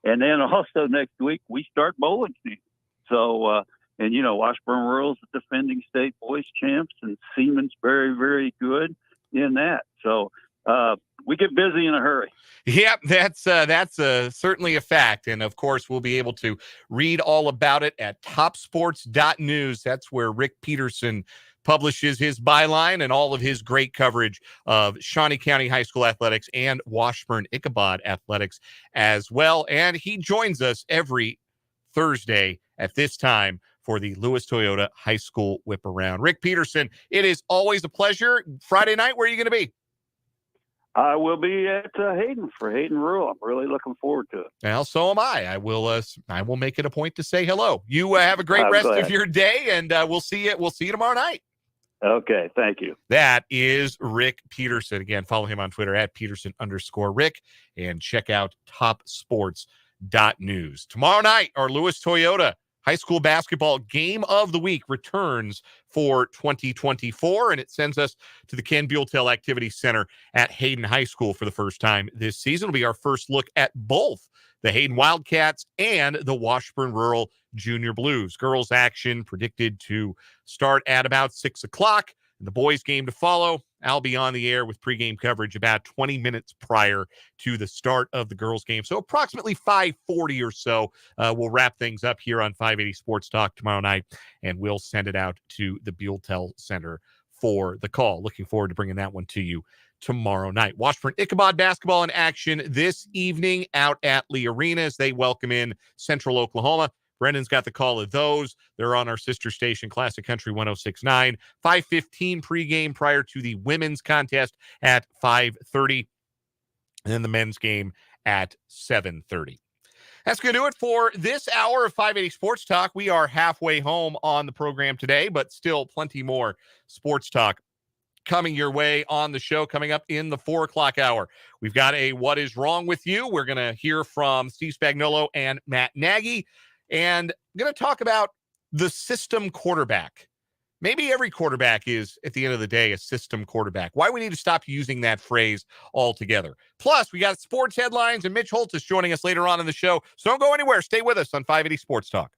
And then also next week, we start bowling season. So, Washburn Rural's the defending state boys champs, and Seaman's very, very good in that. So we get busy in a hurry. Yep, that's certainly a fact. And of course, we'll be able to read all about it at topsports.news. That's where Rick Peterson publishes his byline and all of his great coverage of Shawnee County High School athletics and Washburn-Ichabod athletics as well. And he joins us every Thursday at this time for the Lewis Toyota High School Whip Around. Rick Peterson, it is always a pleasure. Friday night, where are you going to be? I will be at Hayden for Hayden Rural. I'm really looking forward to it. Well, so am I. I will make it a point to say hello. You have a great rest of your day, and we'll see you. We'll see you tomorrow night. Okay, thank you. That is Rick Peterson. Again, follow him on Twitter at Peterson_Rick, and check out topsports.news. Tomorrow night, our Lewis Toyota High School Basketball Game of the Week returns for 2024, and it sends us to the Ken Buelltel Activity Center at Hayden High School for the first time this season. It'll be our first look at both the Hayden Wildcats and the Washburn Rural Junior Blues. Girls action predicted to start at about 6 o'clock. The boys game to follow. I'll be on the air with pregame coverage about 20 minutes prior to the start of the girls game. So approximately 5:40 or so, we'll wrap things up here on 580 Sports Talk tomorrow night, and we'll send it out to the Buelltel Center for the call. Looking forward to bringing that one to you tomorrow night. Washburn-Ichabod basketball in action this evening out at Lee Arena as they welcome in Central Oklahoma. Brendan's got the call of those. They're on our sister station, Classic Country 106.9. 5:15 pregame prior to the women's contest at 5:30. And then the men's game at 7:30. That's going to do it for this hour of 580 Sports Talk. We are halfway home on the program today, but still plenty more sports talk coming your way on the show coming up in the 4 o'clock hour. We've got a What Is Wrong With You? We're going to hear from Steve Spagnuolo and Matt Nagy. And I'm going to talk about the system quarterback. Maybe every quarterback is, at the end of the day, a system quarterback. Why we need to stop using that phrase altogether. Plus, we got sports headlines, and Mitch Holtz is joining us later on in the show. So don't go anywhere. Stay with us on 580 Sports Talk.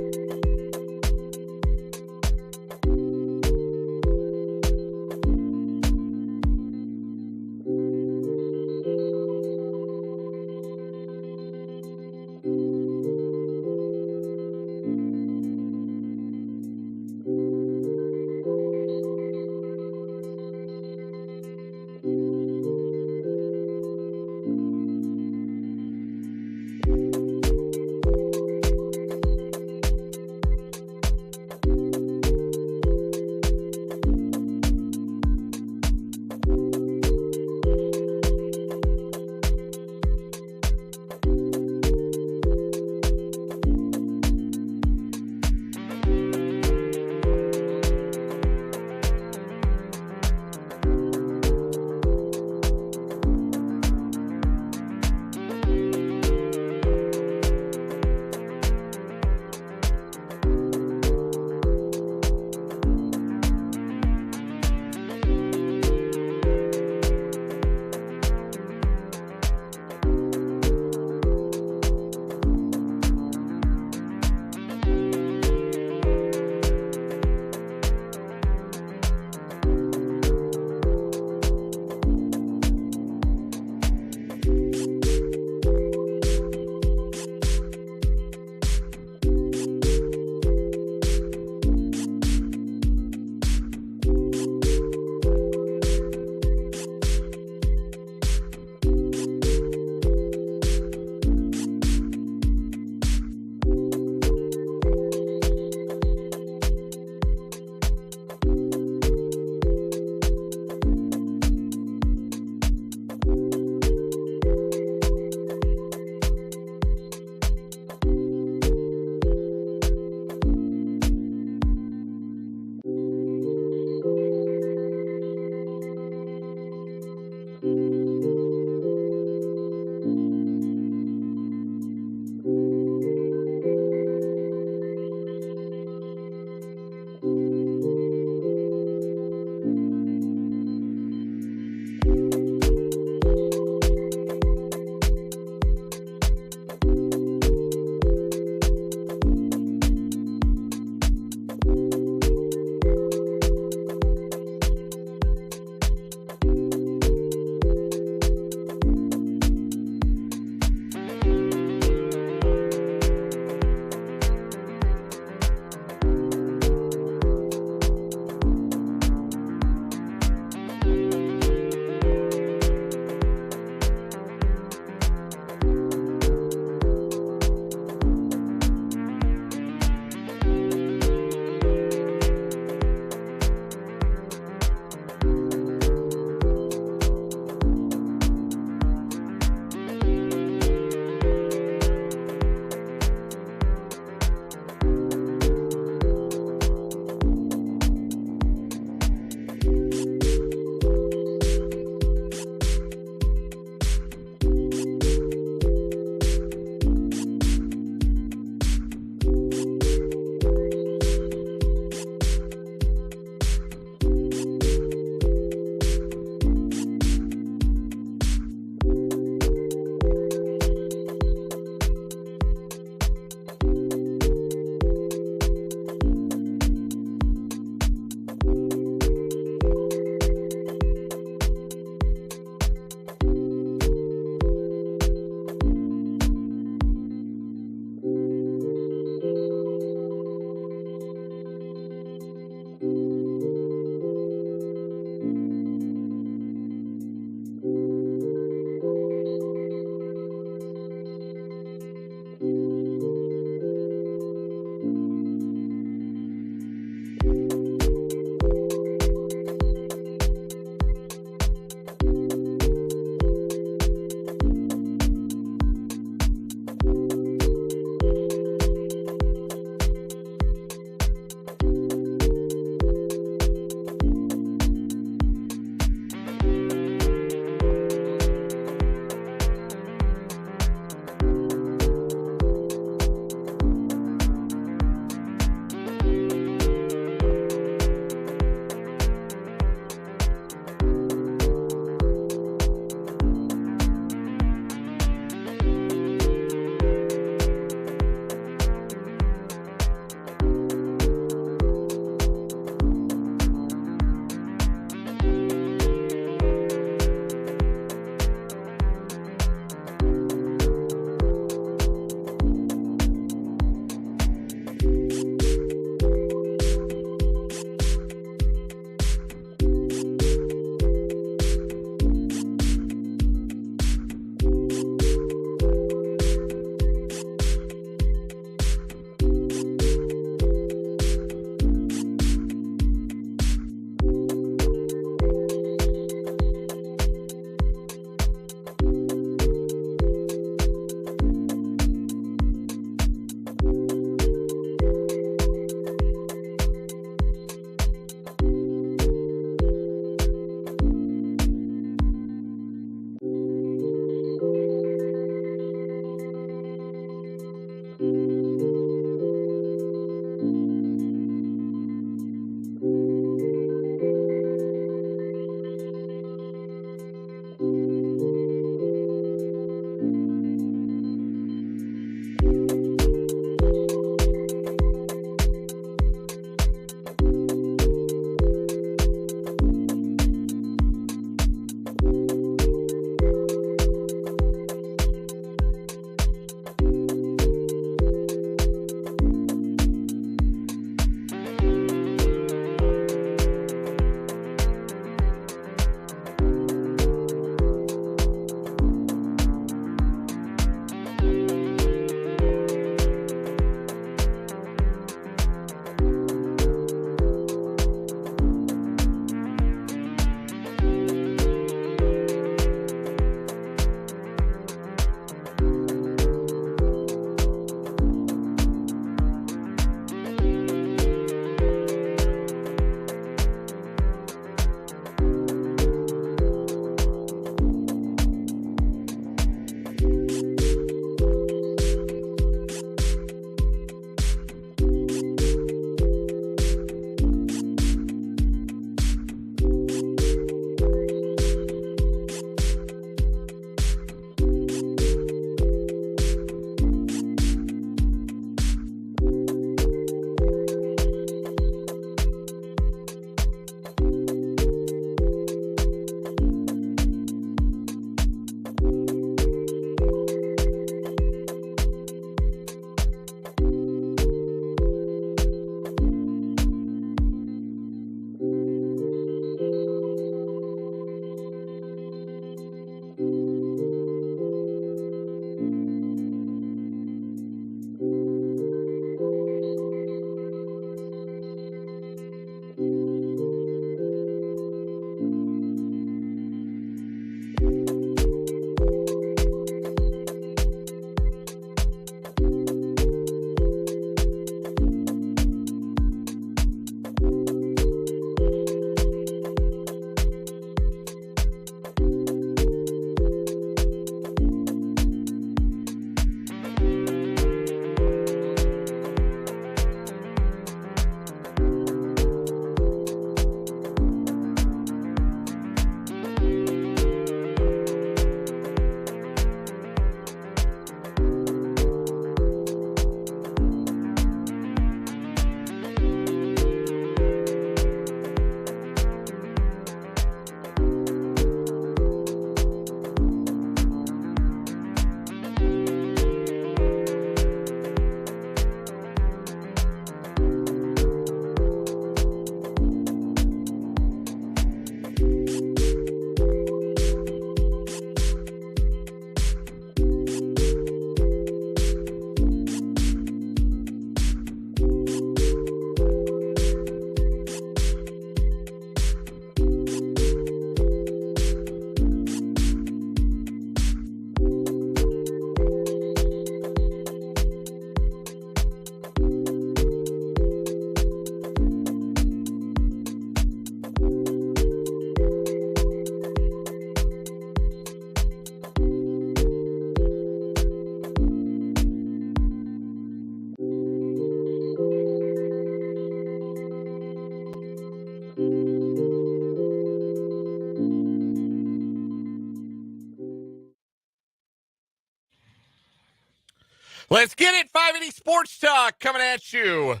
Let's get it. 580 Sports Talk coming at you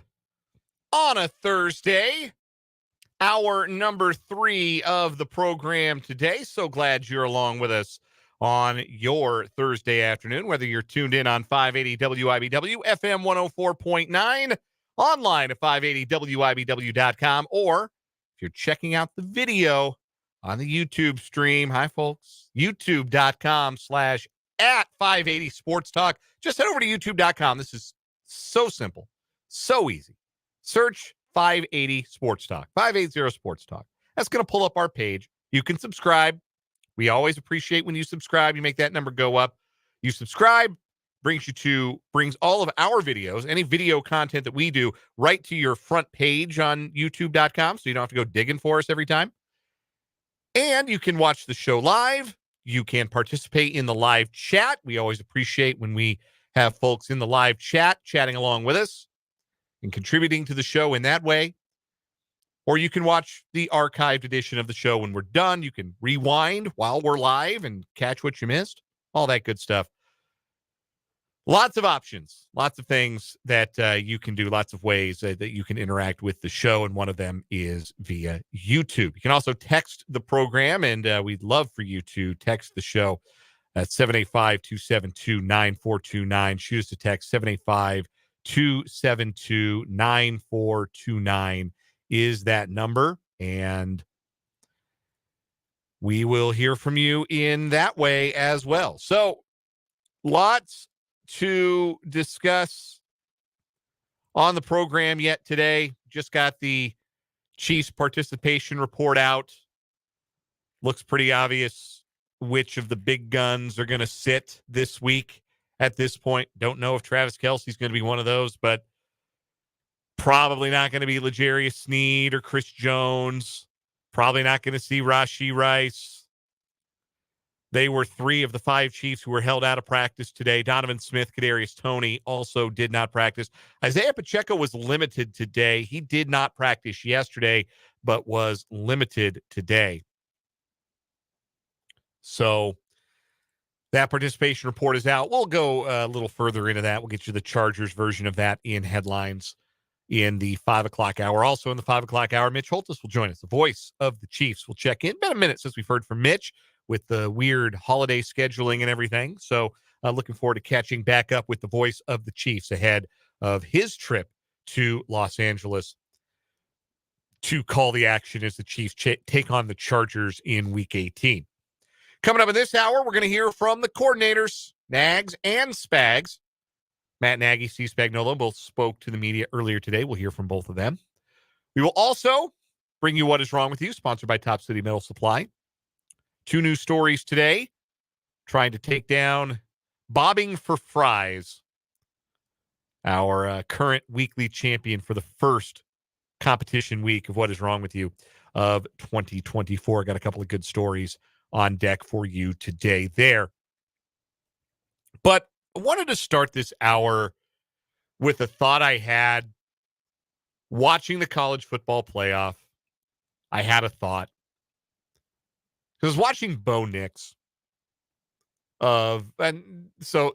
on a Thursday. Hour number 3 of the program today. So glad you're along with us on your Thursday afternoon, whether you're tuned in on 580 WIBW, FM 104.9, online at 580WIBW.com, or if you're checking out the video on the YouTube stream. Hi, folks. YouTube.com/@580 Sports Talk. Just head over to YouTube.com. This is so simple, so easy. Search 580 Sports Talk, 580 Sports Talk. That's going to pull up our page. You can subscribe. We always appreciate when you subscribe. You make that number go up. You subscribe, brings all of our videos, any video content that we do, right to your front page on YouTube.com, so you don't have to go digging for us every time. And you can watch the show live. You can participate in the live chat. We always appreciate when we have folks in the live chat chatting along with us and contributing to the show in that way. Or you can watch the archived edition of the show when we're done. You can rewind while we're live and catch what you missed. All that good stuff. Lots of options, lots of things that you can do, lots of ways that you can interact with the show, and one of them is via YouTube. You can also text the program, and we'd love for you to text the show at 785-272-9429. Shoot us a text, 785-272-9429 is that number, and we will hear from you in that way as well. So, lots to discuss on the program yet today. Just got the Chiefs participation report out. Looks pretty obvious which of the big guns are going to sit this week at this point. Don't know if Travis Kelce's going to be one of those, but probably not going to be L'Jarius Sneed or Chris Jones. Probably not going to see Rashee Rice. They were 3 of the 5 Chiefs who were held out of practice today. Donovan Smith, Kadarius Toney also did not practice. Isaiah Pacheco was limited today. He did not practice yesterday, but was limited today. So that participation report is out. We'll go a little further into that. We'll get you the Chargers version of that in headlines in the 5 o'clock hour. Also in the 5 o'clock hour, Mitch Holthus will join us, the voice of the Chiefs. We'll check in. Been a minute since we've heard from Mitch, with the weird holiday scheduling and everything. So looking forward to catching back up with the voice of the Chiefs ahead of his trip to Los Angeles to call the action as the Chiefs take on the Chargers in Week 18. Coming up in this hour, we're going to hear from the coordinators, Nags and Spags. Matt Nagy, Steve Spagnuolo, both spoke to the media earlier today. We'll hear from both of them. We will also bring you What Is Wrong With You, sponsored by Top City Metal Supply. 2 new stories today, trying to take down Bobbing for Fries, our current weekly champion for the first competition week of What Is Wrong With You of 2024. Got a couple of good stories on deck for you today there. But I wanted to start this hour with a thought I had watching the college football playoff. I had a thought. I was watching Bo Nix so I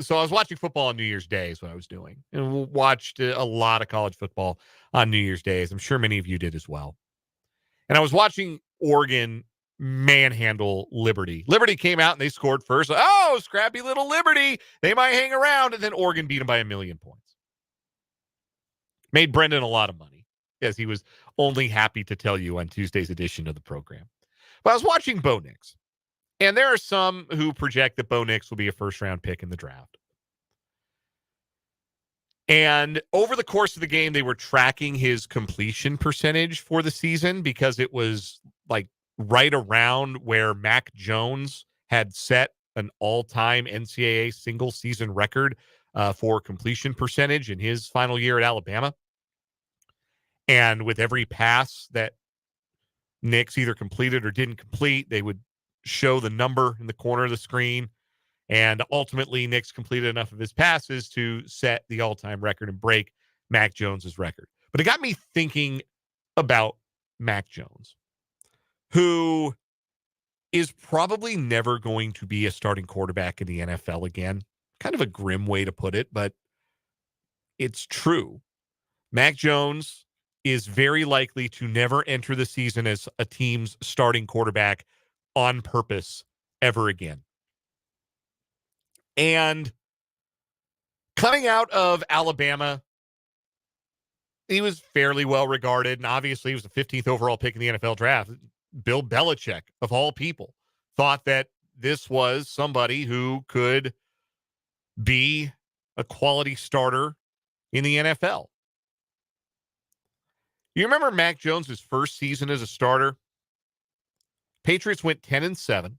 was watching football on New Year's Day is what I was doing, and watched a lot of college football on New Year's Day. I'm sure many of you did as well. And I was watching Oregon manhandle Liberty. Liberty came out and they scored first. Oh, scrappy little Liberty. They might hang around, and then Oregon beat them by 1,000,000 points. Made Brendan a lot of money, as he was only happy to tell you on Tuesday's edition of the program. But I was watching Bo Nix, and there are some who project that Bo Nix will be a first-round pick in the draft. And over the course of the game, they were tracking his completion percentage for the season, because it was like right around where Mac Jones had set an all-time NCAA single-season record for completion percentage in his final year at Alabama. And with every pass that Nix either completed or didn't complete, they would show the number in the corner of the screen. And ultimately, Nix completed enough of his passes to set the all-time record and break Mac Jones's record. But it got me thinking about Mac Jones, who is probably never going to be a starting quarterback in the NFL again. Kind of a grim way to put it, but it's true. Mac Jones is very likely to never enter the season as a team's starting quarterback on purpose ever again. And coming out of Alabama, he was fairly well regarded, and obviously he was the 15th overall pick in the NFL draft. Bill Belichick, of all people, thought that this was somebody who could be a quality starter in the NFL. You remember Mac Jones' first season as a starter? Patriots went 10-7.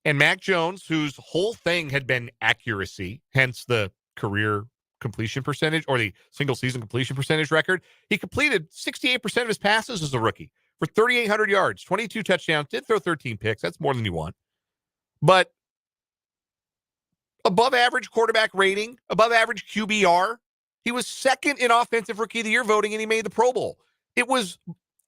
And Mac Jones, whose whole thing had been accuracy, hence the career completion percentage or the single season completion percentage record, he completed 68% of his passes as a rookie for 3,800 yards, 22 touchdowns, did throw 13 picks. That's more than you want. But above average quarterback rating, above average QBR. He was second in offensive rookie of the year voting, and he made the Pro Bowl. It was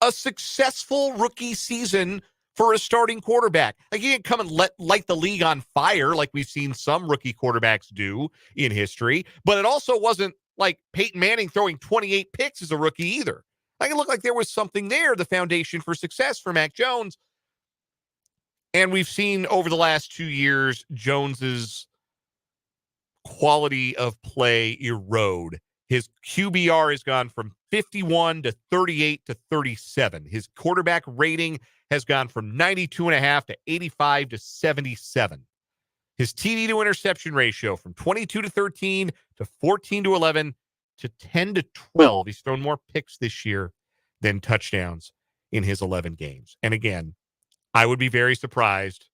a successful rookie season for a starting quarterback. Like, he didn't come and light the league on fire like we've seen some rookie quarterbacks do in history, but it also wasn't like Peyton Manning throwing 28 picks as a rookie either. Like, it looked like there was something there, the foundation for success for Mac Jones. And we've seen over the last 2 years, Jones's quality of play erode. His QBR has gone from 51 to 38 to 37. His quarterback rating has gone from 92.5 to 85 to 77. His TD to interception ratio from 22 to 13 to 14 to 11 to 10 to 12. He's thrown more picks this year than touchdowns in his 11 games. And again, I would be very surprised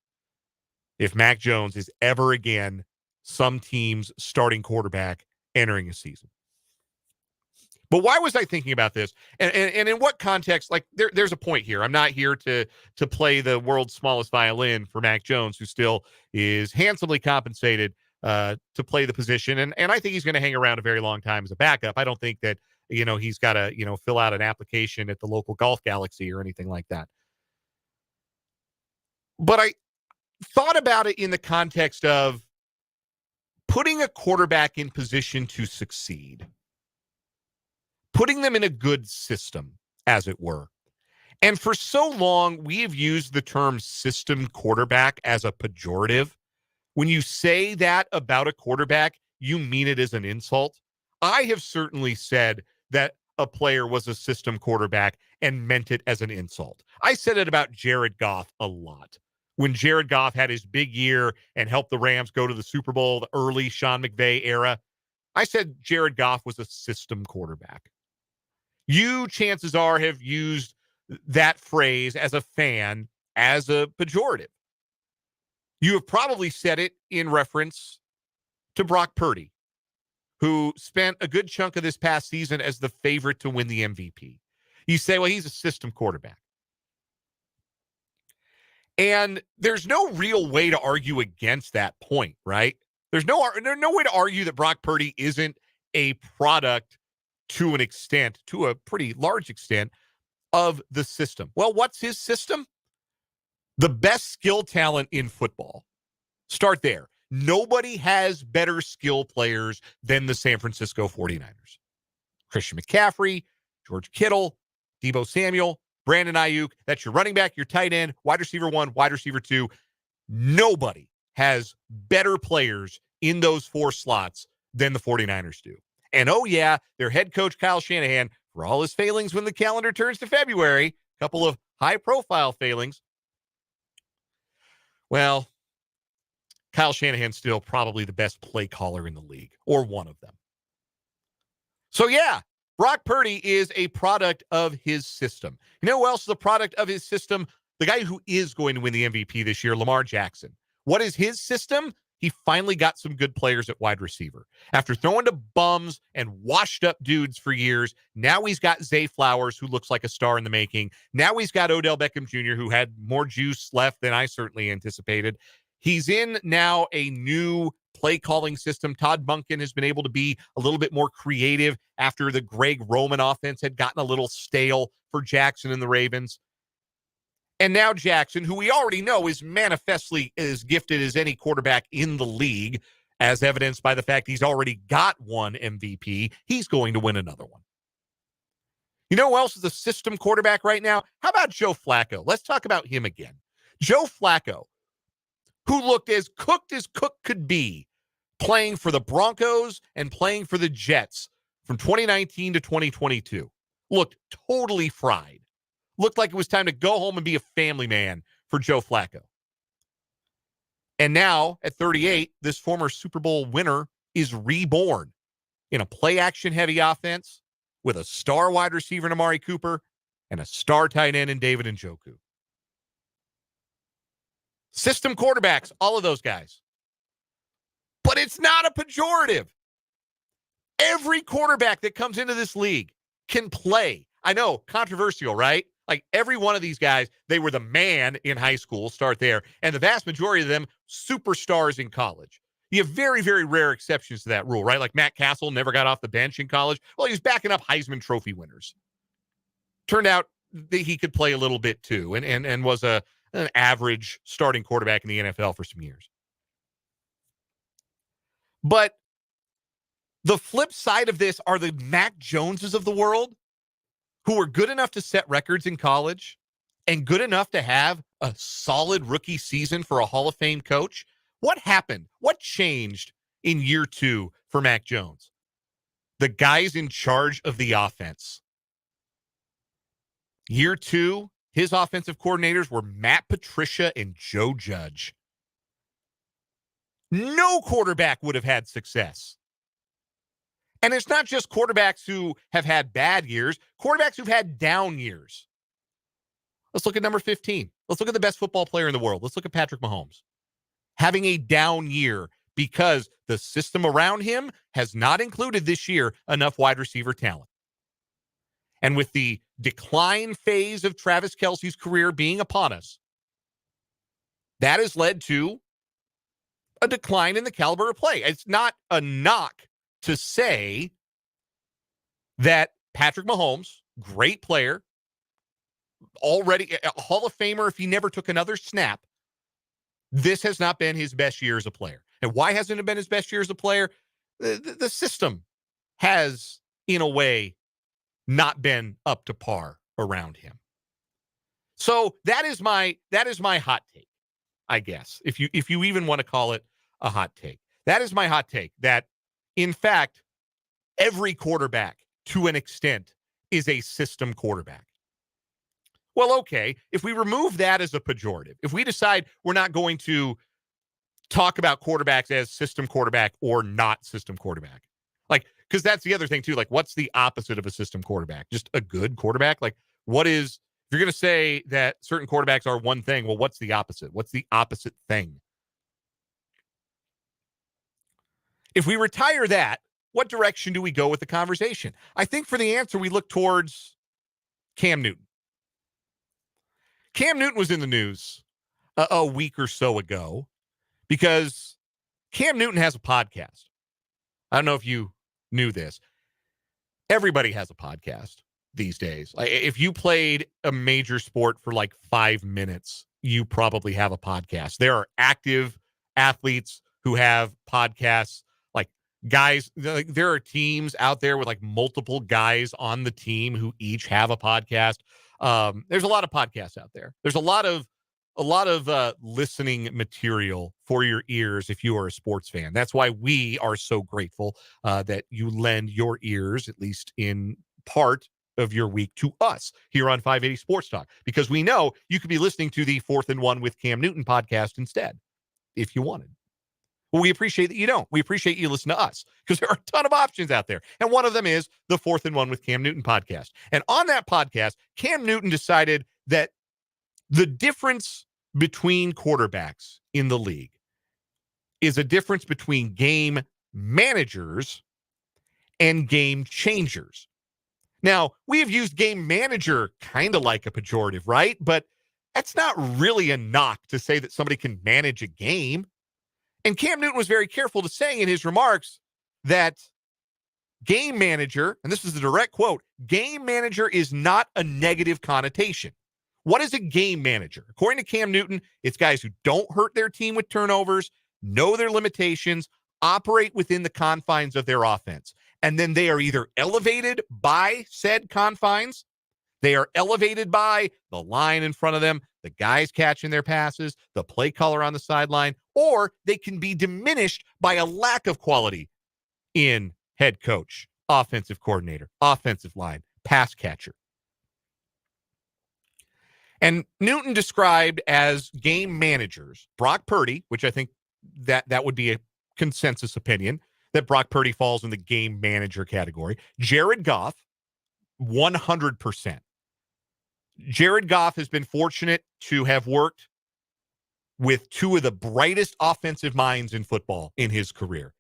if Mac Jones is ever again some team's starting quarterback entering a season. But why was I thinking about this? And in what context? Like, there's a point here. I'm not here to play the world's smallest violin for Mac Jones, who still is handsomely compensated to play the position. And I think he's going to hang around a very long time as a backup. I don't think that, he's got to, fill out an application at the local Golf Galaxy or anything like that. But I thought about it in the context of putting a quarterback in position to succeed, putting them in a good system, as it were. And for so long, we have used the term system quarterback as a pejorative. When you say that about a quarterback, you mean it as an insult. I have certainly said that a player was a system quarterback and meant it as an insult. I said it about Jared Goff a lot. When Jared Goff had his big year and helped the Rams go to the Super Bowl, the early Sean McVay era, I said Jared Goff was a system quarterback. You, chances are, have used that phrase as a fan as a pejorative. You have probably said it in reference to Brock Purdy, who spent a good chunk of this past season as the favorite to win the MVP. You say, well, he's a system quarterback. And there's no real way to argue against that point, right? There's no way to argue that Brock Purdy isn't a product to an extent, to a pretty large extent, of the system. Well, what's his system? The best skill talent in football. Start there. Nobody has better skill players than the San Francisco 49ers. Christian McCaffrey, George Kittle, Deebo Samuel, Brandon Ayuk. That's your running back, your tight end, wide receiver 1, wide receiver 2. Nobody has better players in those 4 slots than the 49ers do. And oh yeah, their head coach, Kyle Shanahan, for all his failings when the calendar turns to February, a couple of high-profile failings. Well, Kyle Shanahan's still probably the best play caller in the league, or one of them. So yeah, Brock Purdy is a product of his system. You know who else is a product of his system? The guy who is going to win the MVP this year, Lamar Jackson. What is his system? He finally got some good players at wide receiver. After throwing to bums and washed up dudes for years, now he's got Zay Flowers, who looks like a star in the making. Now he's got Odell Beckham Jr., who had more juice left than I certainly anticipated. He's in now a new play calling system. Todd Monken has been able to be a little bit more creative after the Greg Roman offense had gotten a little stale for Jackson and the Ravens. And now Jackson, who we already know is manifestly as gifted as any quarterback in the league as evidenced by the fact he's already got one MVP. He's going to win another one. You know who else is a system quarterback right now? How about Joe Flacco? Let's talk about him again. Joe Flacco, who looked as cooked could be, playing for the Broncos and playing for the Jets from 2019 to 2022. Looked totally fried. Looked like it was time to go home and be a family man for Joe Flacco. And now, at 38, this former Super Bowl winner is reborn in a play-action-heavy offense with a star wide receiver in Amari Cooper and a star tight end in David Njoku. System quarterbacks, all of those guys. But it's not a pejorative. Every quarterback that comes into this league can play. I know, controversial, right? Like every one of these guys, they were the man in high school, start there, and the vast majority of them, superstars in college. You have very, very rare exceptions to that rule, right? Like Matt Castle never got off the bench in college. Well, he was backing up Heisman Trophy winners. Turned out that he could play a little bit too, and was an average starting quarterback in the NFL for some years. But the flip side of this are the Mac Joneses of the world, who were good enough to set records in college and good enough to have a solid rookie season for a Hall of Fame coach. What happened? What changed in year 2 for Mac Jones? The guys in charge of the offense. Year 2, his offensive coordinators were Matt Patricia and Joe Judge. No quarterback would have had success. And it's not just quarterbacks who have had bad years, quarterbacks who've had down years. Let's look at number 15. Let's look at the best football player in the world. Let's look at Patrick Mahomes. Having a down year because the system around him has not included this year enough wide receiver talent. And with the decline phase of Travis Kelce's career being upon us, that has led to a decline in the caliber of play. It's not a knock to say that Patrick Mahomes, great player, already a Hall of Famer if he never took another snap, this has not been his best year as a player. And why hasn't it been his best year as a player? The system has, in a way, not been up to par around him. So that is my hot take, I guess, if you even want to call it a hot take. That is my hot take, that in fact, every quarterback, to an extent, is a system quarterback. Well, okay, if we remove that as a pejorative, if we decide we're not going to talk about quarterbacks as system quarterback or not system quarterback, like, because that's the other thing too, like, what's the opposite of a system quarterback? Just a good quarterback? Like, what is, if you're going to say that certain quarterbacks are one thing, well, what's the opposite? What's the opposite thing? If we retire that, what direction do we go with the conversation? I think for the answer, we look towards Cam Newton. Cam Newton was in the news a week or so ago because Cam Newton has a podcast. I don't know if you knew this. Everybody has a podcast these days. If you played a major sport for like 5 minutes, you probably have a podcast. There are active athletes who have podcasts. Guys, there are teams out there with like multiple guys on the team who each have a podcast. There's a lot of podcasts out there. There's a lot of listening material for your ears if you are a sports fan. That's why we are so grateful that you lend your ears, at least in part of your week, to us here on 580 Sports Talk, because we know you could be listening to the 4th and 1 with Cam Newton podcast instead if you wanted. Well, we appreciate that you don't. We appreciate you listen to us because there are a ton of options out there. And one of them is the 4th and 1 with Cam Newton podcast. And on that podcast, Cam Newton decided that the difference between quarterbacks in the league is a difference between game managers and game changers. Now, we have used game manager kind of like a pejorative, right? But that's not really a knock to say that somebody can manage a game. And Cam Newton was very careful to say in his remarks that game manager, and this is a direct quote, game manager is not a negative connotation. What is a game manager? According to Cam Newton, it's guys who don't hurt their team with turnovers, know their limitations, operate within the confines of their offense. And then they are either elevated by said confines, they are elevated by the line in front of them, the guys catching their passes, the play caller on the sideline, or they can be diminished by a lack of quality in head coach, offensive coordinator, offensive line, pass catcher. And Newton described as game managers, Brock Purdy, which I think that would be a consensus opinion, that Brock Purdy falls in the game manager category. Jared Goff, 100%. Jared Goff has been fortunate to have worked with two of the brightest offensive minds in football in his career.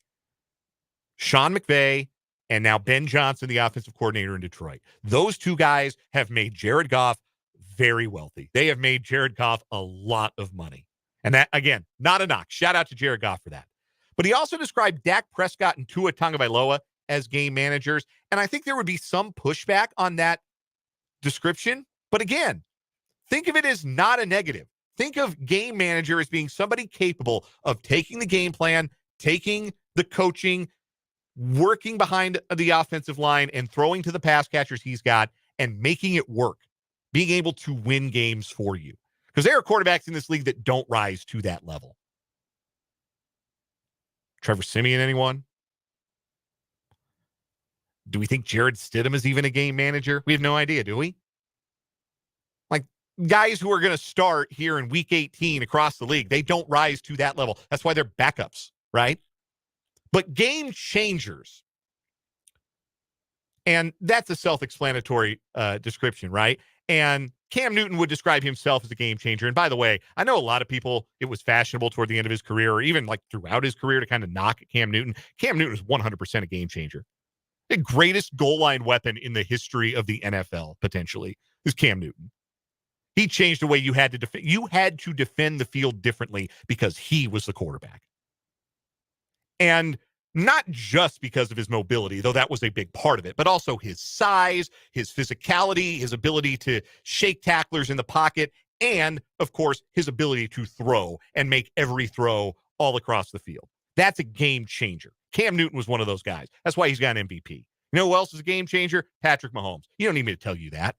Sean McVay and now Ben Johnson, the offensive coordinator in Detroit. Those two guys have made Jared Goff very wealthy. They have made Jared Goff a lot of money. And that, again, not a knock. Shout out to Jared Goff for that. But he also described Dak Prescott and Tua Tagovailoa as game managers. And I think there would be some pushback on that description. But again, think of it as not a negative. Think of game manager as being somebody capable of taking the game plan, taking the coaching, working behind the offensive line and throwing to the pass catchers he's got and making it work, being able to win games for you. Because there are quarterbacks in this league that don't rise to that level. Trevor Siemian, anyone? Do we think Jared Stidham is even a game manager? We have no idea, do we? Like, guys who are going to start here in week 18 across the league, they don't rise to that level. That's why they're backups, right? But game changers, and that's a self-explanatory description, right? And Cam Newton would describe himself as a game changer. And by the way, I know a lot of people, it was fashionable toward the end of his career or even like throughout his career to kind of knock Cam Newton. Cam Newton is 100% a game changer. The greatest goal line weapon in the history of the NFL, potentially, is Cam Newton. He changed the way you had to defend. You had to defend the field differently because he was the quarterback. And not just because of his mobility, though that was a big part of it, but also his size, his physicality, his ability to shake tacklers in the pocket, and, of course, his ability to throw and make every throw all across the field. That's a game changer. Cam Newton was one of those guys. That's why he's got an MVP. You know who else is a game changer? Patrick Mahomes. You don't need me to tell you that.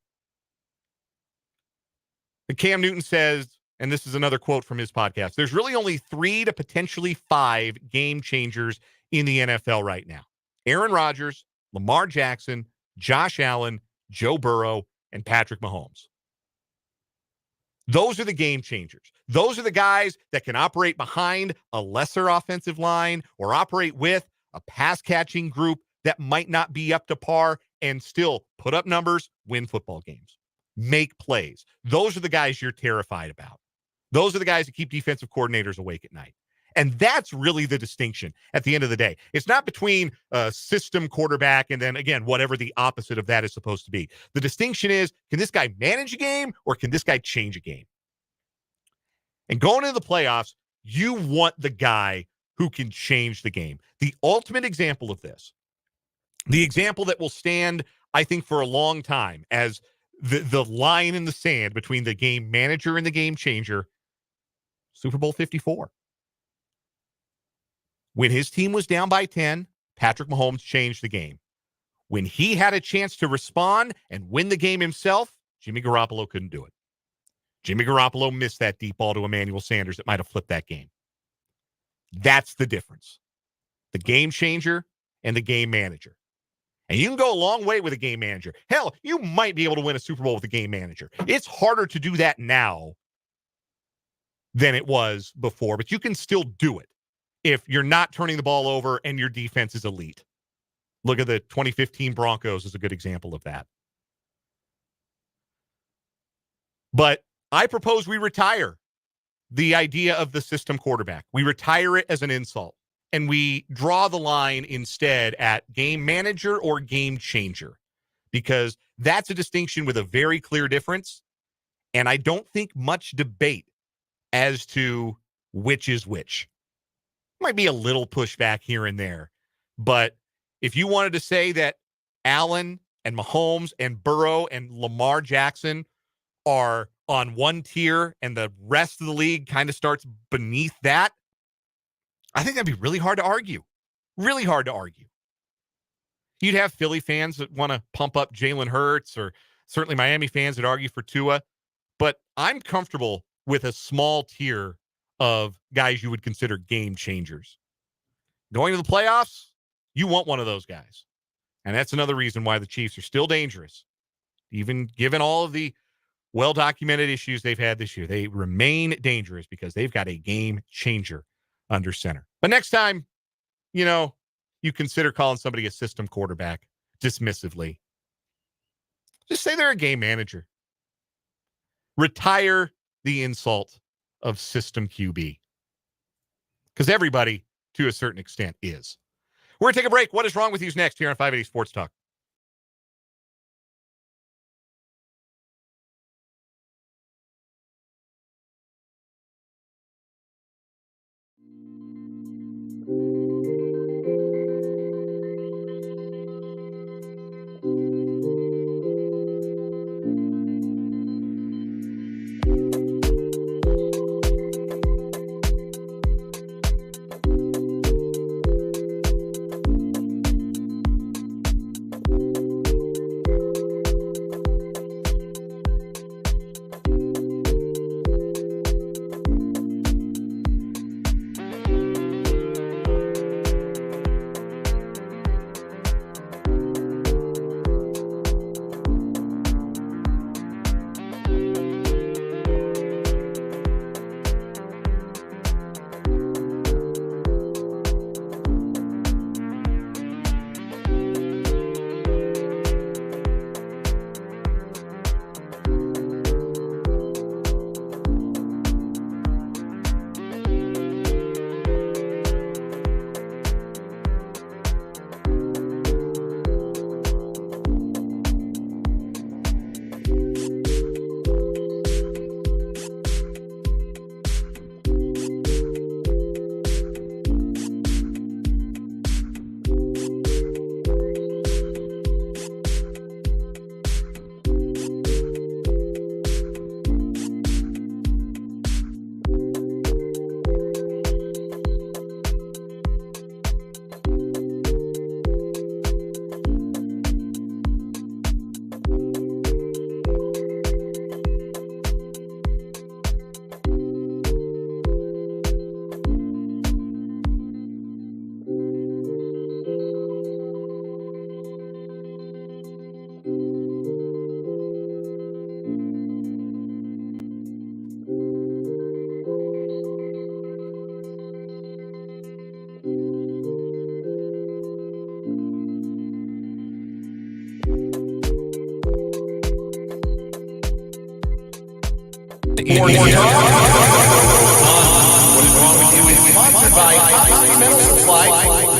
But Cam Newton says, and this is another quote from his podcast, there's really only 3 to potentially 5 game changers in the NFL right now. Aaron Rodgers, Lamar Jackson, Josh Allen, Joe Burrow, and Patrick Mahomes. Those are the game changers. Those are the guys that can operate behind a lesser offensive line or operate with a pass-catching group that might not be up to par and still put up numbers, win football games, make plays. Those are the guys you're terrified about. Those are the guys that keep defensive coordinators awake at night. And that's really the distinction at the end of the day. It's not between a system quarterback and then, again, whatever the opposite of that is supposed to be. The distinction is, can this guy manage a game or can this guy change a game? And going into the playoffs, you want the guy who can change the game. The ultimate example of this, the example that will stand, I think, for a long time as the line in the sand between the game manager and the game changer, Super Bowl 54. When his team was down by 10, Patrick Mahomes changed the game. When he had a chance to respond and win the game himself, Jimmy Garoppolo couldn't do it. Jimmy Garoppolo missed that deep ball to Emmanuel Sanders that might have flipped that game. That's the difference. The game changer and the game manager. And you can go a long way with a game manager. Hell, you might be able to win a Super Bowl with a game manager. It's harder to do that now than it was before, but you can still do it if you're not turning the ball over and your defense is elite. Look at the 2015 Broncos as a good example of that. But I propose we retire the idea of the system quarterback. We retire it as an insult, and we draw the line instead at game manager or game changer, because that's a distinction with a very clear difference, and I don't think much debate as to which is which. Might be a little pushback here and there, but if you wanted to say that Allen and Mahomes and Burrow and Lamar Jackson are on one tier and the rest of the league kind of starts beneath that, I think that'd be really hard to argue. Really hard to argue. You'd have Philly fans that want to pump up Jalen Hurts, or certainly Miami fans that argue for Tua. But I'm comfortable with a small tier of guys you would consider game changers. Going to the playoffs, you want one of those guys. And that's another reason why the Chiefs are still dangerous. Even given all of the well-documented issues they've had this year, they remain dangerous because they've got a game changer under center. But next time, you consider calling somebody a system quarterback dismissively, just say they're a game manager. Retire the insult of system QB. Because everybody, to a certain extent, is. We're going to take a break. What is wrong with you's next here on 580 Sports Talk. Morning. What is wrong with you is sponsored by Hot Metal Supply.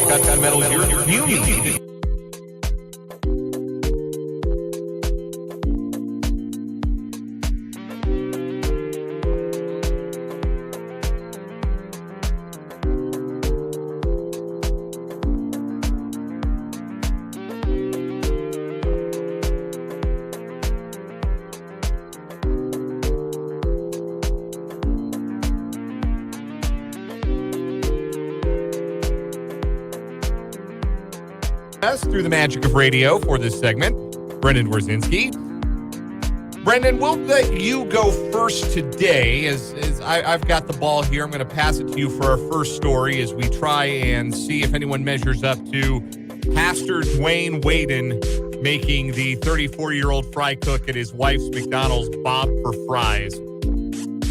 Got that metal you need. Through the magic of radio for this segment, Brendan Wierzinski. Brendan, we'll let you go first today as I've got the ball here. I'm going to pass it to you for our first story as we try and see if anyone measures up to Pastor Dwayne Waden making the 34-year-old fry cook at his wife's McDonald's bob for fries.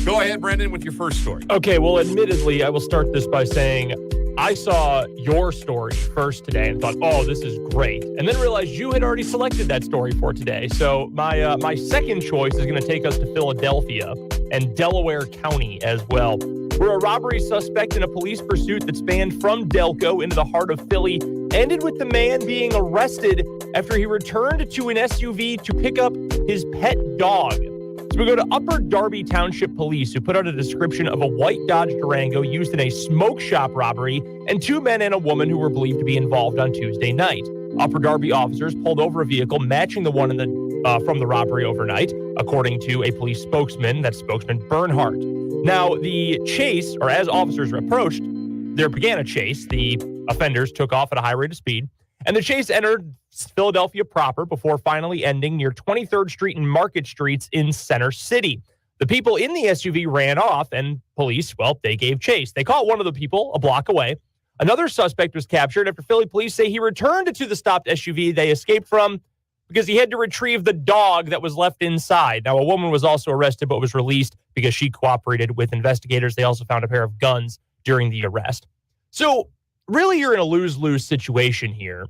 Go ahead, Brendan, with your first story. Okay, well, admittedly, I will start this by saying I saw your story first today and thought, oh, this is great. And then realized you had already selected that story for today. So my second choice is going to take us to Philadelphia and Delaware County as well, where a robbery suspect in a police pursuit that spanned from Delco into the heart of Philly ended with the man being arrested after he returned to an SUV to pick up his pet dog. So we go to Upper Darby Township Police, who put out a description of a white Dodge Durango used in a smoke shop robbery and two men and a woman who were believed to be involved on Tuesday night. Upper Darby officers pulled over a vehicle matching the one from the robbery overnight, according to a police spokesman, that's spokesman Bernhardt. Now, the chase, or as officers approached, there began a chase. The offenders took off at a high rate of speed, and the chase entered Philadelphia proper before finally ending near 23rd Street and Market Streets in Center City. The people in the SUV ran off, and police, well, they gave chase. They caught one of the people a block away. Another suspect was captured after Philly police say he returned to the stopped SUV they escaped from because he had to retrieve the dog that was left inside. Now, a woman was also arrested but was released because she cooperated with investigators. They also found a pair of guns during the arrest. So, really, you're in a lose-lose situation here.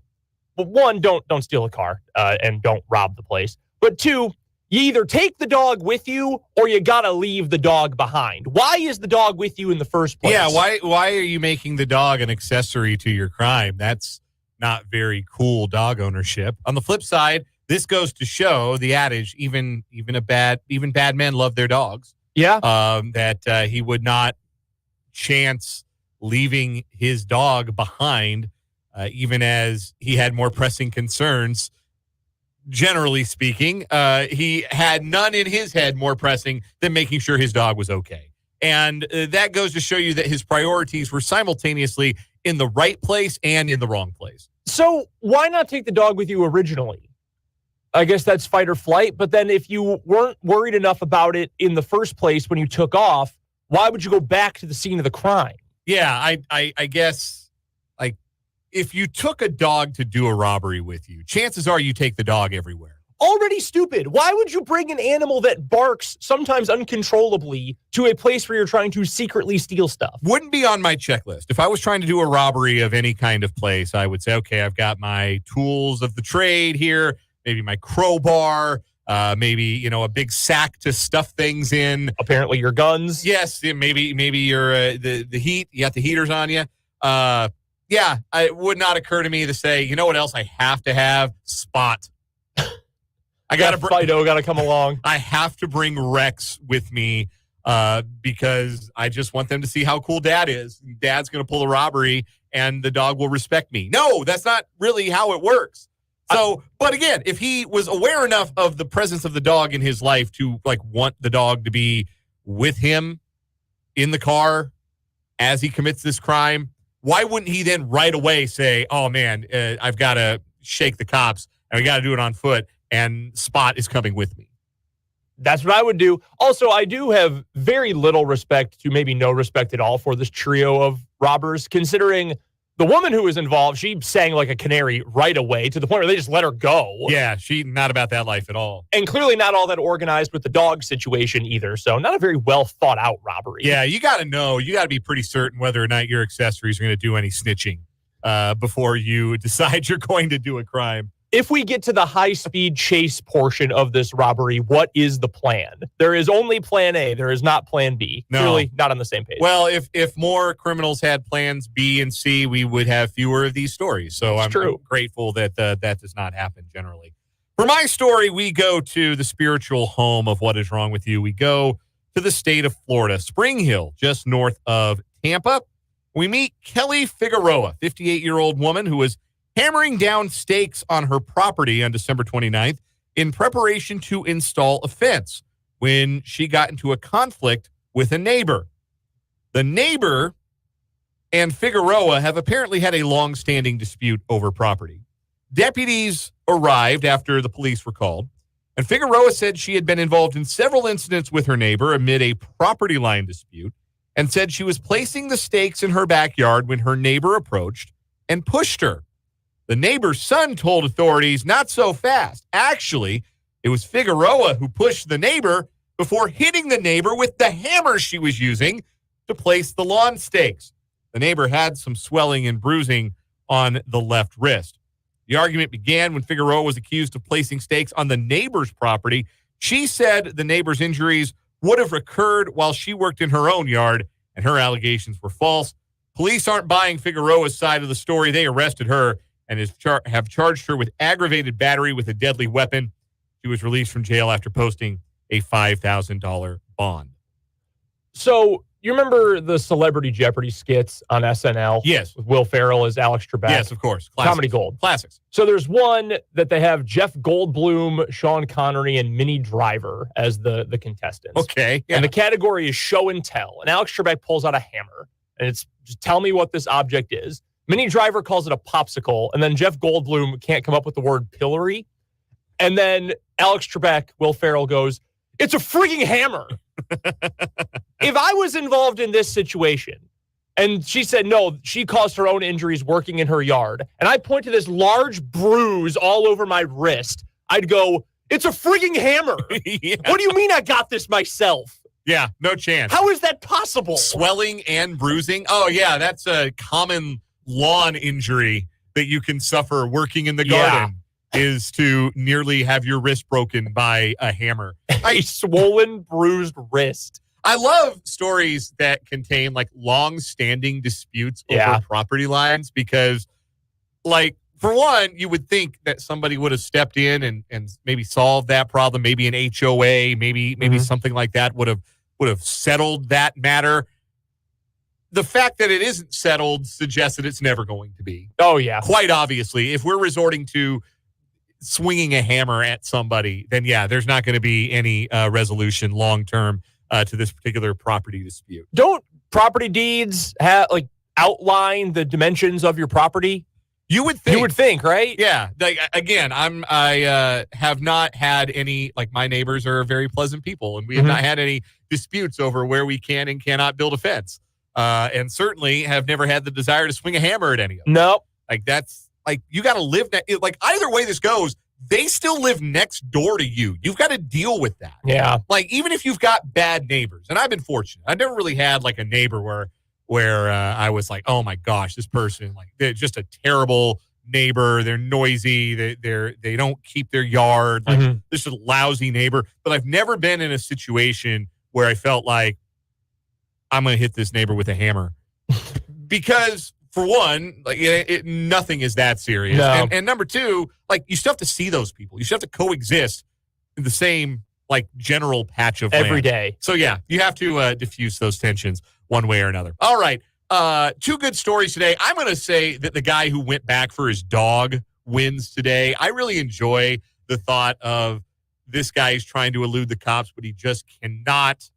But one, don't steal a car and don't rob the place. But two, you either take the dog with you or you got to leave the dog behind. Why is the dog with you in the first place? Yeah, why are you making the dog an accessory to your crime? That's not very cool dog ownership. On the flip side, this goes to show the adage, even bad men love their dogs. Yeah. That he would not chance leaving his dog behind, even as he had more pressing concerns. Generally speaking, he had none in his head more pressing than making sure his dog was okay. And that goes to show you that his priorities were simultaneously in the right place and in the wrong place. So why not take the dog with you originally? I guess that's fight or flight. But then if you weren't worried enough about it in the first place when you took off, why would you go back to the scene of the crime? Yeah, I guess, like, if you took a dog to do a robbery with you, chances are you take the dog everywhere. Already stupid. Why would you bring an animal that barks sometimes uncontrollably to a place where you're trying to secretly steal stuff? Wouldn't be on my checklist. If I was trying to do a robbery of any kind of place, I would say, okay, I've got my tools of the trade here, maybe my crowbar, maybe, a big sack to stuff things in. Apparently your guns. Yes, maybe your the heat. You got the heaters on you. Yeah, it would not occur to me to say, you know what else I have to have? Spot. I got Fido got to come along. I have to bring Rex with me because I just want them to see how cool Dad is. Dad's going to pull a robbery and the dog will respect me. No, that's not really how it works. So, but again, if he was aware enough of the presence of the dog in his life to want the dog to be with him in the car as he commits this crime, why wouldn't he then right away say, oh man, I've got to shake the cops and we got to do it on foot and Spot is coming with me? That's what I would do. Also, I do have very little respect to maybe no respect at all for this trio of robbers, considering the woman who was involved, she sang like a canary right away to the point where they just let her go. Yeah, she not about that life at all. And clearly not all that organized with the dog situation either. So not a very well thought out robbery. Yeah, you got to know. You got to be pretty certain whether or not your accessories are going to do any snitching before you decide you're going to do a crime. If we get to the high-speed chase portion of this robbery, what is the plan? There is only plan A. There is not plan B. No. Clearly not on the same page. Well, if more criminals had plans B and C, we would have fewer of these stories. So I'm grateful that that does not happen generally. For my story, we go to the spiritual home of what is wrong with you. We go to the state of Florida, Spring Hill, just north of Tampa. We meet Kelly Figueroa, 58-year-old woman who was hammering down stakes on her property on December 29th in preparation to install a fence when she got into a conflict with a neighbor. The neighbor and Figueroa have apparently had a long-standing dispute over property. Deputies arrived after the police were called, and Figueroa said she had been involved in several incidents with her neighbor amid a property line dispute and said she was placing the stakes in her backyard when her neighbor approached and pushed her. The neighbor's son told authorities not so fast. Actually, it was Figueroa who pushed the neighbor before hitting the neighbor with the hammer she was using to place the lawn stakes. The neighbor had some swelling and bruising on the left wrist. The argument began when Figueroa was accused of placing stakes on the neighbor's property. She said the neighbor's injuries would have occurred while she worked in her own yard, and her allegations were false. Police aren't buying Figueroa's side of the story. They arrested her and have charged her with aggravated battery with a deadly weapon. She was released from jail after posting a $5,000 bond. So you remember the Celebrity Jeopardy skits on SNL? Yes. With Will Ferrell as Alex Trebek? Yes, of course. Classics. Comedy gold. Classics. So there's one that they have Jeff Goldblum, Sean Connery, and Minnie Driver as the contestants. Okay. Yeah. And the category is show and tell. And Alex Trebek pulls out a hammer. And it's just tell me what this object is. Mini Driver calls it a popsicle, and then Jeff Goldblum can't come up with the word pillory. And then Alex Trebek, Will Ferrell goes, it's a freaking hammer. If I was involved in this situation, and she said, no, she caused her own injuries working in her yard, and I point to this large bruise all over my wrist, I'd go, it's a freaking hammer. Yeah. What do you mean I got this myself? Yeah, no chance. How is that possible? Swelling and bruising. Oh, yeah, that's a common lawn injury that you can suffer working in the garden, is to nearly have your wrist broken by a hammer. A swollen, bruised wrist. I love stories that contain like long-standing disputes over property lines because, like, for one, you would think that somebody would have stepped in and maybe solved that problem. Maybe an HOA, maybe something like that would have settled that matter. The fact that it isn't settled suggests that it's never going to be. Oh, yeah. Quite obviously, if we're resorting to swinging a hammer at somebody, then yeah, there's not going to be any resolution long-term to this particular property dispute. Don't property deeds outline the dimensions of your property? You would think, right? Yeah. Like, again, I have not had any, like, my neighbors are very pleasant people, and we have not had any disputes over where we can and cannot build a fence. And certainly have never had the desire to swing a hammer at any of them. Nope. Like, that's, like, you got to live that. Like, either way this goes, they still live next door to you. You've got to deal with that. Yeah. Like, even if you've got bad neighbors, and I've been fortunate. I've never really had, like, a neighbor where I was like, oh my gosh, this person, like, they're just a terrible neighbor. They're noisy. They don't keep their yard. Like, this is a lousy neighbor. But I've never been in a situation where I felt like I'm going to hit this neighbor with a hammer because, for one, like, nothing is that serious. No. And number two, like, you still have to see those people. You still have to coexist in the same, like, general patch of every land. day. So yeah, you have to diffuse those tensions one way or another. All right. Two good stories today. I'm going to say that the guy who went back for his dog wins today. I really enjoy the thought of this guy is trying to elude the cops, but he just cannot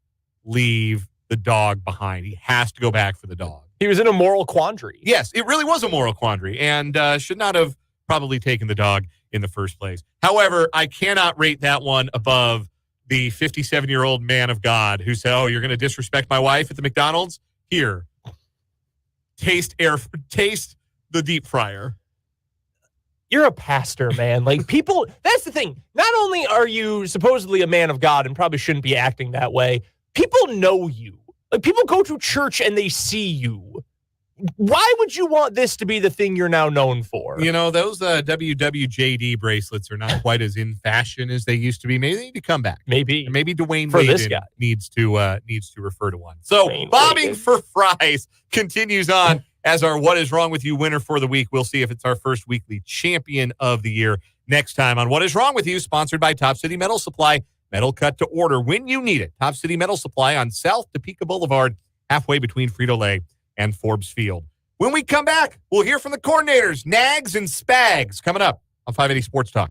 leave the dog behind. He has to go back for the dog. He was in a moral quandary. Yes, it really was a moral quandary and should not have probably taken the dog in the first place. However, I cannot rate that one above the 57-year-old man of God who said, oh, you're going to disrespect my wife at the McDonald's? Here, taste the deep fryer. You're a pastor, man. Like, people, that's the thing. Not only are you supposedly a man of God and probably shouldn't be acting that way, people know you. Like, people go to church and they see you. Why would you want this to be the thing you're now known for? You know, those WWJD bracelets are not quite as in fashion as they used to be. Maybe they need to come back. Maybe Dwayne for Wade this guy needs to refer to one. So Dwayne bobbing Wade. for fries continues on as our What Is Wrong With You winner for the week. We'll see if it's our first weekly champion of the year next time on What Is Wrong With You, sponsored by Top City Metal Supply. Metal cut to order when you need it. Top City Metal Supply on South Topeka Boulevard, halfway between Frito-Lay and Forbes Field. When we come back, we'll hear from the coordinators, Nags and Spags, coming up on 580 Sports Talk.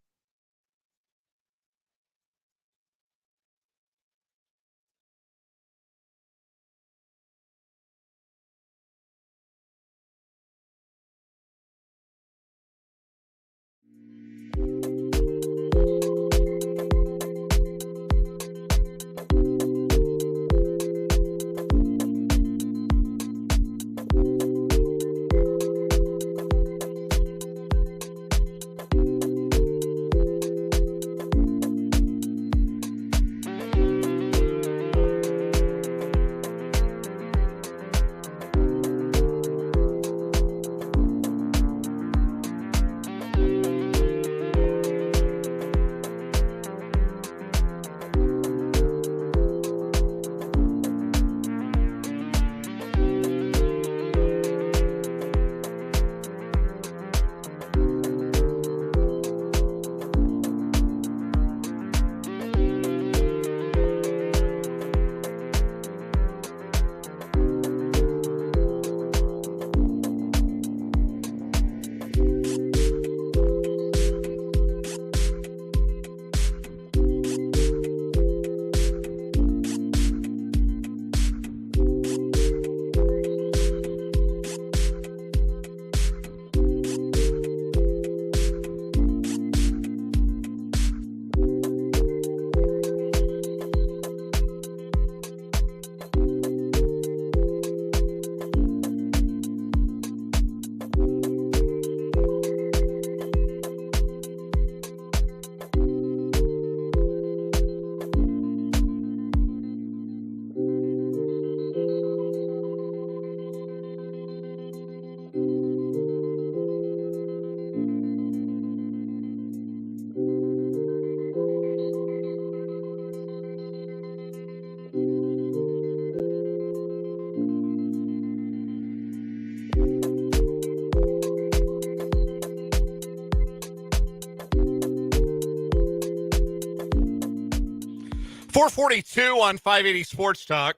442 on 580 Sports Talk.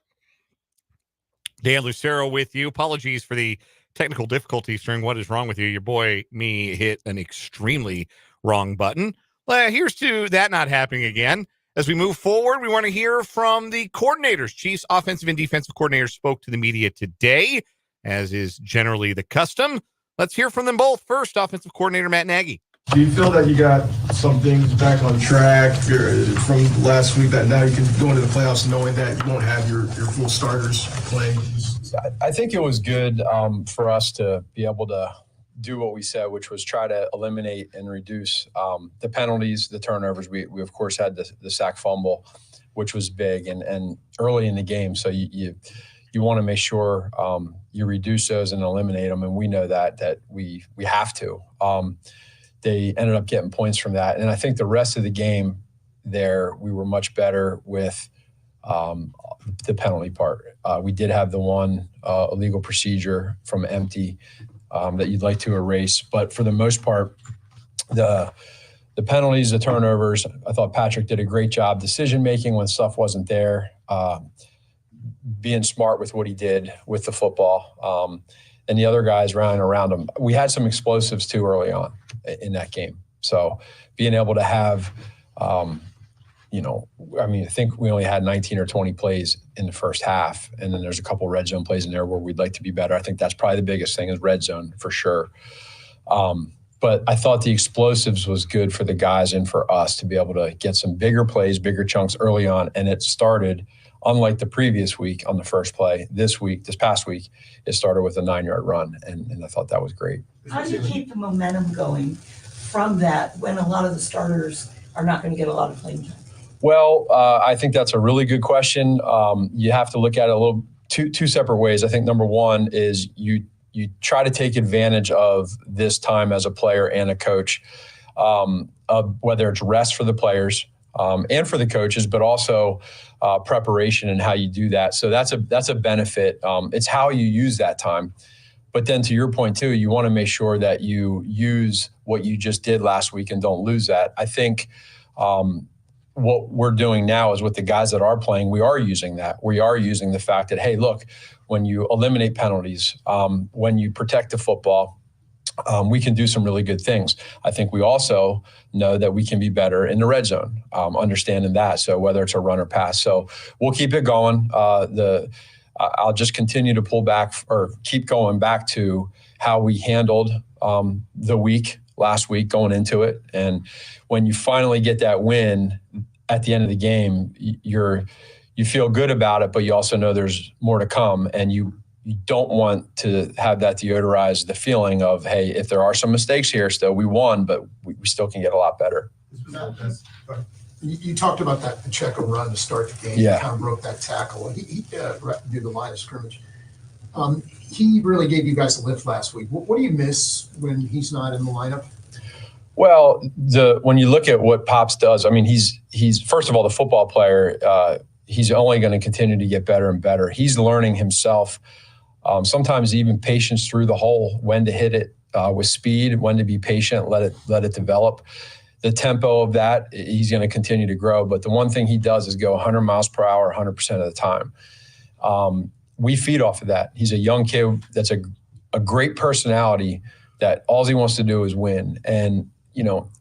Dan Lucero with you. Apologies for the technical difficulties during What Is Wrong With You. Your boy, me, hit an extremely wrong button. Here's to that not happening again. As we move forward, we want to hear from the coordinators. Chiefs offensive and defensive coordinators spoke to the media today, as is generally the custom. Let's hear from them both. First, offensive coordinator Matt Nagy. Do you feel that you got some things back on track from last week that now you can go into the playoffs knowing that you won't have your full starters playing? I think it was good for us to be able to do what we said, which was try to eliminate and reduce the penalties, the turnovers. We of course had the sack fumble, which was big and early in the game. So you want to make sure you reduce those and eliminate them, and we know that we have to. They ended up getting points from that. And I think the rest of the game there, we were much better with the penalty part. We did have the one illegal procedure from empty that you'd like to erase. But for the most part, the penalties, the turnovers, I thought Patrick did a great job decision-making when stuff wasn't there, being smart with what he did with the football. And the other guys running around him. We had some explosives too early on in that game. So being able to have, I think we only had 19 or 20 plays in the first half. And then there's a couple red zone plays in there where we'd like to be better. I think that's probably the biggest thing is red zone for sure. But I thought the explosives was good for the guys and for us to be able to get some bigger plays, bigger chunks early on. And it started, unlike the previous week on the first play, this past week, it started with a 9-yard run, and I thought that was great. How do you keep the momentum going from that when a lot of the starters are not going to get a lot of playing time? Well, I think that's a really good question. You have to look at it two separate ways. I think number one is you try to take advantage of this time as a player and a coach, whether it's rest for the players and for the coaches, but also preparation and how you do that. So that's a benefit. It's how you use that time. But then to your point too, you want to make sure that you use what you just did last week and don't lose that. I think what we're doing now is with the guys that are playing, we are using that. We are using the fact that, hey, look, when you eliminate penalties, when you protect the football, we can do some really good things. I think we also know that we can be better in the red zone, understanding that. So whether it's a run or pass. So we'll keep it going. I'll just continue to pull back or keep going back to how we handled the week last week going into it. And when you finally get that win at the end of the game, you feel good about it, but you also know there's more to come. And you don't want to have that deodorize the feeling of, hey, if there are some mistakes here still, we won, but we still can get a lot better. You talked about that Pacheco run to start the game. Yeah. He kind of broke that tackle. He did the line of scrimmage. He really gave you guys a lift last week. What do you miss when he's not in the lineup? Well, when you look at what Pops does, I mean, he's first of all, the football player, he's only going to continue to get better and better. He's learning himself. Sometimes even patience through the hole, when to hit it with speed, when to be patient, let it develop. The tempo of that, he's going to continue to grow. But the one thing he does is go 100 miles per hour 100% of the time. We feed off of that. He's a young kid that's a great personality that all he wants to do is win. And,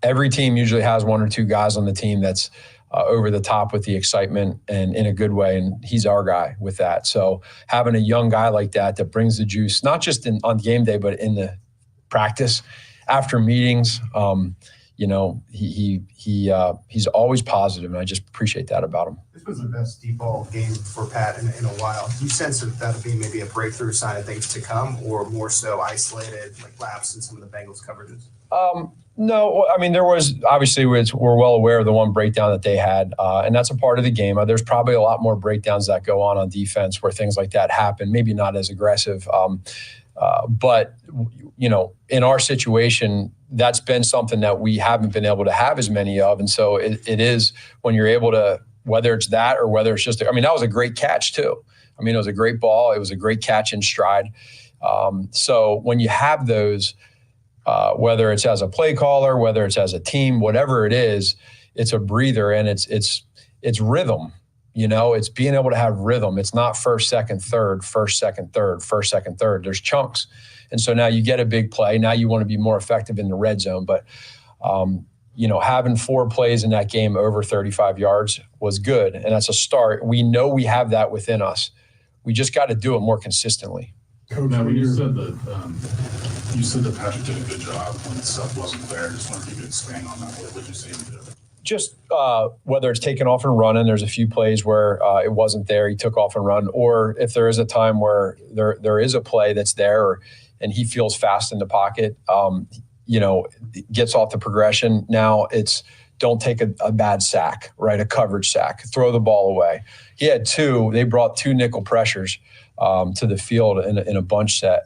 every team usually has one or two guys on the team that's over the top with the excitement and in a good way. And he's our guy with that. So having a young guy like that brings the juice, not just on game day, but in the practice, after meetings, he's always positive, and I just appreciate that about him. This was the best deep ball game for Pat in a while. Do you sense that that'll be maybe a breakthrough sign of things to come, or more so isolated, like lapse in some of the Bengals coverages? No, I mean, there was obviously we're well aware of the one breakdown that they had, and that's a part of the game. There's probably a lot more breakdowns that go on defense where things like that happen. Maybe not as aggressive, but in our situation, that's been something that we haven't been able to have as many of, and so it is when you're able to, whether it's that or whether it's just, that was a great catch too. It was a great ball. It was a great catch in stride. So when you have those. Whether it's as a play caller, whether it's as a team, whatever it is, it's a breather and it's rhythm. It's being able to have rhythm. It's not first, second, third, first, second, third, first, second, third. There's chunks. And so now you get a big play. Now you want to be more effective in the red zone. But, having 4 plays in that game over 35 yards was good. And that's a start. We know we have that within us. We just got to do it more consistently. Coach, when you said that Patrick did a good job when stuff wasn't there, just wonder if you could expand on that. What would you say he did? Just whether it's taking off and running, there's a few plays where it wasn't there, he took off and run, or if there is a time where there is a play that's there and he feels fast in the pocket, gets off the progression. Now it's don't take a bad sack, right? A coverage sack, throw the ball away. He had 2, they brought 2 nickel pressures to the field in a bunch set,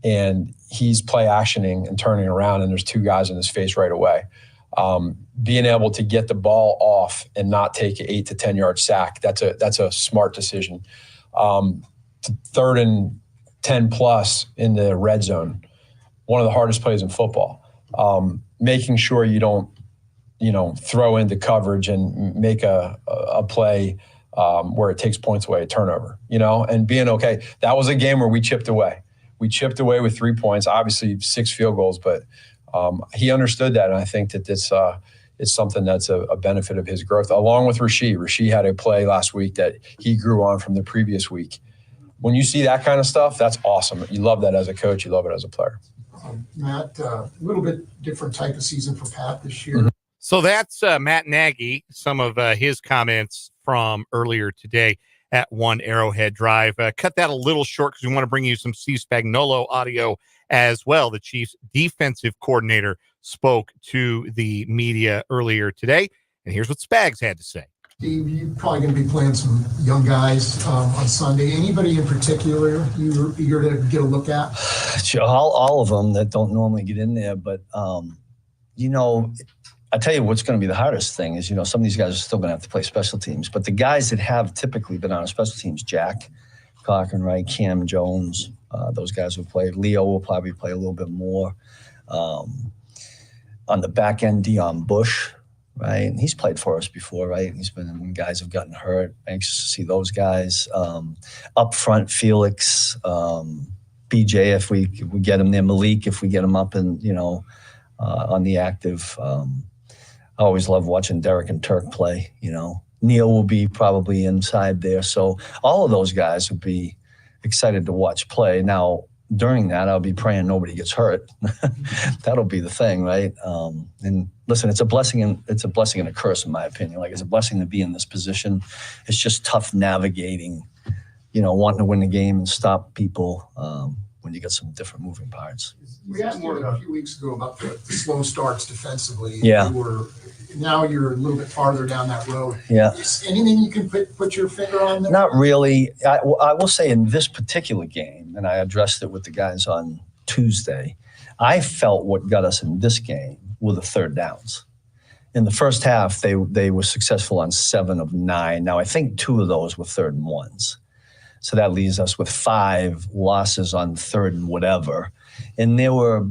and he's play actioning and turning around, and there's 2 guys in his face right away. Being able to get the ball off and not take an 8 to 10 yard sack, that's a smart decision. 3rd and 10 plus in the red zone, one of the hardest plays in football. Making sure you don't, throw into coverage and make a play where it takes points away, a turnover, and being okay. That was a game where we chipped away. We chipped away with 3 points, obviously 6 field goals, but he understood that, and I think that this is something that's a benefit of his growth, along with Rasheed. Rasheed had a play last week that he grew on from the previous week. When you see that kind of stuff, that's awesome. You love that as a coach. You love it as a player. Matt, a little bit different type of season for Pat this year. Mm-hmm. So that's Matt Nagy, some of his comments from earlier today at One Arrowhead Drive. Cut that a little short because we want to bring you some Steve Spagnuolo audio as well. The Chiefs defensive coordinator spoke to the media earlier today, and here's what Spags had to say. Steve, you're probably going to be playing some young guys on Sunday. Anybody in particular you're eager to get a look at? Sure, all of them that don't normally get in there. But, I tell you what's going to be the hardest thing is, some of these guys are still going to have to play special teams. But the guys that have typically been on special teams, Jack Cochran, right, Cam Jones, those guys will play. Leo will probably play a little bit more. On the back end, Dion Bush, right? And he's played for us before, right? He's been when guys have gotten hurt. Anxious to see those guys. Up front, Felix, BJ, if we get him there, Malik, if we get him up and, on the active. I always love watching Derek and Turk play, Neil will be probably inside there. So all of those guys would be excited to watch play. Now, during that, I'll be praying nobody gets hurt. That'll be the thing, right? And listen, it's a blessing and a curse, in my opinion. Like, it's a blessing to be in this position. It's just tough navigating, wanting to win the game and stop people when you get some different moving parts. We asked you a few weeks ago about the slow starts defensively. Yeah. Now you're a little bit farther down that road. Yeah. Is anything you can put your finger on there? Not really. I will say in this particular game, and I addressed it with the guys on Tuesday, I felt what got us in this game were the third downs. In the first half, they were successful on 7 of 9. Now, I think 2 of those were 3rd and 1s. So that leaves us with 5 losses on 3rd and whatever. And there were,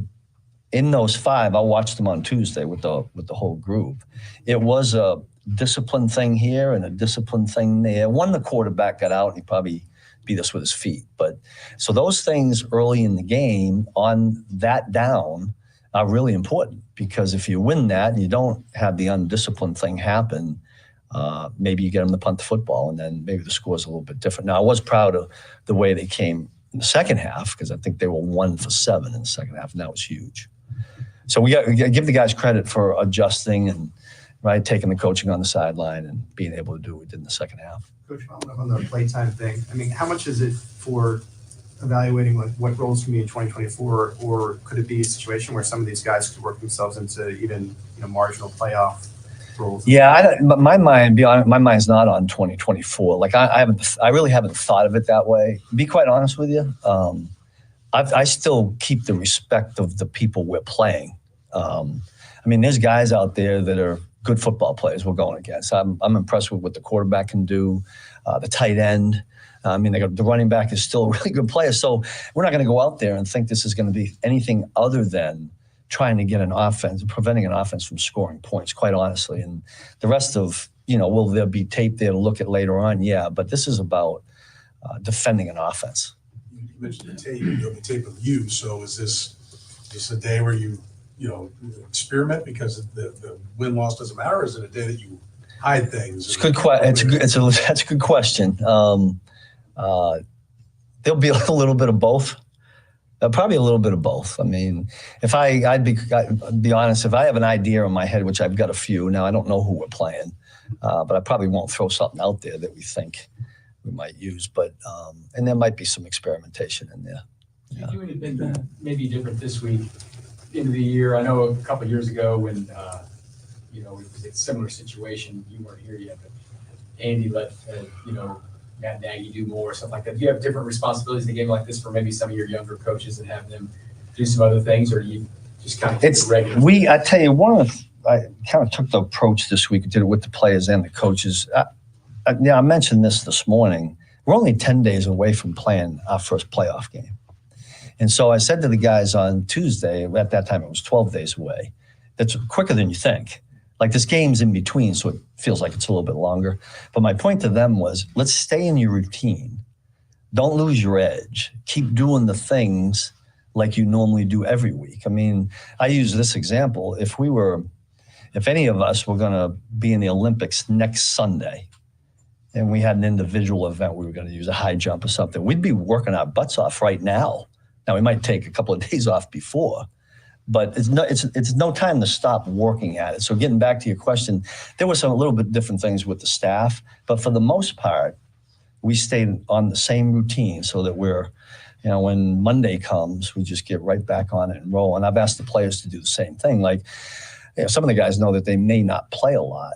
in those 5, I watched them on Tuesday with the whole group. It was a discipline thing here and a discipline thing there. One, the quarterback got out and he probably beat us with his feet. But so those things early in the game on that down are really important, because if you win that and you don't have the undisciplined thing happen, maybe you get them to punt the football, and then maybe the score is a little bit different. Now, I was proud of the way they came in the second half, because I think they were 1 for 7 in the second half, and that was huge. So we got to give the guys credit for adjusting and taking the coaching on the sideline and being able to do what we did in the second half. Coach, on the playtime thing, I mean, how much is it for evaluating what roles can be in 2024, or could it be a situation where some of these guys could work themselves into even marginal playoff roles? Yeah, my mind's not on 2024. Like I really haven't thought of it that way. To be quite honest with you, I still keep the respect of the people we're playing. There's guys out there that are good football players we're going against. I'm impressed with what the quarterback can do, the tight end. The running back is still a really good player. So we're not going to go out there and think this is going to be anything other than trying to get an offense, preventing an offense from scoring points, quite honestly. And the rest of, will there be tape there to look at later on? Yeah, but this is about defending an offense. You mentioned the tape, the tape of you. So is this a day where you experiment because the win-loss doesn't matter? Or is it a day that you hide things? It's good. That's a good question. There'll be a little bit of both. Probably a little bit of both. I mean, I'd be honest, if I have an idea in my head, which I've got a few now, I don't know who we're playing, but I probably won't throw something out there that we think we might use. But and there might be some experimentation in there. Yeah. Do you do anything maybe different this week, end of the year? I know a couple of years ago when it was a similar situation. You weren't here yet, but Andy let Matt Nagy do more, stuff like that. Do you have different responsibilities in a game like this for maybe some of your younger coaches and have them do some other things, or do you just kind of keep it regular? I tell you, I kind of took the approach this week, did it with the players and the coaches. I mentioned this morning. We're only 10 days away from playing our first playoff game. And so I said to the guys on Tuesday, at that time it was 12 days away, that's quicker than you think. Like this game's in between, so it feels like it's a little bit longer. But my point to them was, let's stay in your routine. Don't lose your edge. Keep doing the things like you normally do every week. I mean, I use this example. If any of us were going to be in the Olympics next Sunday, and we had an individual event, we were going to use a high jump or something, we'd be working our butts off right now. Now, we might take a couple of days off before, but it's no time to stop working at it. So getting back to your question, there were some a little bit different things with the staff, but for the most part, we stayed on the same routine so that when Monday comes, we just get right back on it and roll. And I've asked the players to do the same thing. Like, some of the guys know that they may not play a lot,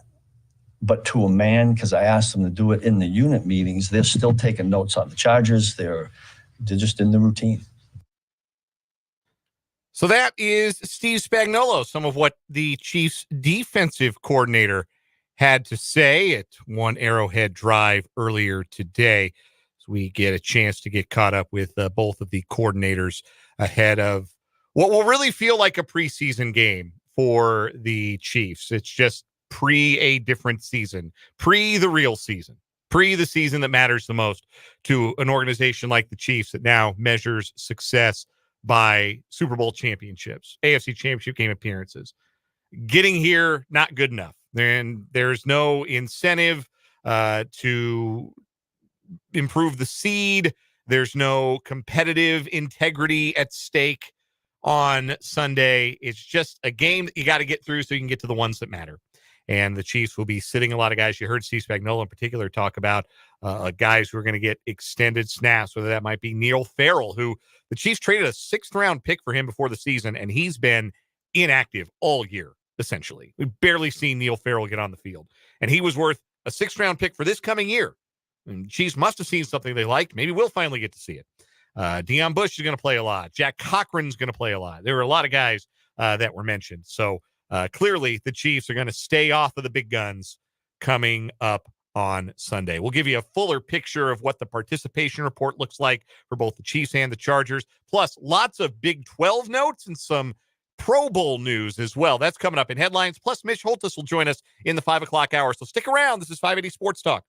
but to a man, because I asked them to do it in the unit meetings, they're still taking notes on the Chargers. They're just in the routine. So that is Steve Spagnuolo, some of what the Chiefs defensive coordinator had to say at one Arrowhead Drive earlier today. So we get a chance to get caught up with both of the coordinators ahead of what will really feel like a preseason game for the Chiefs. It's just pre a different season, pre the real season, pre the season that matters the most to an organization like the Chiefs that now measures success by Super Bowl championships, AFC championship game appearances. Getting here, not good enough. And there's no incentive to improve the seed. There's no competitive integrity at stake on Sunday. It's just a game that you got to get through so you can get to the ones that matter. And the Chiefs will be sitting a lot of guys. You heard Steve Spagnuolo in particular talk about guys who are going to get extended snaps, whether that might be Neil Farrell, who the Chiefs traded a 6th-round pick for him before the season, and he's been inactive all year, essentially. We've barely seen Neil Farrell get on the field. And he was worth a 6th-round pick for this coming year. And Chiefs must have seen something they liked. Maybe we'll finally get to see it. Deion Bush is going to play a lot. Jack Cochran's going to play a lot. There were a lot of guys that were mentioned. So clearly the Chiefs are going to stay off of the big guns coming up on Sunday. We'll give you a fuller picture of what the participation report looks like for both the Chiefs and the Chargers, plus lots of Big 12 notes and some Pro Bowl news as well. That's coming up in headlines. Plus, Mitch Holthus will join us in the 5 o'clock hour. So stick around. This is 580 Sports Talk.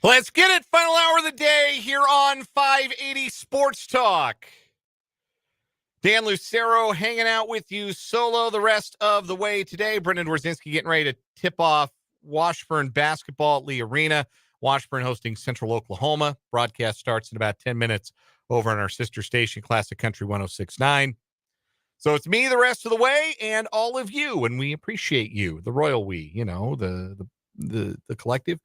Let's get it. Final hour of the day here on 580 Sports Talk. Dan Lucero hanging out with you solo the rest of the way today. Brendan Dworzinski getting ready to tip off Washburn basketball at Lee Arena. Washburn hosting Central Oklahoma. Broadcast starts in about 10 minutes over on our sister station, Classic Country 106.9. So it's me the rest of the way and all of you, and we appreciate you, the royal we, the collective.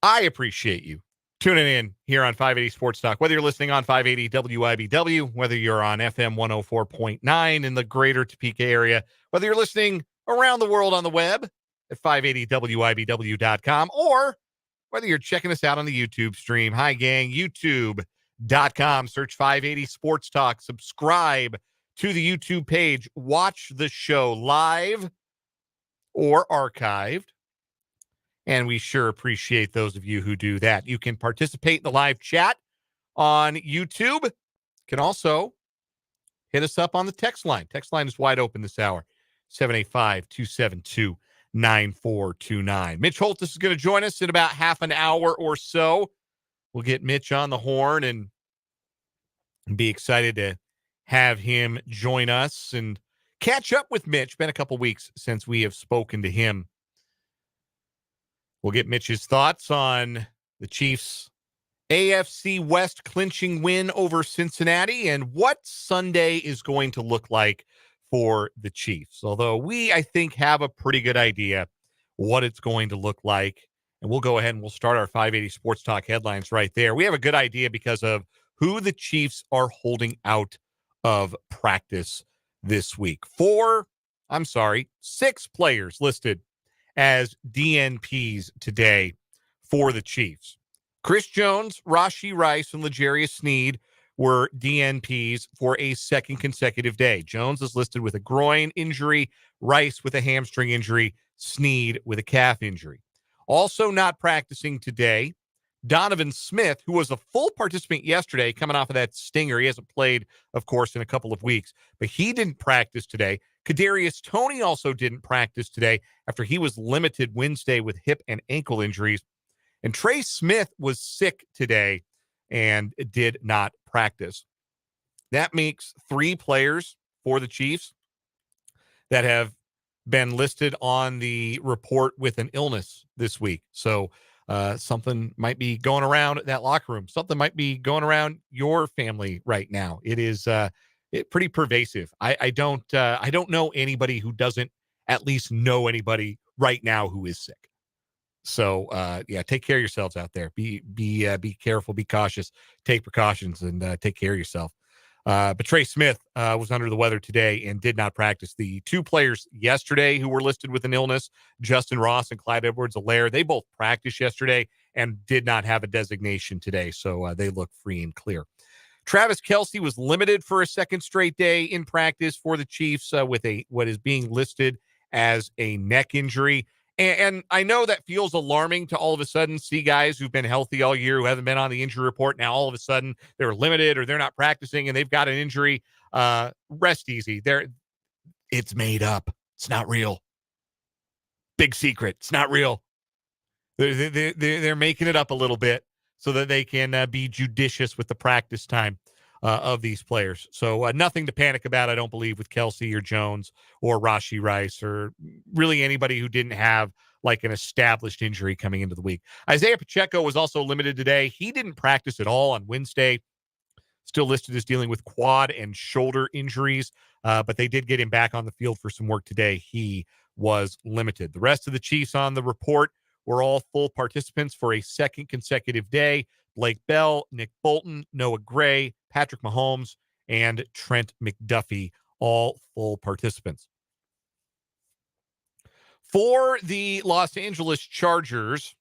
I appreciate you tuning in here on 580 Sports Talk, whether you're listening on 580 WIBW, whether you're on FM 104.9 in the greater Topeka area, whether you're listening around the world on the web at 580WIBW.com, or whether you're checking us out on the YouTube stream. Hi, gang, YouTube.com. Search 580 Sports Talk. Subscribe to the YouTube page. Watch the show live or archived. And we sure appreciate those of you who do that. You can participate in the live chat on YouTube. You can also hit us up on the text line. Text line is wide open this hour, 785-272-9429. Mitch Holtis is going to join us in about half an hour or so. We'll get Mitch on the horn and be excited to have him join us and catch up with Mitch. Been a couple weeks since we have spoken to him. We'll get Mitch's thoughts on the Chiefs' AFC West clinching win over Cincinnati and what Sunday is going to look like for the Chiefs. Although I think, have a pretty good idea what it's going to look like. And we'll go ahead and we'll start our 580 Sports Talk headlines right there. We have a good idea because of who the Chiefs are holding out of practice this week. 6 players listed as DNPs today for the Chiefs. Chris Jones, Rashee Rice, and L'Jarius Sneed were DNPs for a second consecutive day. Jones is listed with a groin injury, Rice with a hamstring injury, Sneed with a calf injury. Also not practicing today, Donovan Smith, who was a full participant yesterday, coming off of that stinger. He hasn't played, of course, in a couple of weeks, but he didn't practice today. Kadarius Toney also didn't practice today after he was limited Wednesday with hip and ankle injuries. And Trey Smith was sick today and did not practice. That makes 3 players for the Chiefs that have been listed on the report with an illness this week. So something might be going around that locker room. Something might be going around your family right now. It is pretty pervasive. I don't know anybody who doesn't at least know anybody right now who is sick. So take care of yourselves out there. Be careful, be cautious, take precautions, and take care of yourself. But Trey Smith was under the weather today and did not practice. The 2 players yesterday who were listed with an illness, Justin Ross and Clyde Edwards-Helaire, they both practiced yesterday and did not have a designation today. So they look free and clear. Travis Kelce was limited for a second straight day in practice for the Chiefs with what is being listed as a neck injury. And I know that feels alarming to all of a sudden see guys who've been healthy all year, who haven't been on the injury report. Now, all of a sudden, they're limited or they're not practicing and they've got an injury. Rest easy. It's made up. It's not real. Big secret. It's not real. They're making it up a little bit so that they can be judicious with the practice time of these players. So nothing to panic about, I don't believe, with Kelce or Jones or Rashee Rice or really anybody who didn't have like an established injury coming into the week. Isaiah Pacheco was also limited today. He didn't practice at all on Wednesday. Still listed as dealing with quad and shoulder injuries, but they did get him back on the field for some work today. He was limited. The rest of the Chiefs on the report were all full participants for a second consecutive day. Blake Bell, Nick Bolton, Noah Gray, Patrick Mahomes, and Trent McDuffie, all full participants. For the Los Angeles Chargers,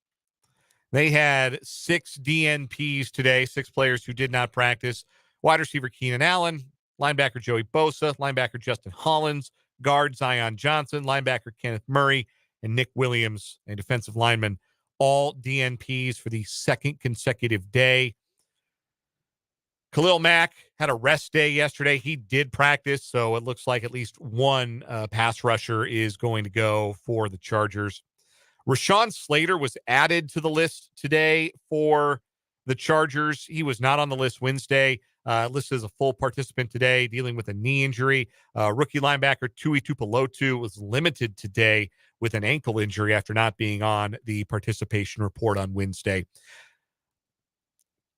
they had 6 DNPs today, 6 players who did not practice. Wide receiver Keenan Allen, linebacker Joey Bosa, linebacker Justin Hollins, guard Zion Johnson, linebacker Kenneth Murray, and Nick Williams, a defensive lineman, all DNPs for the second consecutive day. Khalil Mack had a rest day yesterday. He did practice, so it looks like at least one pass rusher is going to go for the Chargers. Rashawn Slater was added to the list today for the Chargers. He was not on the list Wednesday. Listed as a full participant today, dealing with a knee injury. Rookie linebacker Tui Tuipulotu was limited today with an ankle injury after not being on the participation report on Wednesday.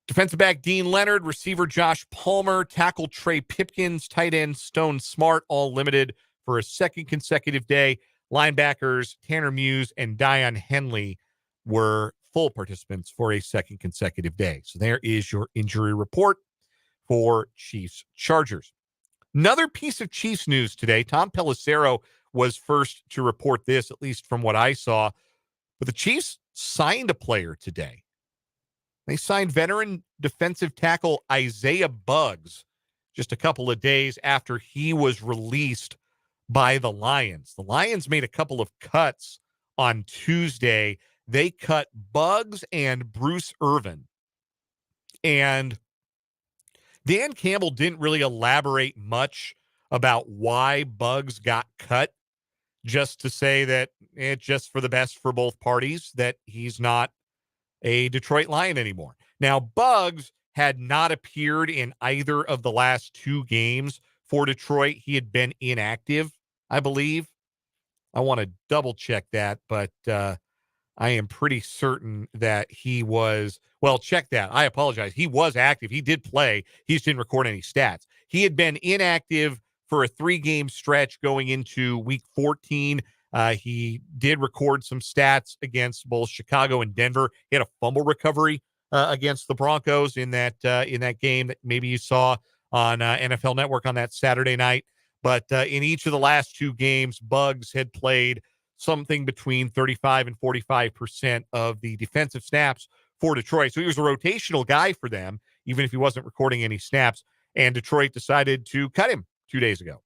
Defensive back Dean Leonard, receiver Josh Palmer, tackle Trey Pipkins, tight end Stone Smart, all limited for a second consecutive day. Linebackers Tanner Muse and Dion Henley were full participants for a second consecutive day. So there is your injury report for Chiefs Chargers. Another piece of Chiefs news today. Tom Pelissero was first to report this, at least from what I saw. But the Chiefs signed a player today. They signed veteran defensive tackle Isaiah Buggs just a couple of days after he was released by the Lions. The Lions made a couple of cuts on Tuesday. They cut Buggs and Bruce Irvin. And Dan Campbell didn't really elaborate much about why Buggs got cut, just to say that it's just for the best for both parties, that he's not a Detroit Lion anymore. Now, Buggs had not appeared in either of the last two games for Detroit. He had been inactive, I believe. I want to double check that, but I am pretty certain that he was, well, check that. I apologize. He was active. He did play. He just didn't record any stats. He had been inactive for a 3-game stretch going into week 14. He did record some stats against both Chicago and Denver. He had a fumble recovery against the Broncos in that game that maybe you saw on NFL Network on that Saturday night. But in each of the last two games, Buggs had played something between 35 and 45% of the defensive snaps for Detroit. So he was a rotational guy for them, even if he wasn't recording any snaps. And Detroit decided to cut him 2 days ago.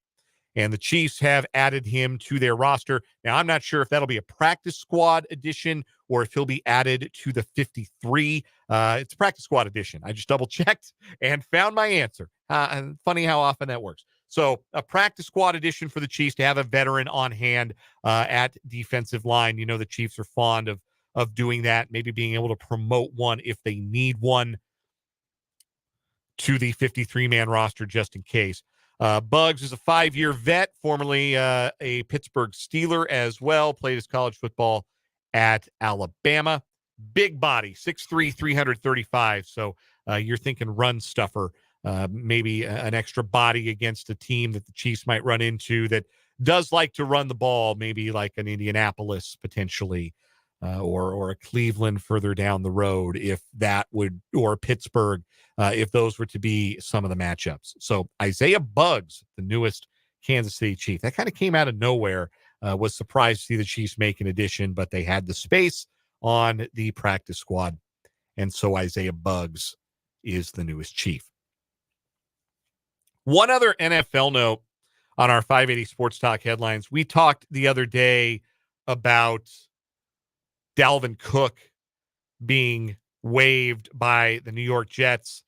And the Chiefs have added him to their roster. Now, I'm not sure if that'll be a practice squad addition or if he'll be added to the 53. It's a practice squad addition. I just double checked and found my answer. And funny how often that works. So a practice squad addition for the Chiefs to have a veteran on hand at defensive line. You know, the Chiefs are fond of doing that, maybe being able to promote one if they need one to the 53-man roster just in case. Buggs is a 5-year vet, formerly a Pittsburgh Steeler as well, played his college football at Alabama. Big body, 6'3", 335. So you're thinking run stuffer, maybe an extra body against a team that the Chiefs might run into that does like to run the ball, maybe like an Indianapolis potentially, or a Cleveland further down the road, if that would, or Pittsburgh, if those were to be some of the matchups. So Isaiah Buggs, the newest Kansas City Chief, that kind of came out of nowhere. Was surprised to see the Chiefs make an addition, but they had the space on the practice squad. And so Isaiah Buggs is the newest Chief. One other NFL note on our 580 Sports Talk headlines. We talked the other day about Dalvin Cook being waived by the New York Jets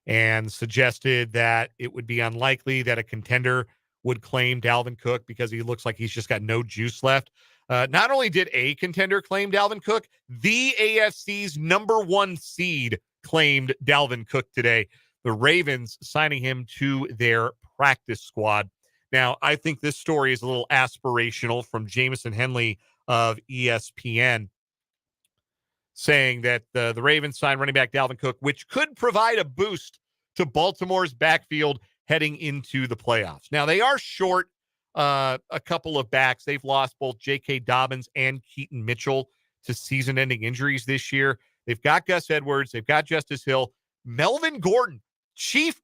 and suggested that it would be unlikely that a contender would claim Dalvin Cook because he looks like he's just got no juice left. Not only did a contender claim Dalvin Cook, the AFC's #1 seed claimed Dalvin Cook today. The Ravens signing him to their practice squad. Now, I think this story is a little aspirational from Jameson Henley of ESPN, saying that the Ravens signed running back Dalvin Cook, which could provide a boost to Baltimore's backfield heading into the playoffs. Now, they are short a couple of backs. They've lost both J.K. Dobbins and Keaton Mitchell to season-ending injuries this year. They've got Gus Edwards. They've got Justice Hill. Melvin Gordon, Chief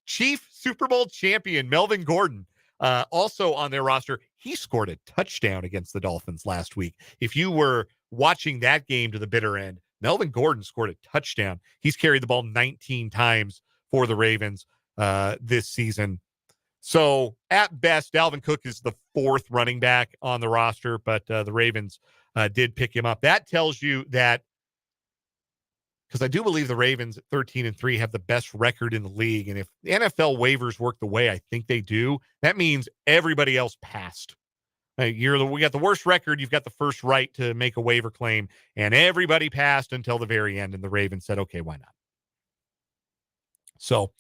Super Bowl champion Melvin Gordon, also on their roster. He scored a touchdown against the Dolphins last week. If you were watching that game to the bitter end, Melvin Gordon scored a touchdown. He's carried the ball 19 times for the Ravens this season. So at best, Dalvin Cook is the 4th running back on the roster, but the Ravens did pick him up. That tells you that, because I do believe the Ravens at 13-3 have the best record in the league. And if the NFL waivers work the way I think they do, that means everybody else passed. We got the worst record. You've got the first right to make a waiver claim. And everybody passed until the very end. And the Ravens said, okay, why not? So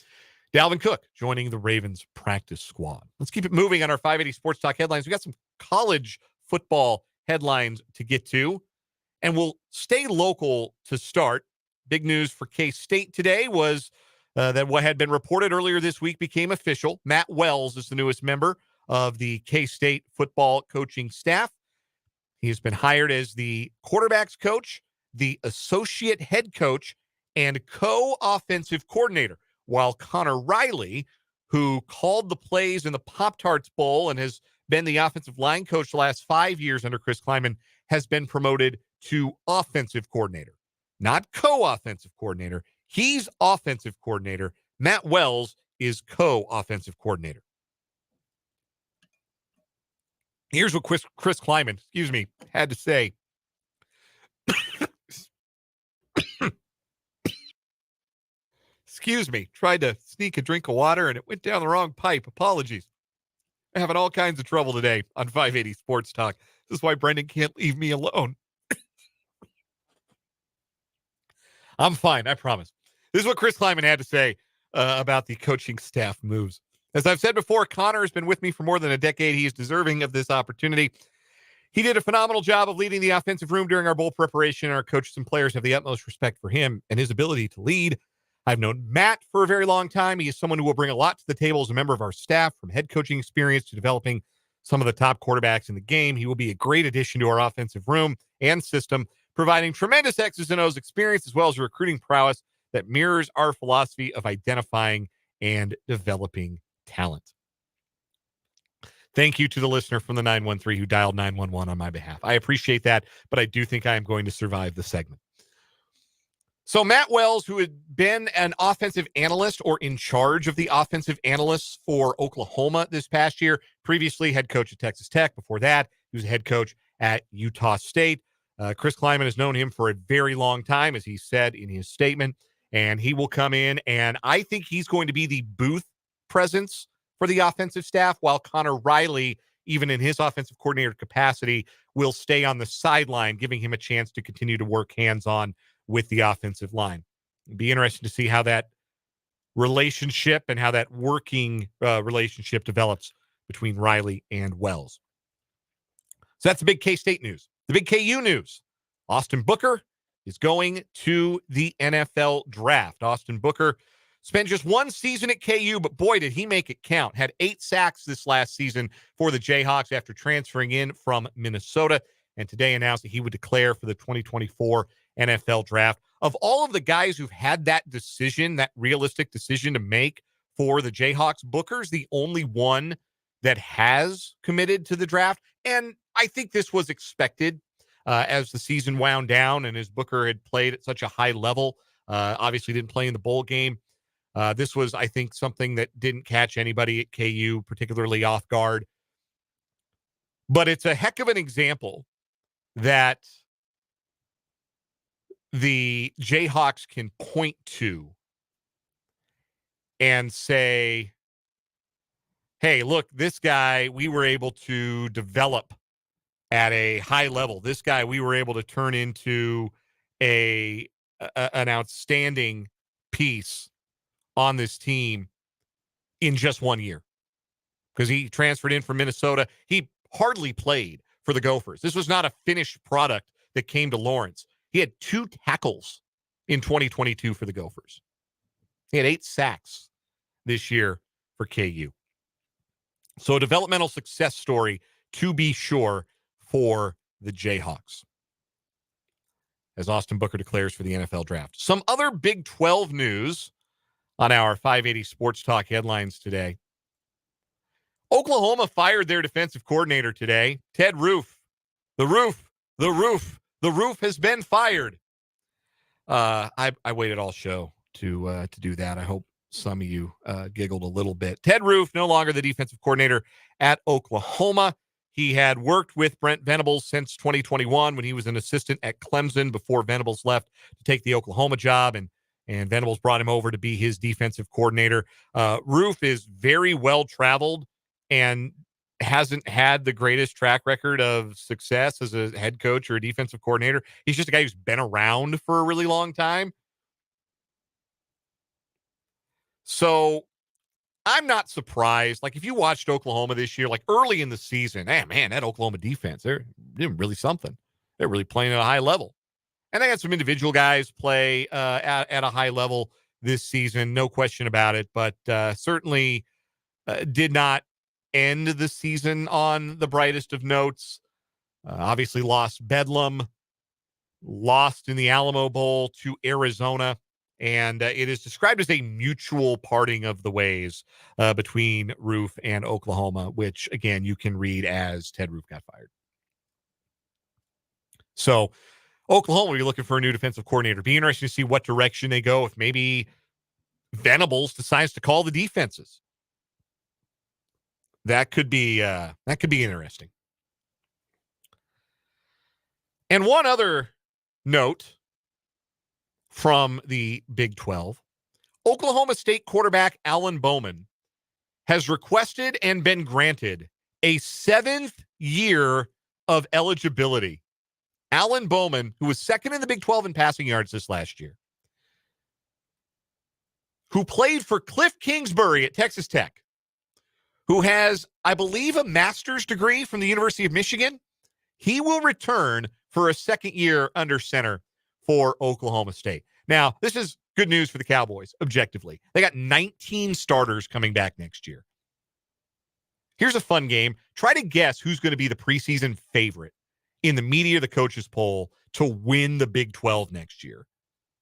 Dalvin Cook joining the Ravens practice squad. Let's keep it moving on our 580 Sports Talk headlines. We got some college football headlines to get to, and we'll stay local to start. Big news for K-State today was that what had been reported earlier this week became official. Matt Wells is the newest member of the K-State football coaching staff. He has been hired as the quarterbacks coach, the associate head coach, and co-offensive coordinator, while Connor Riley, who called the plays in the Pop-Tarts Bowl and has been the offensive line coach the last 5 years under Chris Kleiman, has been promoted to offensive coordinator. Not co-offensive coordinator. He's offensive coordinator. Matt Wells is co-offensive coordinator. Here's what Chris Kleiman, had to say. Tried to sneak a drink of water and it went down the wrong pipe. Apologies. I'm having all kinds of trouble today on 580 Sports Talk. This is why Brendan can't leave me alone. I'm fine, I promise. This is what Chris Kleiman had to say about the coaching staff moves. As I've said before, Connor has been with me for more than a decade. He is deserving of this opportunity. He did a phenomenal job of leading the offensive room during our bowl preparation. Our coaches and players have the utmost respect for him and his ability to lead. I've known Matt for a very long time. He is someone who will bring a lot to the table as a member of our staff, from head coaching experience to developing some of the top quarterbacks in the game. He will be a great addition to our offensive room and system, providing tremendous X's and O's experience as well as recruiting prowess that mirrors our philosophy of identifying and developing talent. Thank you to the listener from the 913 who dialed 911 on my behalf. I appreciate that, but I do think I am going to survive the segment. So Matt Wells, who had been an offensive analyst or in charge of the offensive analysts for Oklahoma this past year, previously head coach at Texas Tech. Before that, he was a head coach at Utah State. Chris Kleiman has known him for a very long time, as he said in his statement, and he will come in, and I think he's going to be the booth presence for the offensive staff, while Connor Riley, even in his offensive coordinator capacity, will stay on the sideline, giving him a chance to continue to work hands-on with the offensive line. It'd be interesting to see how that relationship and how that working relationship develops between Riley and Wells. So that's the big K-State news. The big KU news. Austin Booker is going to the NFL draft. Austin Booker spent just one season at KU, but boy, did he make it count. Had 8 sacks this last season for the Jayhawks after transferring in from Minnesota, and today announced that he would declare for the 2024 NFL draft. Of all of the guys who've had that decision, that realistic decision to make for the Jayhawks, Booker's the only one that has committed to the draft. And I think this was expected as the season wound down and as Booker had played at such a high level. Obviously didn't play in the bowl game. This was, I think, something that didn't catch anybody at KU particularly off guard. But it's a heck of an example that the Jayhawks can point to and say, hey, look, this guy we were able to develop at a high level. This guy we were able to turn into an outstanding piece on this team in just 1 year, because he transferred in from Minnesota. He hardly played for the Gophers. This was not a finished product that came to Lawrence. He had 2 tackles in 2022 for the Gophers. He had 8 sacks this year for KU. So a developmental success story, to be sure, for the Jayhawks, as Austin Booker declares for the NFL draft. Some other Big 12 news on our 580 Sports Talk headlines today. Oklahoma fired their defensive coordinator today, Ted Roof. The roof has been fired. I waited all show to do that. I hope some of you giggled a little bit. Ted Roof, no longer the defensive coordinator at Oklahoma. He had worked with Brent Venables since 2021 when he was an assistant at Clemson before Venables left to take the Oklahoma job, and Venables brought him over to be his defensive coordinator. Roof is very well traveled and hasn't had the greatest track record of success as a head coach or a defensive coordinator. He's just a guy who's been around for a really long time. So I'm not surprised. Like, if you watched Oklahoma this year, like early in the season, man, that Oklahoma defense, they're doing really something. They're really playing at a high level. And they had some individual guys play at a high level this season, no question about it, but certainly did not end the season on the brightest of notes. Obviously lost Bedlam, lost in the Alamo Bowl to Arizona, and it is described as a mutual parting of the ways between Roof and Oklahoma, which, again, you can read as Ted Roof got fired. So Oklahoma, you're looking for a new defensive coordinator. Be interesting to see what direction they go, if maybe Venables decides to call the defenses. That could be interesting. And one other note from the Big 12, Oklahoma State quarterback Alan Bowman has requested and been granted a 7th year of eligibility. Alan Bowman, who was second in the Big 12 in passing yards this last year, who played for Cliff Kingsbury at Texas Tech, who has, I believe, a master's degree from the University of Michigan, he will return for a second year under center for Oklahoma State. Now, this is good news for the Cowboys, objectively. They got 19 starters coming back next year. Here's a fun game. Try to guess who's going to be the preseason favorite in the media, the coaches poll, to win the Big 12 next year.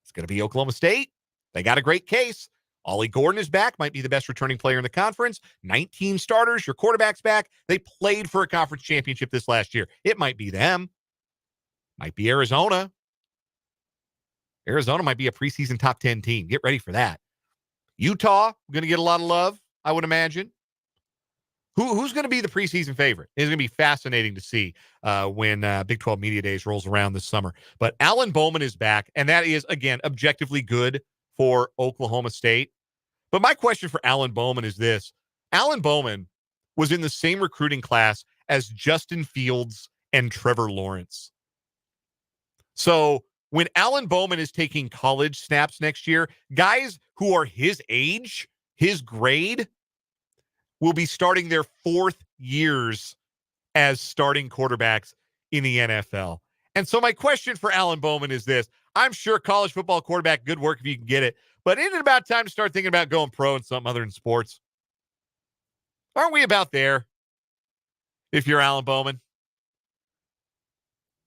It's going to be Oklahoma State. They got a great case. Ollie Gordon is back, might be the best returning player in the conference. 19 starters, your quarterback's back. They played for a conference championship this last year. It might be them. Might be Arizona. Arizona might be a preseason top 10 team. Get ready for that. Utah, going to get a lot of love, I would imagine. Who's going to be the preseason favorite? It's going to be fascinating to see when Big 12 Media Days rolls around this summer. But Alan Bowman is back, and that is, again, objectively good for Oklahoma State. But my question for Alan Bowman is this. Alan Bowman was in the same recruiting class as Justin Fields and Trevor Lawrence. So when Alan Bowman is taking college snaps next year, guys who are his age, his grade, will be starting their 4th years as starting quarterbacks in the NFL. And so my question for Alan Bowman is this. I'm sure college football quarterback, good work if you can get it. But isn't it about time to start thinking about going pro in something other than sports? Aren't we about there if you're Alan Bowman?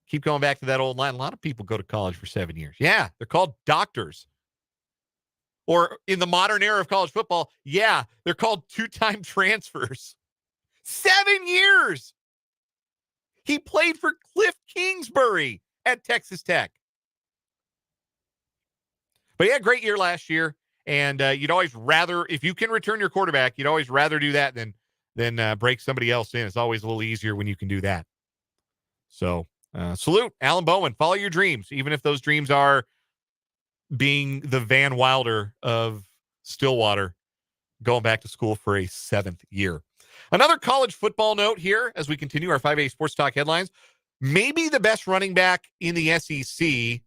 Keep going back to that old line. A lot of people go to college for 7 years. Yeah, they're called doctors. Or in the modern era of college football, yeah, they're called 2-time transfers. 7 years. He played for Cliff Kingsbury at Texas Tech. But he had a great year last year, and you'd always rather, if you can return your quarterback, you'd always rather do that than break somebody else in. It's always a little easier when you can do that. So salute, Alan Bowman. Follow your dreams, even if those dreams are being the Van Wilder of Stillwater, going back to school for a 7th year. Another college football note here as we continue our 5A Sports Talk headlines. Maybe the best running back in the SEC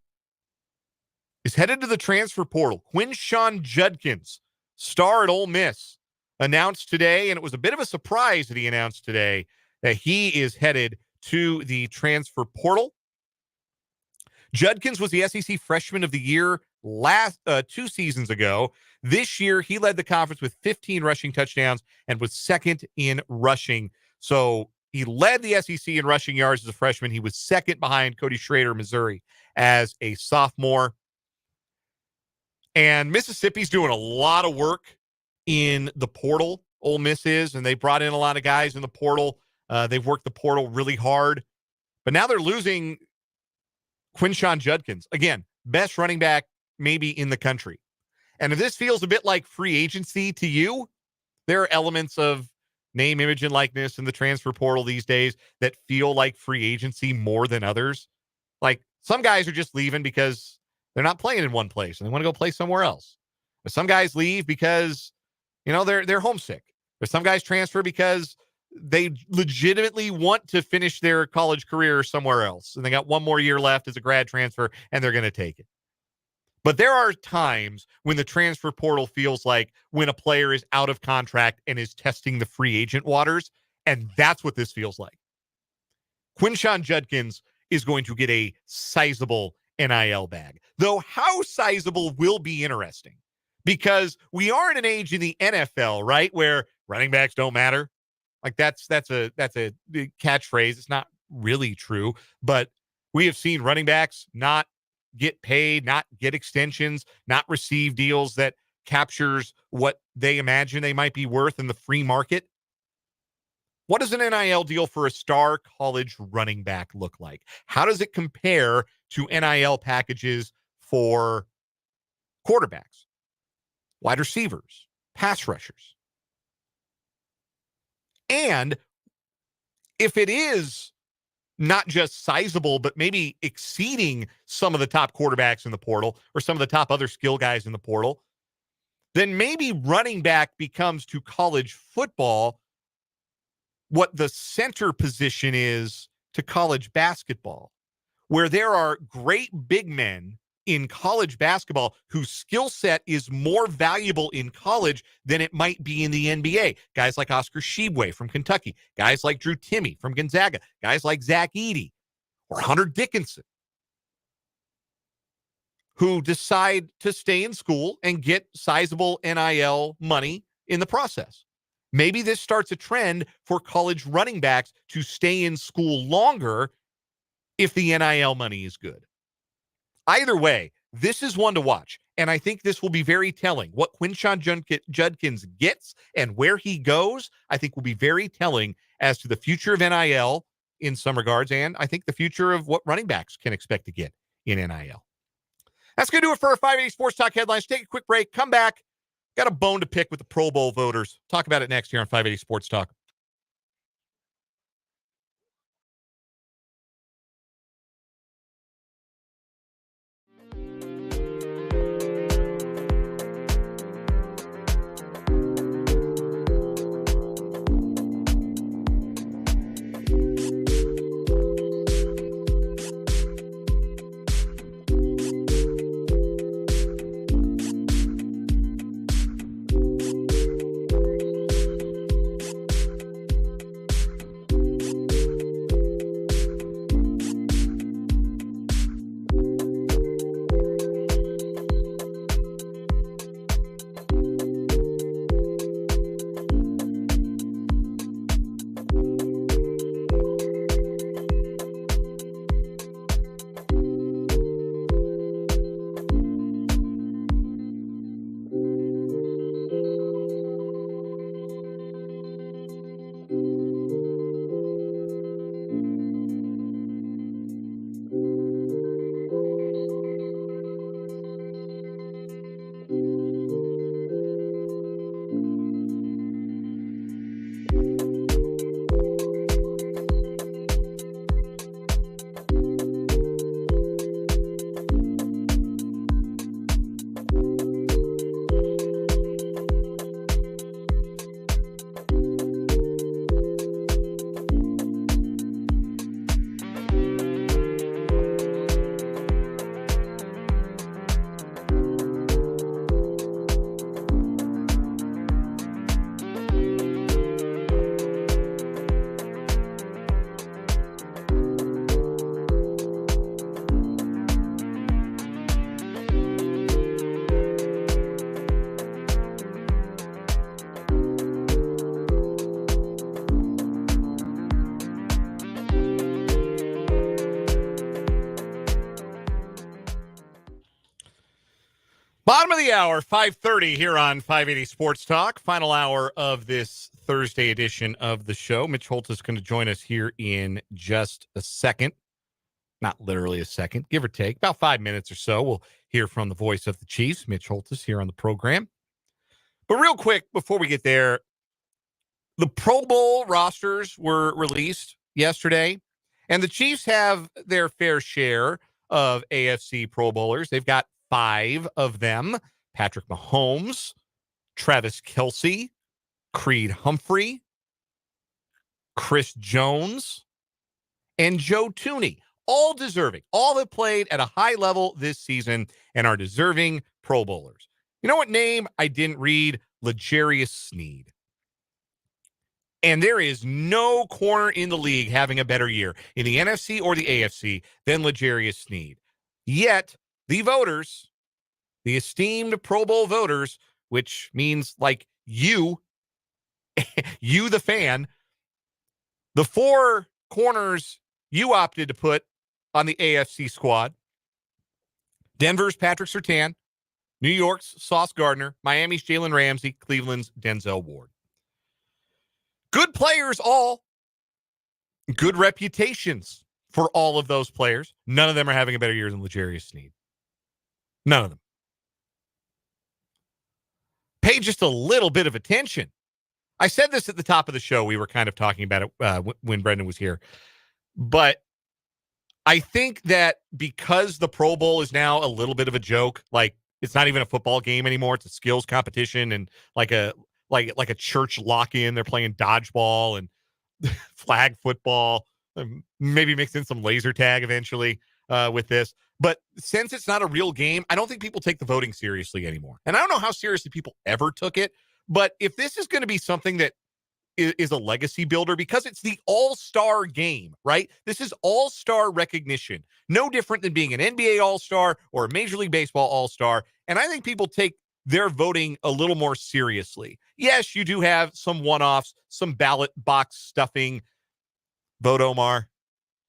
is headed to the transfer portal. Quinshawn Judkins, star at Ole Miss, announced today, and it was a bit of a surprise that he announced today that he is headed to the transfer portal. Judkins was the SEC Freshman of the Year last 2 seasons ago. This year, he led the conference with 15 rushing touchdowns and was second in rushing. So he led the SEC in rushing yards as a freshman. He was second behind Cody Schrader, Missouri, as a sophomore. And Mississippi's doing a lot of work in the portal, Ole Miss is, and they brought in a lot of guys in the portal. They've worked the portal really hard. But now they're losing Quinshawn Judkins. Again, best running back maybe in the country. And if this feels a bit like free agency to you, there are elements of name, image, and likeness in the transfer portal these days that feel like free agency more than others. Like, some guys are just leaving because they're not playing in one place and they want to go play somewhere else. But some guys leave because, they're homesick. Or some guys transfer because they legitimately want to finish their college career somewhere else. And they got one more year left as a grad transfer, and they're going to take it. But there are times when the transfer portal feels like when a player is out of contract and is testing the free agent waters, and that's what this feels like. Quinshon Judkins is going to get a sizable NIL bag, though how sizable will be interesting, because we are in an age in the NFL, right, where running backs don't matter. Like that's a catchphrase. It's not really true, but we have seen running backs not get paid, not get extensions, not receive deals that captures what they imagine they might be worth in the free market. What does an NIL deal for a star college running back look like? How does it compare to NIL packages for quarterbacks, wide receivers, pass rushers? And if it is not just sizable, but maybe exceeding some of the top quarterbacks in the portal or some of the top other skill guys in the portal, then maybe running back becomes to college football what the center position is to college basketball, where there are great big men in college basketball whose skill set is more valuable in college than it might be in the NBA. Guys like Oscar Tshiebwe from Kentucky, guys like Drew Timme from Gonzaga, guys like Zach Edey or Hunter Dickinson, who decide to stay in school and get sizable NIL money in the process. Maybe this starts a trend for college running backs to stay in school longer if the NIL money is good. Either way, this is one to watch, and I think this will be very telling. What Quinshon Judkins gets and where he goes, I think will be very telling as to the future of NIL in some regards, and I think the future of what running backs can expect to get in NIL. That's going to do it for our 580 Sports Talk headlines. Take a quick break, come back. Got a bone to pick with the Pro Bowl voters. Talk about it next here on 580 Sports Talk. Bottom of the hour, 5:30 here on 580 Sports Talk. Final hour of this Thursday edition of the show. Mitch Holt is going to join us here in just a second. Not literally a second, give or take. About 5 minutes or so. We'll hear from the voice of the Chiefs, Mitch Holt, is here on the program. But real quick, before we get there, the Pro Bowl rosters were released yesterday, and the Chiefs have their fair share of AFC Pro Bowlers. They've got 5 of them: Patrick Mahomes, Travis Kelce, Creed Humphrey, Chris Jones, and Joe Tooney. All deserving. All have played at a high level this season and are deserving Pro Bowlers. You know what name I didn't read? L'Jarius Sneed. And there is no corner in the league having a better year in the NFC or the AFC than L'Jarius Sneed. Yet, the voters, the esteemed Pro Bowl voters, which means like you, you the fan, the four corners you opted to put on the AFC squad: Denver's Patrick Surtain, New York's Sauce Gardner, Miami's Jalen Ramsey, Cleveland's Denzel Ward. Good players all. Good reputations for all of those players. None of them are having a better year than L'Jarius Sneed. None of them. Pay just a little bit of attention. I said this at the top of the show. We were kind of talking about it when Brendan was here. But I think that because the Pro Bowl is now a little bit of a joke, like it's not even a football game anymore. It's a skills competition and like a church lock-in. They're playing dodgeball and flag football, maybe mix in some laser tag eventually with this. But since it's not a real game, I don't think people take the voting seriously anymore. And I don't know how seriously people ever took it. But if this is going to be something that is a legacy builder, because it's the all-star game, right? This is all-star recognition. No different than being an NBA all-star or a Major League Baseball all-star. And I think people take their voting a little more seriously. Yes, you do have some one-offs, some ballot box stuffing. Vote Omar.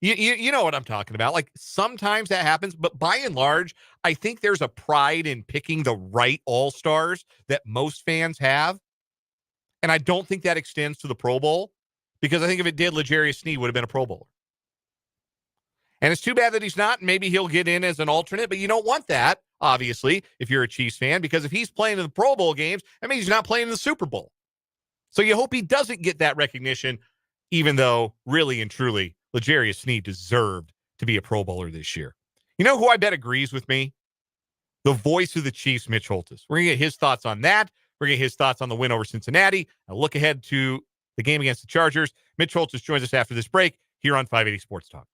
You know what I'm talking about. Like sometimes that happens, but by and large, I think there's a pride in picking the right all-stars that most fans have. And I don't think that extends to the Pro Bowl, because I think if it did, L'Jarius Sneed would have been a Pro Bowler. And it's too bad that he's not. Maybe he'll get in as an alternate, but you don't want that, obviously, if you're a Chiefs fan, because if he's playing in the Pro Bowl games, that means he's not playing in the Super Bowl. So you hope he doesn't get that recognition, even though really and truly L'Jarius Sneed deserved to be a Pro Bowler this year. You know who I bet agrees with me? The voice of the Chiefs, Mitch Holthus. We're going to get his thoughts on that. We're going to get his thoughts on the win over Cincinnati. A look ahead to the game against the Chargers. Mitch Holthus joins us after this break here on 580 Sports Talk.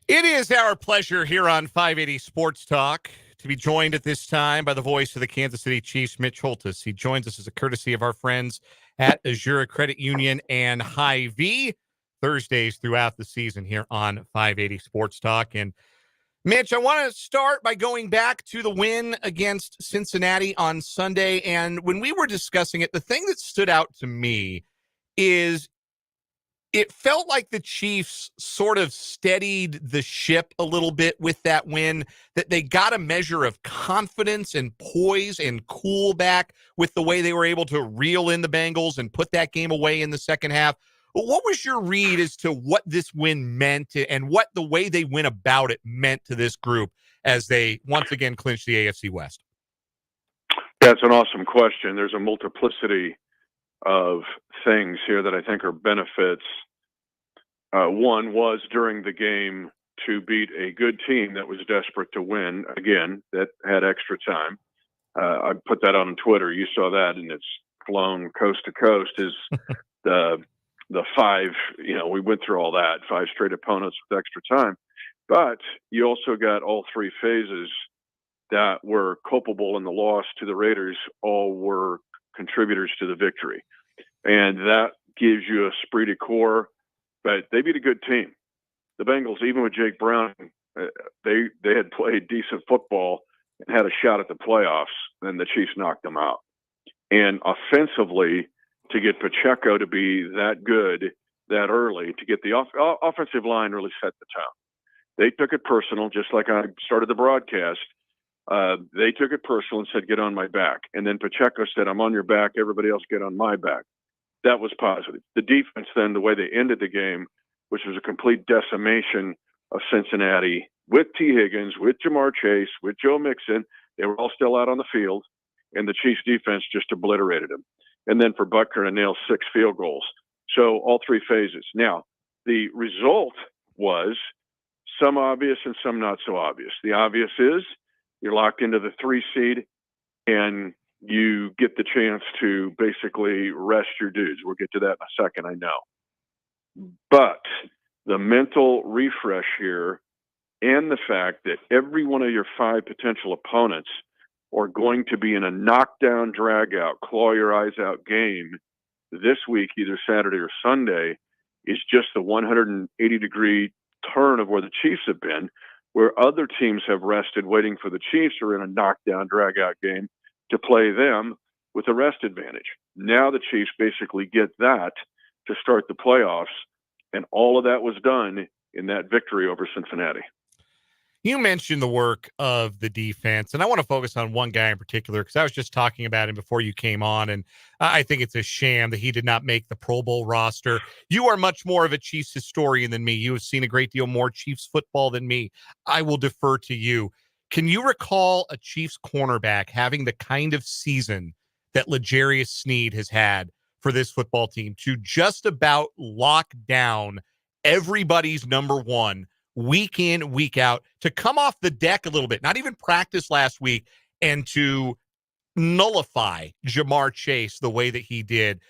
It is our pleasure here on 580 Sports Talk to be joined at this time by the voice of the Kansas City Chiefs, Mitch Holthus. He joins us as a courtesy of our friends at Azura Credit Union and Hy-Vee Thursdays throughout the season here on 580 Sports Talk. And Mitch, I want to start by going back to the win against Cincinnati on Sunday. And when we were discussing it, the thing that stood out to me is it felt like the Chiefs sort of steadied the ship a little bit with that win, that they got a measure of confidence and poise and cool back with the way they were able to reel in the Bengals and put that game away in the second half. What was your read as to what this win meant and what the way they went about it meant to this group as they once again clinched the AFC West? That's an awesome question. There's a multiplicity of things here that I think are benefits. One was during the game to beat a good team that was desperate to win, again, that had extra time. I put that on Twitter. You saw that, and it's flown coast to coast. Is the five, we went through all that, 5 straight opponents with extra time. But you also got all 3 phases that were culpable in the loss to the Raiders, all were contributors to the victory. And that gives you a esprit de corps, but they beat a good team. The Bengals, even with Jake Brown, they had played decent football and had a shot at the playoffs, and the Chiefs knocked them out. And offensively, to get Pacheco to be that good that early, to get the offensive line really set the tone. They took it personal, just like I started the broadcast. They took it personal and said, "Get on my back." And then Pacheco said, "I'm on your back. Everybody else get on my back." That was positive. The defense then, the way they ended the game, which was a complete decimation of Cincinnati with T. Higgins, with Jamar Chase, with Joe Mixon. They were all still out on the field, and the Chiefs defense just obliterated them. And then for Butker to nail 6 field goals. So all 3 phases. Now, the result was some obvious and some not so obvious. The obvious is you're locked into the 3 seed, and you get the chance to basically rest your dudes. We'll get to that in a second, I know. But the mental refresh here and the fact that every one of your 5 potential opponents are going to be in a knockdown, drag-out, claw-your-eyes-out game this week, either Saturday or Sunday, is just the 180-degree turn of where the Chiefs have been, where other teams have rested waiting for the Chiefs or in a knockdown, drag-out game to play them with a rest advantage. Now the Chiefs basically get that to start the playoffs, and all of that was done in that victory over Cincinnati. You mentioned the work of the defense, and I want to focus on one guy in particular because I was just talking about him before you came on, and I think it's a sham that he did not make the Pro Bowl roster. You are much more of a Chiefs historian than me. You have seen a great deal more Chiefs football than me. I will defer to you. Can you recall a Chiefs cornerback having the kind of season that L'Jarius Sneed has had for this football team to just about lock down everybody's number one week in, week out, to come off the deck a little bit, not even practice last week, and to nullify Jamar Chase the way that he did?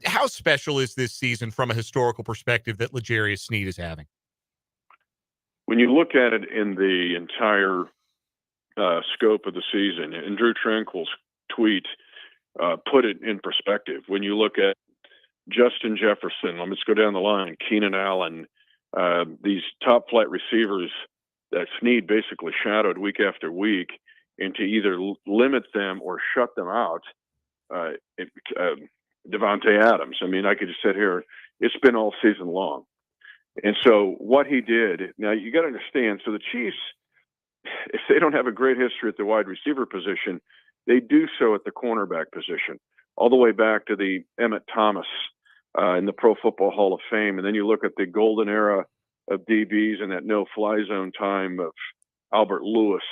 How special is this season from a historical perspective that L'Jarius Sneed is having? When you look at it in the entire scope of the season, and Drew Tranquil's tweet put it in perspective. When you look at Justin Jefferson, let's go down the line, Keenan Allen, these top flight receivers that Sneed basically shadowed week after week, and to either limit them or shut them out, Devontae Adams. I mean, I could just sit here. It's been all season long. And so what he did, now you got to understand, so the Chiefs, if they don't have a great history at the wide receiver position, they do so at the cornerback position, all the way back to the Emmett Thomas in the Pro Football Hall of Fame. And then you look at the golden era of DBs and that no-fly zone time of Albert Lewis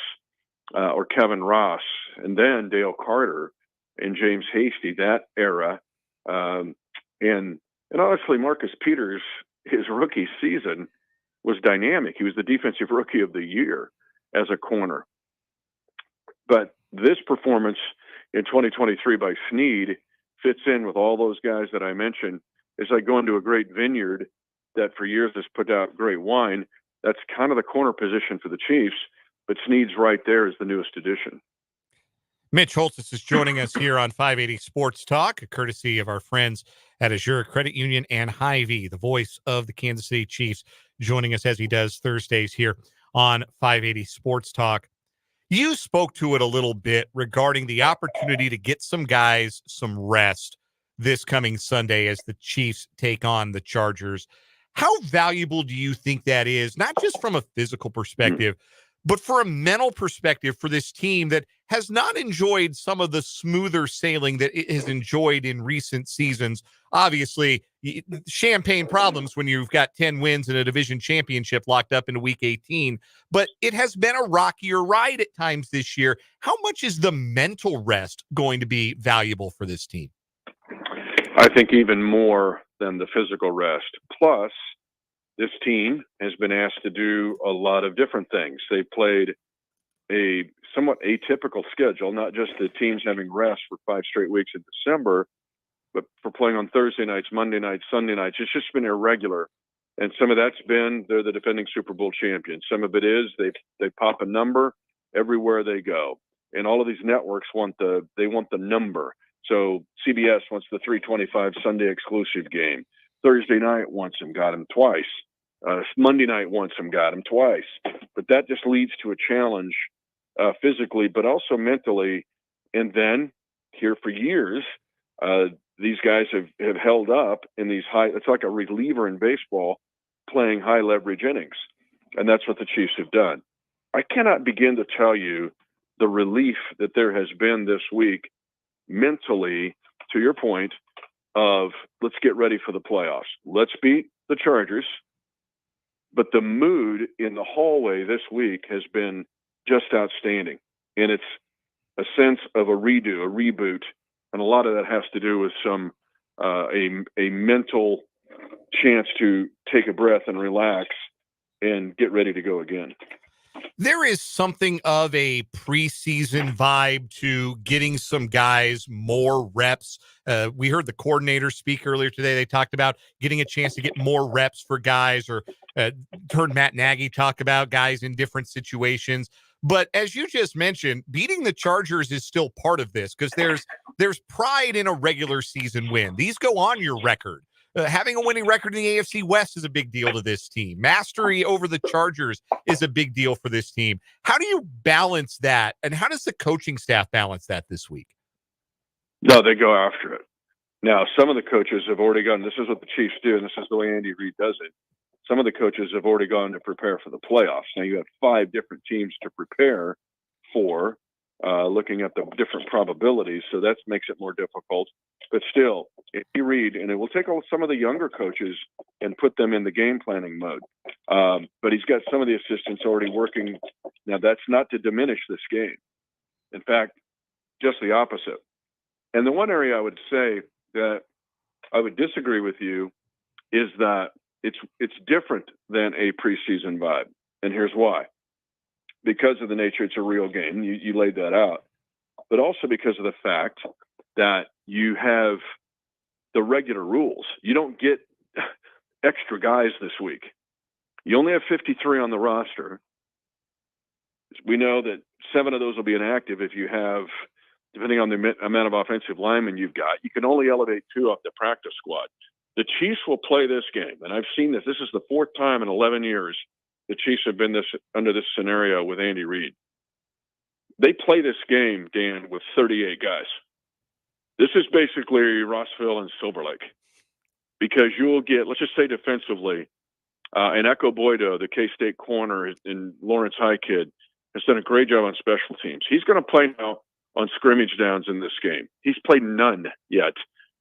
or Kevin Ross, and then Dale Carter and James Hasty, that era. And honestly, Marcus Peters, his rookie season was dynamic. He was the defensive rookie of the year as a corner. But this performance in 2023 by Sneed fits in with all those guys that I mentioned. It's like going to a great vineyard that for years has put out great wine. That's kind of the corner position for the Chiefs, but Sneed's right there as the newest addition. Mitch Holthus is joining us here on 580 Sports Talk, courtesy of our friends at Azure Credit Union and Hy-Vee, the voice of the Kansas City Chiefs, joining us as he does Thursdays here on 580 Sports Talk. You spoke to it a little bit regarding the opportunity to get some guys some rest this coming Sunday as the Chiefs take on the Chargers. How valuable do you think that is, not just from a physical perspective, but for a mental perspective for this team that has not enjoyed some of the smoother sailing that it has enjoyed in recent seasons? Obviously, champagne problems when you've got 10 wins and a division championship locked up into week 18, but it has been a rockier ride at times this year. How much is the mental rest going to be valuable for this team? I think even more than the physical rest. Plus, this team has been asked to do a lot of different things. They played a somewhat atypical schedule, not just the teams having rest for 5 straight weeks in December, but for playing on Thursday nights, Monday nights, Sunday nights. It's just been irregular. And some of that's been they're the defending Super Bowl champions. Some of it is they pop a number everywhere they go. And all of these networks want the number. So CBS wants the 3:25 Sunday exclusive game. Thursday night wants him, got him twice. Monday night wants him, got him twice. But that just leads to a challenge physically, but also mentally. And then here for years, these guys have held up in these high, it's like a reliever in baseball playing high leverage innings. And that's what the Chiefs have done. I cannot begin to tell you the relief that there has been this week mentally, to your point, of let's get ready for the playoffs. Let's beat the Chargers. But the mood in the hallway this week has been just outstanding. And it's a sense of a redo, a reboot. And a lot of that has to do with some a mental chance to take a breath and relax and get ready to go again. There is something of a preseason vibe to getting some guys more reps. We heard the coordinator speak earlier today. They talked about getting a chance to get more reps for guys, or heard Matt Nagy talk about guys in different situations. But as you just mentioned, beating the Chargers is still part of this because there's pride in a regular season win. These go on your record. Having a winning record in the AFC West is a big deal to this team. Mastery over the Chargers is a big deal for this team. How do you balance that, and how does the coaching staff balance that this week? No, they go after it. Now, some of the coaches have already gone, this is what the Chiefs do, and this is the way Andy Reid does it. Some of the coaches have already gone to prepare for the playoffs. Now, you have 5 different teams to prepare for, looking at the different probabilities, so that makes it more difficult. But still, if you read, and it will take some of the younger coaches and put them in the game planning mode. But he's got some of the assistants already working. Now, that's not to diminish this game. In fact, just the opposite. And the one area I would say that I would disagree with you is that it's different than a preseason vibe. And here's why. Because of the nature, it's a real game. You laid that out. But also because of the fact that you have the regular rules. You don't get extra guys this week. You only have 53 on the roster. We know that 7 of those will be inactive if you have, depending on the amount of offensive linemen you've got, you can only elevate 2 off the practice squad. The Chiefs will play this game, and I've seen this. This is the 4th time in 11 years the Chiefs have been under this scenario with Andy Reid. They play this game, Dan, with 38 guys. This is basically Rossville and Silver Lake, because you'll get, let's just say defensively, and Echo Boydo, the K-State corner, and Lawrence High kid, has done a great job on special teams. He's going to play now on scrimmage downs in this game. He's played none yet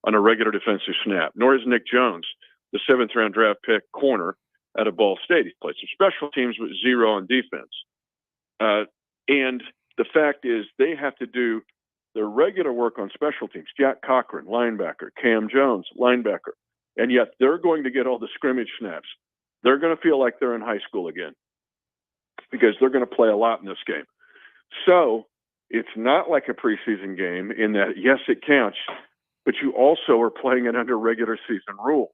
on a regular defensive snap, nor has Nick Jones, the 7th-round draft pick corner out of Ball State. He's played some special teams with 0 on defense. And the fact is they have to do their regular work on special teams. Jack Cochran, linebacker. Cam Jones, linebacker. And yet they're going to get all the scrimmage snaps. They're going to feel like they're in high school again because they're going to play a lot in this game. So it's not like a preseason game in that, yes, it counts, but you also are playing it under regular season rules.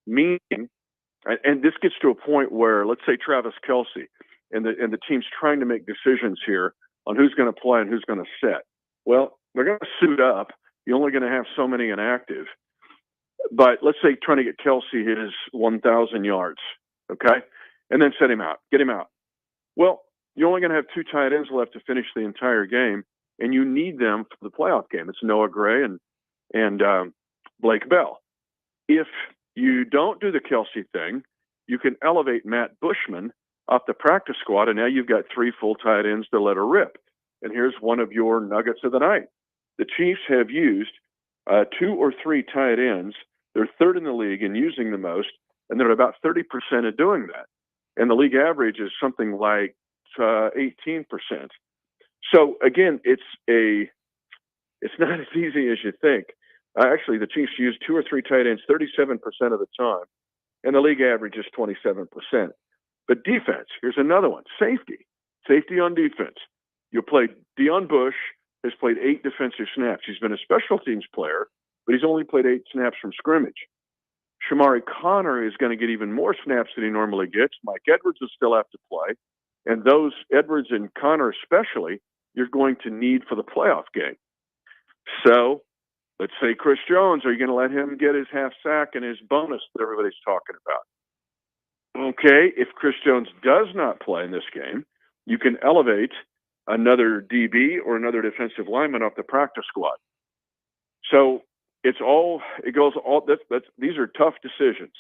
Meaning, and this gets to a point where, let's say Travis Kelce and the team's trying to make decisions here on who's going to play and who's going to sit. Well, they're going to suit up. You're only going to have so many inactive. But let's say trying to get Kelce his 1,000 yards, okay? And then set him out, get him out. Well, you're only going to have 2 tight ends left to finish the entire game, and you need them for the playoff game. It's Noah Gray and Blake Bell. If you don't do the Kelsey thing, you can elevate Matt Bushman off the practice squad, and now you've got 3 full tight ends to let her rip. And here's one of your nuggets of the night. The Chiefs have used 2 or 3 tight ends. They're third in the league in using the most, and they're about 30% of doing that. And the league average is something like 18%. So again, it's not as easy as you think. Actually, the Chiefs use 2 or 3 tight ends 37% of the time, and the league average is 27%. But defense, here's another one: safety on defense. You play Deion Bush has played 8 defensive snaps. He's been a special teams player, but he's only played 8 snaps from scrimmage. Shamari Connor is going to get even more snaps than he normally gets. Mike Edwards will still have to play. And those Edwards and Connor especially, you're going to need for the playoff game. So let's say Chris Jones, are you going to let him get his half sack and his bonus that everybody's talking about? Okay, if Chris Jones does not play in this game, you can elevate another DB or another defensive lineman off the practice squad. So these are tough decisions.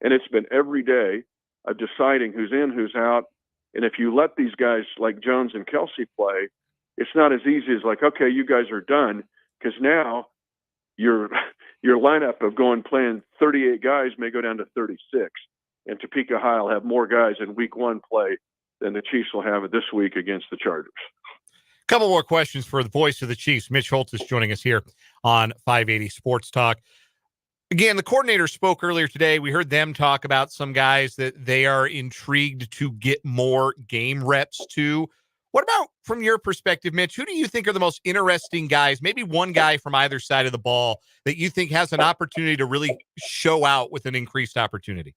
And it's been every day of deciding who's in, who's out. And if you let these guys like Jones and Kelsey play, it's not as easy as like, okay, you guys are done, because now your lineup of playing 38 guys may go down to 36. And Topeka High will have more guys in week 1 play than the Chiefs will have this week against the Chargers. Couple more questions for the voice of the Chiefs. Mitch Holtz is joining us here on 580 Sports Talk. Again, the coordinator spoke earlier today. We heard them talk about some guys that they are intrigued to get more game reps to. What about from your perspective, Mitch? Who do you think are the most interesting guys, maybe one guy from either side of the ball, that you think has an opportunity to really show out with an increased opportunity?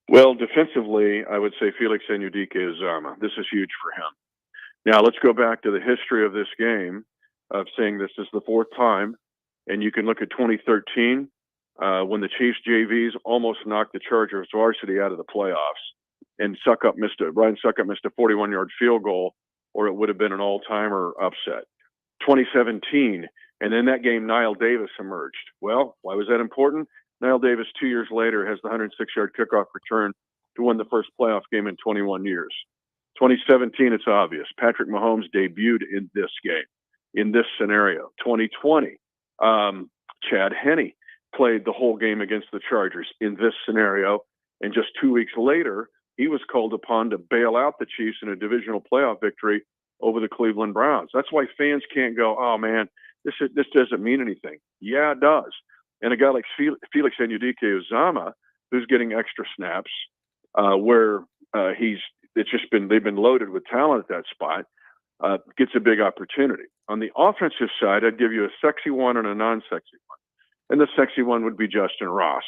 Well, defensively, I would say Felix Enudike-Uzama. This is huge for him. Now, let's go back to the history of this game of saying this is the 4th time. And you can look at 2013 when the Chiefs JVs almost knocked the Chargers varsity out of the playoffs. And Ryan Suckup missed a 41-yard field goal, or it would have been an all-timer upset. 2017, and in that game, Niall Davis emerged. Well, why was that important? Niall Davis, 2 years later, has the 106-yard kickoff return to win the first playoff game in 21 years. 2017, it's obvious. Patrick Mahomes debuted in this game, in this scenario. 2020, Chad Henne played the whole game against the Chargers in this scenario. And just 2 weeks later, he was called upon to bail out the Chiefs in a divisional playoff victory over the Cleveland Browns. That's why fans can't go, oh, man, this doesn't mean anything. Yeah, it does. And a guy like Felix Enudike-Uzama, who's getting extra snaps, they've been loaded with talent at that spot, gets a big opportunity. On the offensive side, I'd give you a sexy one and a non-sexy one. And the sexy one would be Justin Ross,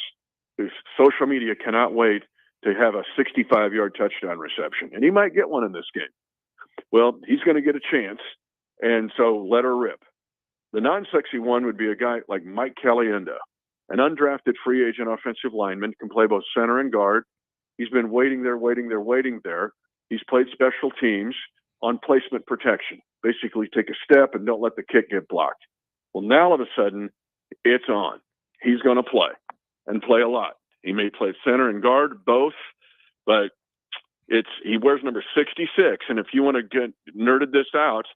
whose social media cannot wait to have a 65-yard touchdown reception. And he might get one in this game. Well, he's going to get a chance, and so let her rip. The non-sexy one would be a guy like Mike Caliendo, an undrafted free agent offensive lineman, can play both center and guard. He's been waiting there. He's played special teams on placement protection. Basically, take a step and don't let the kick get blocked. Well, now all of a sudden, it's on. He's going to play and play a lot. He may play center and guard, both, but he wears number 66. And if you want to get nerded this out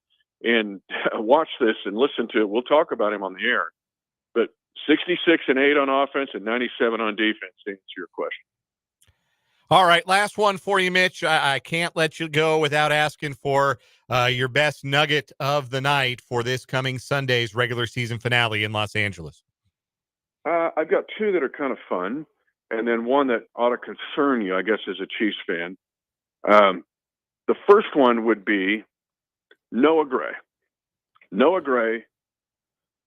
and watch this and listen to it, we'll talk about him on the air. But 66 and 8 on offense and 97 on defense, to answer your question. All right, last one for you, Mitch. I can't let you go without asking for your best nugget of the night for this coming Sunday's regular season finale in Los Angeles. I've got 2 that are kind of fun, and then one that ought to concern you, I guess, as a Chiefs fan. The first one would be Noah Gray. Noah Gray,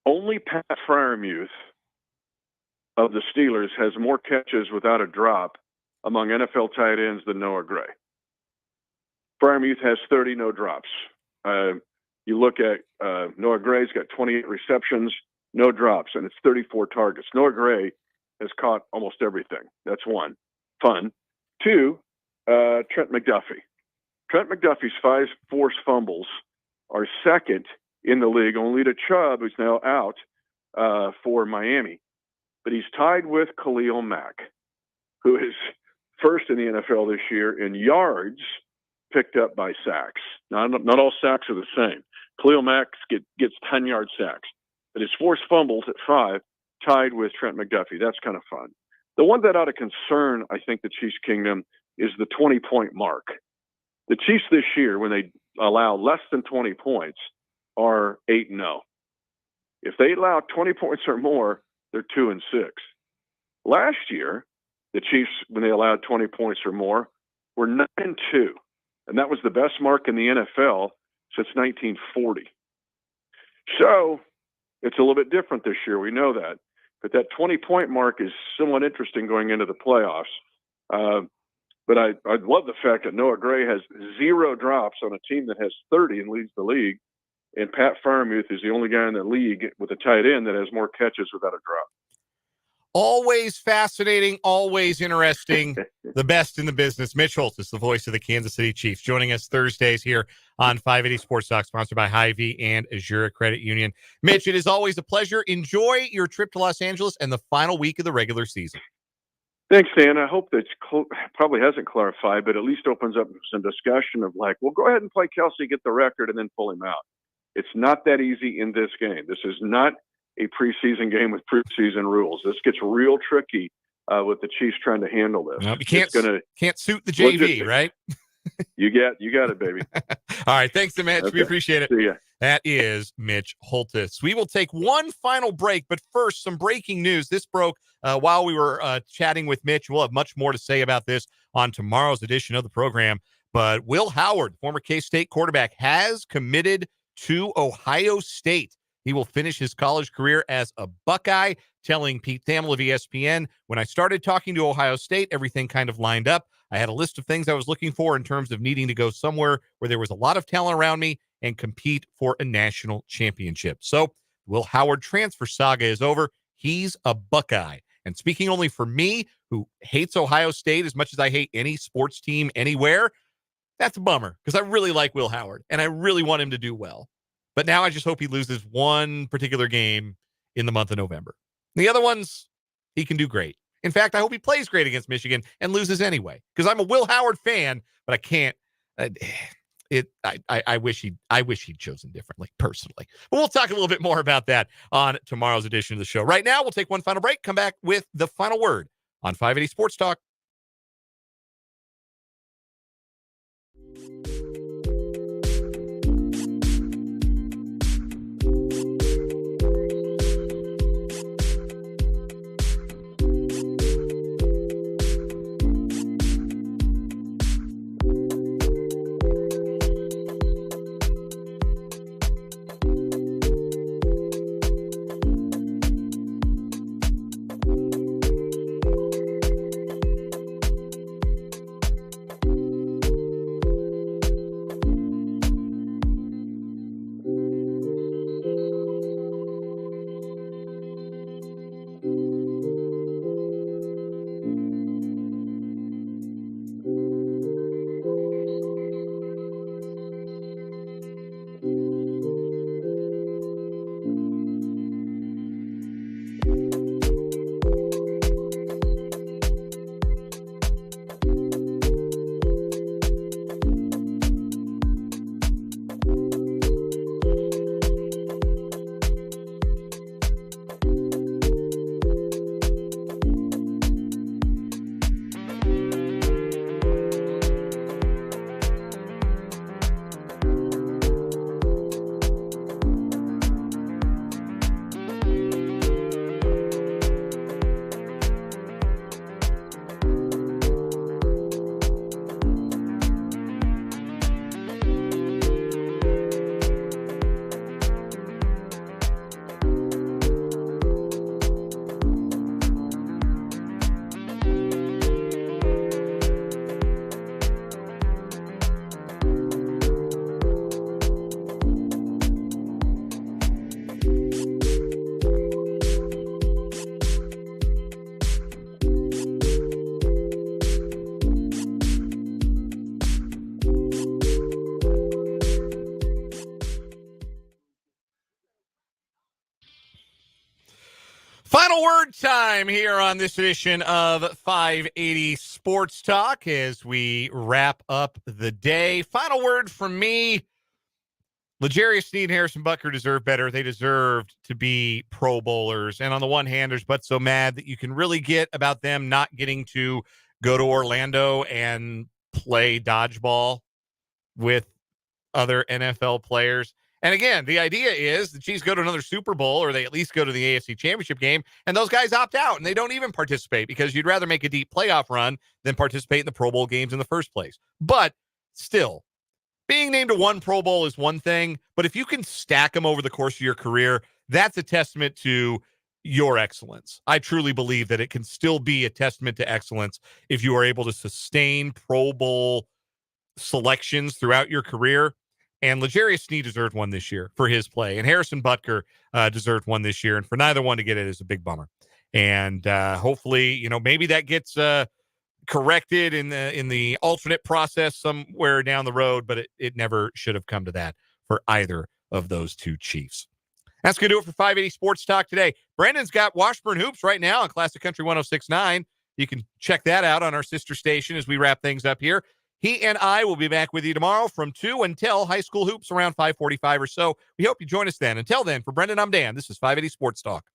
only Pat Freiermuth of the Steelers has more catches without a drop among NFL tight ends than Noah Gray. Freiermuth has 30 no drops. You look at Noah Gray's got 28 receptions, no drops, and it's 34 targets. Noah Gray has caught almost everything. That's one. Fun. 2, Trent McDuffie. Trent McDuffie's 5 forced fumbles are second in the league, only to Chubb, who's now out for Miami. But he's tied with Khalil Mack, who is first in the NFL this year in yards picked up by sacks. Now, not all sacks are the same. Khalil Mack gets 10-yard sacks, but his forced fumbles at 5, tied with Trent McDuffie. That's kind of fun. The one that ought to concern, I think, the Chiefs Kingdom is the 20-point mark. The Chiefs this year, when they allow less than 20 points, are 8-0. If they allow 20 points or more, they're 2-6. Last year, the Chiefs, when they allowed 20 points or more, were 9-2. And that was the best mark in the NFL since 1940. So it's a little bit different this year. We know that. But that 20-point mark is somewhat interesting going into the playoffs. But I love the fact that Noah Gray has 0 drops on a team that has 30 and leads the league. And Pat Freiermuth is the only guy in the league with a tight end that has more catches without a drop. Always fascinating, always interesting, the best in the business. Mitch Holthus is the voice of the Kansas City Chiefs, joining us Thursdays here on 580 Sports Talk, sponsored by Hy-Vee and Azura Credit Union. Mitch, it is always a pleasure. Enjoy your trip to Los Angeles and the final week of the regular season. Thanks, Dan. I hope that probably hasn't clarified, but at least opens up some discussion of like, well, go ahead and play Kelsey, get the record, and then pull him out. It's not that easy in this game. This is not a preseason game with preseason rules. This gets real tricky with the Chiefs trying to handle this. No, you can't suit the JV, right? You got it, baby. All right. Thanks to Mitch. Okay. We appreciate it. See ya. That is Mitch Holthus. We will take one final break, but first, some breaking news. This broke while we were chatting with Mitch. We'll have much more to say about this on tomorrow's edition of the program. But Will Howard, former K-State quarterback, has committed to Ohio State. He will finish his college career as a Buckeye, telling Pete Thamel of ESPN, when I started talking to Ohio State, everything kind of lined up. I had a list of things I was looking for in terms of needing to go somewhere where there was a lot of talent around me and compete for a national championship. So Will Howard transfer saga is over. He's a Buckeye. And speaking only for me, who hates Ohio State as much as I hate any sports team anywhere, that's a bummer because I really like Will Howard and I really want him to do well. But now I just hope he loses one particular game in the month of November. The other ones, he can do great. In fact, I hope he plays great against Michigan and loses anyway, because I'm a Will Howard fan, but I can't. I wish he'd chosen differently, personally. But we'll talk a little bit more about that on tomorrow's edition of the show. Right now, we'll take one final break, come back with the final word on 580 Sports Talk. word time here on this edition of 580 Sports Talk as we wrap up the day. Final word from me. L'Jarius Sneed and Harrison Butker deserve better. They deserved to be Pro Bowlers. And on the one hand, there's but so mad that you can really get about them not getting to go to Orlando and play dodgeball with other NFL players. And again, the idea is the Chiefs go to another Super Bowl, or they at least go to the AFC Championship game, and those guys opt out and they don't even participate because you'd rather make a deep playoff run than participate in the Pro Bowl games in the first place. But still, being named to one Pro Bowl is one thing, but if you can stack them over the course of your career, that's a testament to your excellence. I truly believe that it can still be a testament to excellence if you are able to sustain Pro Bowl selections throughout your career. And L'Jarius Sneed deserved one this year for his play, and Harrison Butker deserved one this year, and for neither one to get it is a big bummer. And hopefully, maybe that gets corrected in the alternate process somewhere down the road, but it never should have come to that for either of those two Chiefs. That's going to do it for 580 Sports Talk today. Brandon's got Washburn Hoops right now on Classic Country 106.9. You can check that out on our sister station as we wrap things up here. He and I will be back with you tomorrow from 2 until high school hoops around 5:45 or so. We hope you join us then. Until then, for Brendan, I'm Dan. This is 580 Sports Talk.